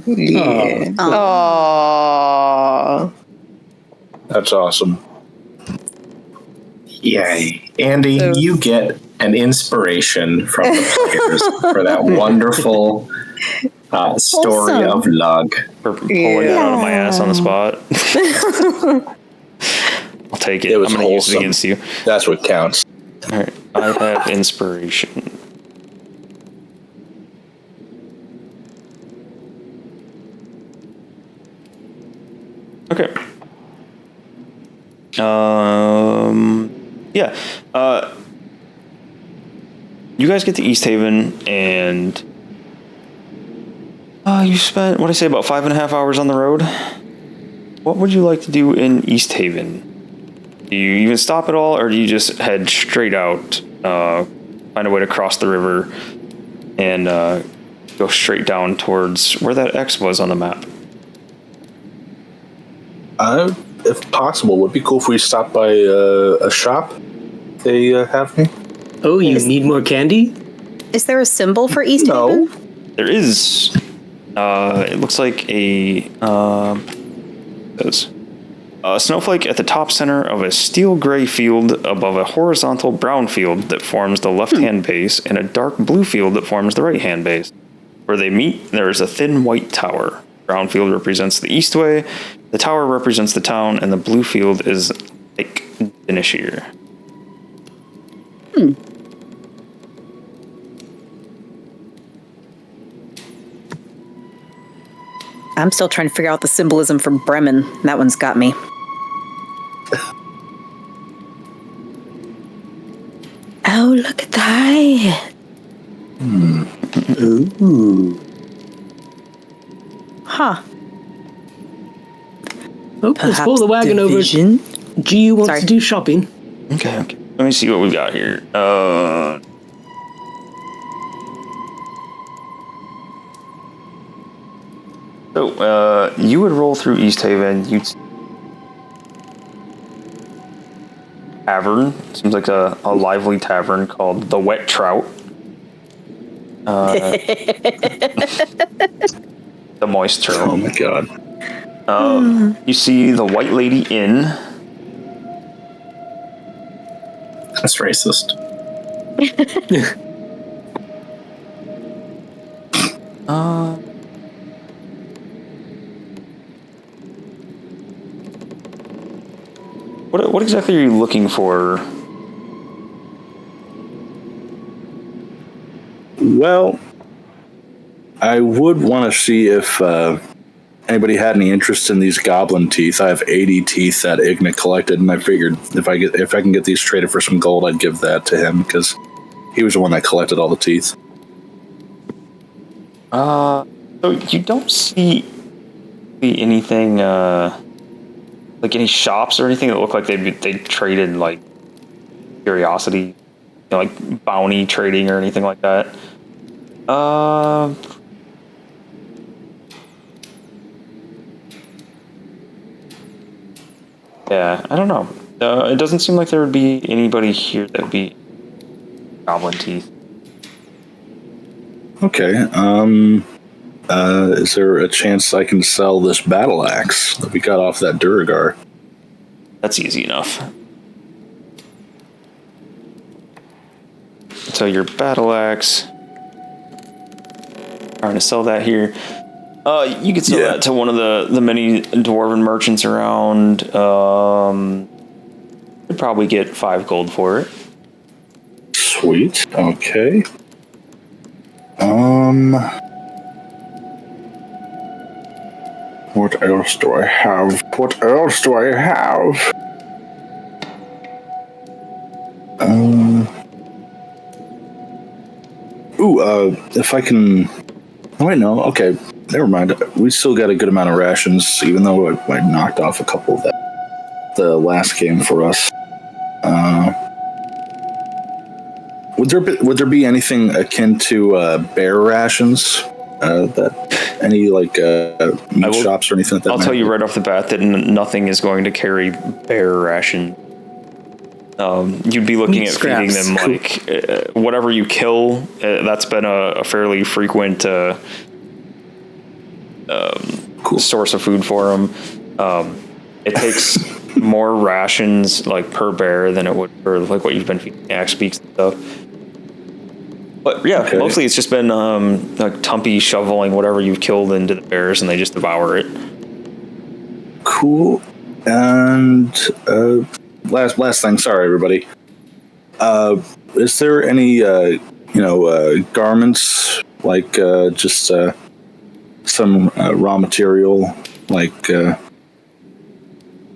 Yeah. Aww. That's awesome. Yay. Andy, you get an inspiration from the players for that wonderful story of Lug. For pulling it out of my ass on the spot. I'll take it. It was I'm going to use it wholesome. against you. That's what counts. All right. I have inspiration. Okay. Yeah. You guys get to East Haven, and you spent, what did I say, about 5.5 hours on the road? What would you like to do in East Haven? Do you even stop at all, or do you just head straight out, find a way to cross the river, and go straight down towards where that X was on the map? If possible, would be cool if we stopped by a shop. They have me. Oh, you need more candy? Is there a symbol for East Haven? There is. It looks like a snowflake at the top center of a steel gray field above a horizontal brown field that forms the left-hand base and a dark blue field that forms the right-hand base. Where they meet, there is a thin white tower. Brown field represents the east way, the tower represents the town, and the blue field is Lake Dinishir. I'm still trying to figure out the symbolism for Bremen. That one's got me. Oh, look at that. Ooh. Huh. Oh, let's pull the wagon division? over. G wants Sorry. to do shopping. Okay. Let me see what we've got here. So, you would roll through East Haven. You'd tavern. Seems like a lively tavern called the Wet Trout. The Moist Trout. Oh my god. You see the White Lady Inn. That's racist. What exactly are you looking for? Well, I would want to see if anybody had any interest in these goblin teeth. I have 80 teeth that Igna collected, and I figured if I can get these traded for some gold, I'd give that to him because he was the one that collected all the teeth. So you don't see anything like any shops or anything that look like they traded like curiosity, you know, like bounty trading or anything like that. Yeah, I don't know. It doesn't seem like there would be anybody here that would be goblin teeth. Okay. Is there a chance I can sell this battle axe that we got off that Duragar? That's easy enough. So your battle axe. Trying to sell that here. You could sell that to one of the many dwarven merchants around. You'd probably get 5 gold for it. Sweet. Okay. What else do I have? If I can... Oh, wait, no. Okay. Never mind. We still got a good amount of rations, even though I knocked off a couple of the last game for us. Would there be anything akin to bear rations? That any like meat shops or anything like that? I'll tell you right off the bat that nothing is going to carry bear ration. You'd be looking at feeding them like whatever you kill. That's been a fairly frequent source of food for them. It takes more rations like per bear than it would for like what you've been feeding axe beaks and stuff. But yeah, mostly it's just been like Tumpy shoveling whatever you've killed into the bears, and they just devour it. Cool. And last thing, sorry everybody. Is there any garments like just some raw material like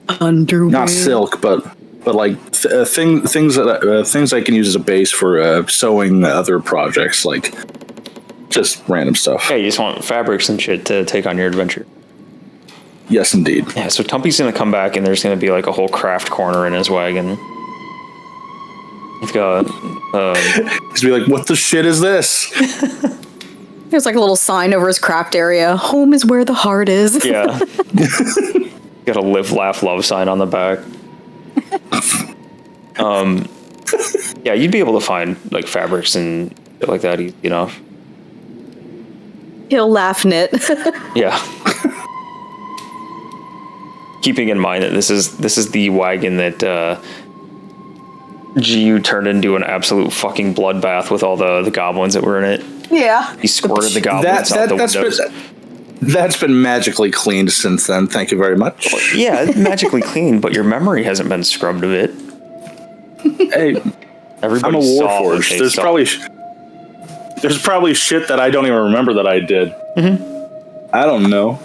underwear? Not silk, but like things I can use as a base for sewing other projects, like just random stuff. Yeah, you just want fabrics and shit to take on your adventure. Yes, indeed. Yeah, so Tumpy's gonna come back, and there's gonna be like a whole craft corner in his wagon. He's got. He's gonna be like, "What the shit is this?" There's like a little sign over his craft area. Home is where the heart is. Yeah. Got a live, laugh, love sign on the back. Yeah, you'd be able to find like fabrics and shit like that easy enough. He'll laugh knit. Yeah. Keeping in mind that this is the wagon that GU turned into an absolute fucking bloodbath with all the goblins that were in it. Yeah. He squirted the goblins out the windows. That's been magically cleaned since then. Thank you very much. Well, yeah, it's magically clean, but your memory hasn't been scrubbed of it. Hey, everybody I'm a saw warforged. There's probably shit that I don't even remember that I did. Mm-hmm. I don't know.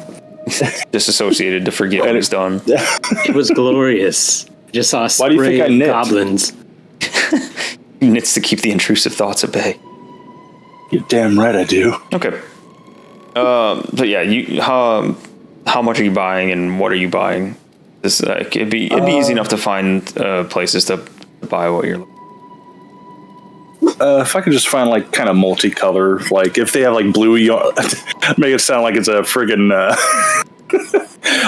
Disassociated to forget what he's done. It was glorious. Just saw a Why do you think I spray of knit? goblins. He knits to keep the intrusive thoughts at bay. You're damn right I do. Okay. But yeah, how much are you buying and what are you buying? This it'd be easy enough to find places to buy what you're looking. If I could just find like kind of multicolor, like if they have like blue yarn, make it sound like it's a friggin'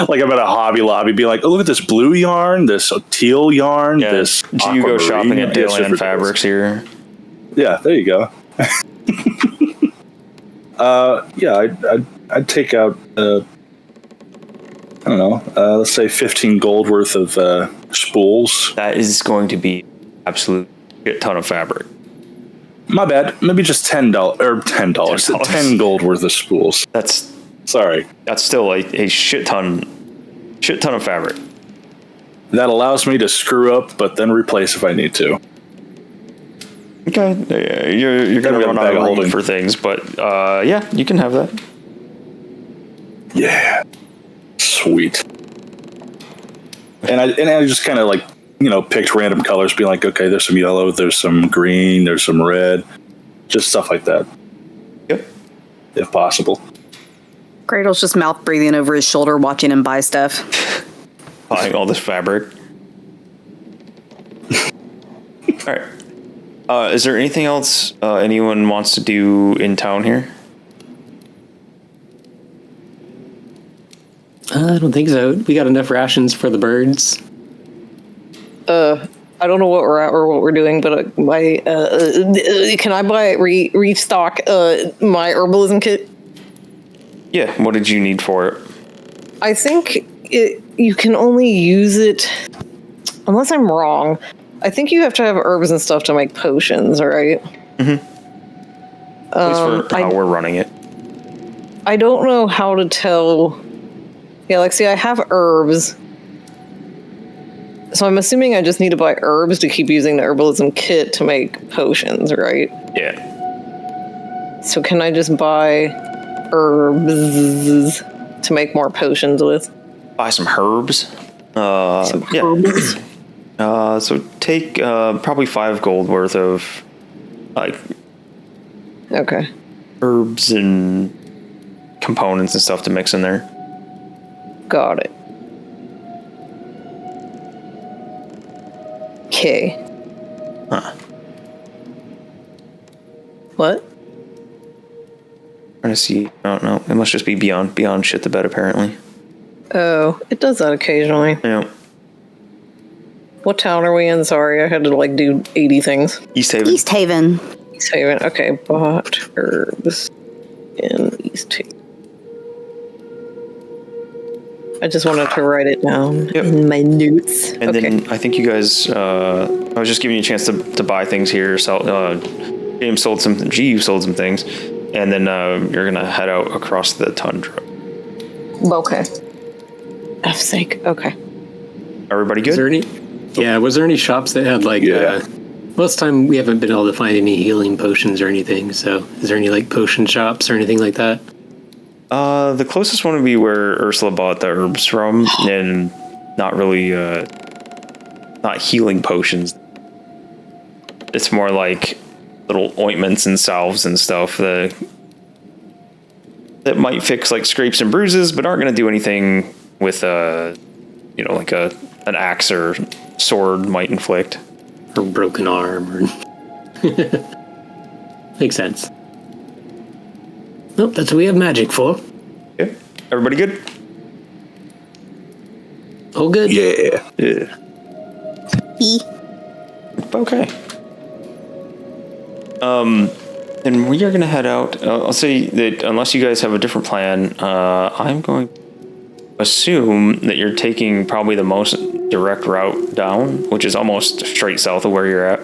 like I'm at a Hobby Lobby, be like, oh, look at this blue yarn, this teal yarn, this. Do you go shopping at Dayland Fabrics here? Yeah, there you go. I'd take out. I don't know. Let's say 15 gold worth of spools. That is going to be absolute shit ton of fabric. My bad. Maybe just $10 or $10. 10 gold worth of spools. That's still a shit ton of fabric. That allows me to screw up, but then replace if I need to. Okay, you're gonna run out of room for things, but yeah, you can have that. Yeah, sweet. And I just kind of like picked random colors, being like, okay, there's some yellow, there's some green, there's some red, just stuff like that. Yep, if possible. Cradle's just mouth breathing over his shoulder, watching him buy stuff. Buying all this fabric. All right. Is there anything else anyone wants to do in town here? I don't think so. We got enough rations for the birds. I don't know what we're at or what we're doing, but can I buy restock my herbalism kit? Yeah. What did you need for it? I think you can only use it, unless I'm wrong. I think you have to have herbs and stuff to make potions, right? Mm-hmm. At least for how we're running it. I don't know how to tell. Yeah, like, see, I have herbs. So I'm assuming I just need to buy herbs to keep using the herbalism kit to make potions, right? Yeah. So can I just buy herbs to make more potions with? Buy some herbs. Some yeah. herbs? So take probably 5 gold worth of okay, herbs and components and stuff to mix in there. Got it. Okay. Huh. What? Trying to see. I don't know. It must just be beyond shit the bed apparently. Oh, it does that occasionally. Yeah. What town are we in? Sorry, I had to do 80 things. East Haven. East Haven. East Haven. Okay, bought herbs in East Haven. I just wanted to write it down in my notes. And then I think you guys, I was just giving you a chance to buy things here. James sold some, you sold some things. And then you're going to head out across the tundra. Okay. F's sake. Okay. Everybody good? Was there any? Yeah, was there any shops that had most of the time we haven't been able to find any healing potions or anything, so is there any potion shops or anything like that? The closest one would be where Ursula bought the herbs from, and not really, not healing potions. It's more like little ointments and salves and stuff that might fix scrapes and bruises, but aren't going to do anything with an axe or sword might inflict. Or broken arm, or makes sense. Nope, that's what we have magic for. Okay. Everybody good? Oh, good. Yeah. Okay. And we are going to head out. I'll say that unless you guys have a different plan, I'm going to assume that you're taking probably the most direct route down, which is almost straight south of where you're at.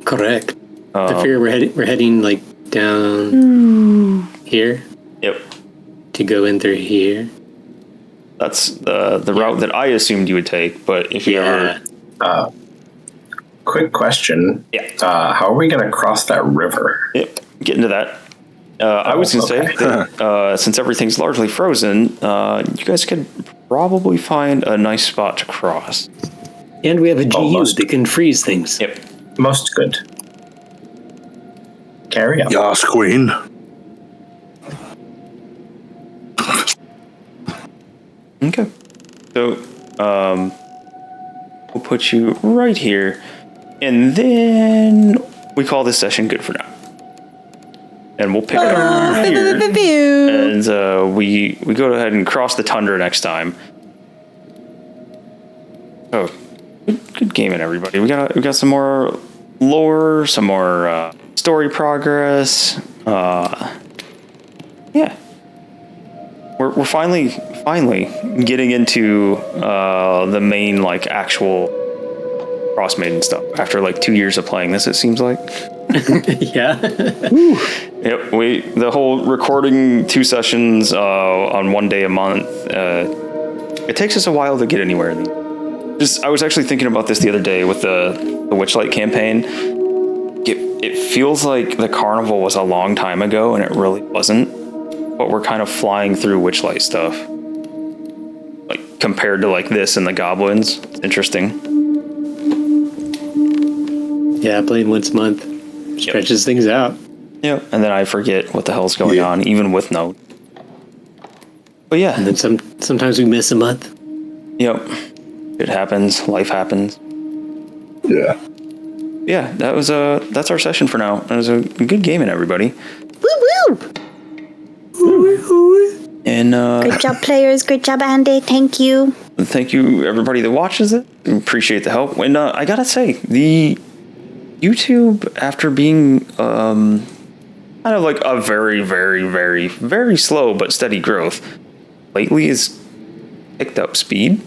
Correct. I figure we're heading down here. Yep. to go in through here? That's the route that I assumed you would take, but if you ever... Quick question. Yeah. How are we going to cross that river? Yep, get into that. I was going to say that since everything's largely frozen, you guys could probably find a nice spot to cross. And we have a GU that can freeze things. Yep. Most good. Carry on. Yas, queen. Okay. So We'll put you right here. And then we call this session good for now. And we'll pick it up here. And we go ahead and cross the tundra next time. Oh, good gaming, everybody. We got some more lore, some more story progress. Yeah, we're finally getting into the main like actual Frostmaiden stuff after like 2 years of playing this. It seems like. Yeah. Yep. The whole recording 2 sessions on 1 day a month. It takes us a while to get anywhere. I was actually thinking about this the other day with the Witchlight campaign. It feels like the carnival was a long time ago, and it really wasn't. But we're kind of flying through Witchlight stuff, like compared to like this and the goblins. It's interesting. Yeah, playing once a month stretches things out. Yeah, and then I forget what the hell's going on, even with note. But yeah, and then sometimes we miss a month. Yep, it happens. Life happens. Yeah. Yeah, that's our session for now. It was a good gaming, everybody. Woo woo! And great job, players. Great job, Andy. Thank you. Thank you, everybody that watches it. Appreciate the help. And I gotta say, the YouTube, after being kind of like a very, very, very, very slow but steady growth, lately has picked up speed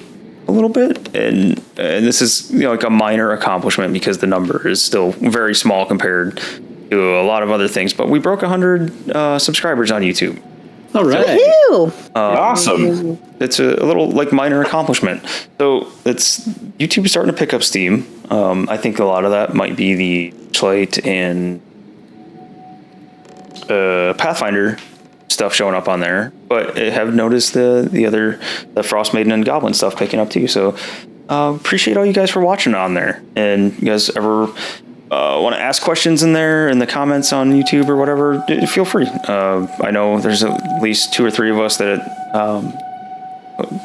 a little bit, and this is like a minor accomplishment because the number is still very small compared to a lot of other things. But we broke 100 subscribers on YouTube. All right. Awesome. It's a little like minor accomplishment. So YouTube is starting to pick up steam. I think a lot of that might be the Witchlight and Pathfinder stuff showing up on there, but I have noticed the Frostmaiden and Goblin stuff picking up too. So appreciate all you guys for watching on there. And you guys ever want to ask questions in there in the comments on YouTube or whatever, feel free. I know there's at least 2 or 3 of us that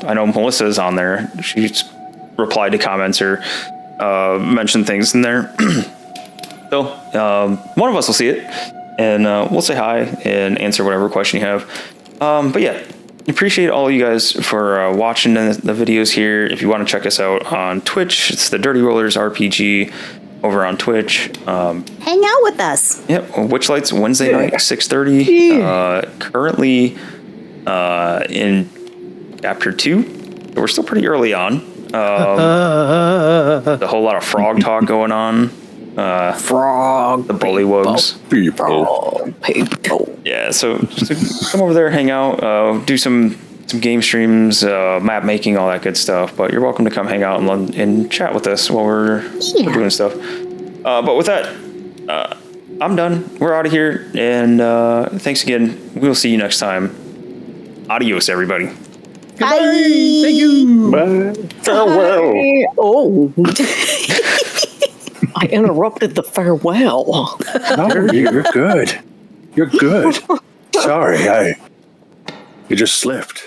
I know Melissa's on there. She's replied to comments or mentioned things in there. So one of us will see it, and we'll say hi and answer whatever question you have. But yeah, appreciate all you guys for watching the videos here. If you want to check us out on Twitch, it's the Dirty Rollers RPG over on Twitch. Hang out with us. Yep, Witchlight's Wednesday night, 6:30. Currently in chapter 2. So we're still pretty early on. A whole lot of frog talk going on. Frog. The bullywugs. People. Yeah, so come over there, hang out, do some game streams, map making, all that good stuff. But you're welcome to come hang out and chat with us while we're doing stuff. But with that, I'm done. We're out of here. And thanks again. We'll see you next time. Adios, everybody. Bye. Thank you. Bye. Farewell. Oh. I interrupted the farewell. No, you're good. You're good. Sorry, you just slipped.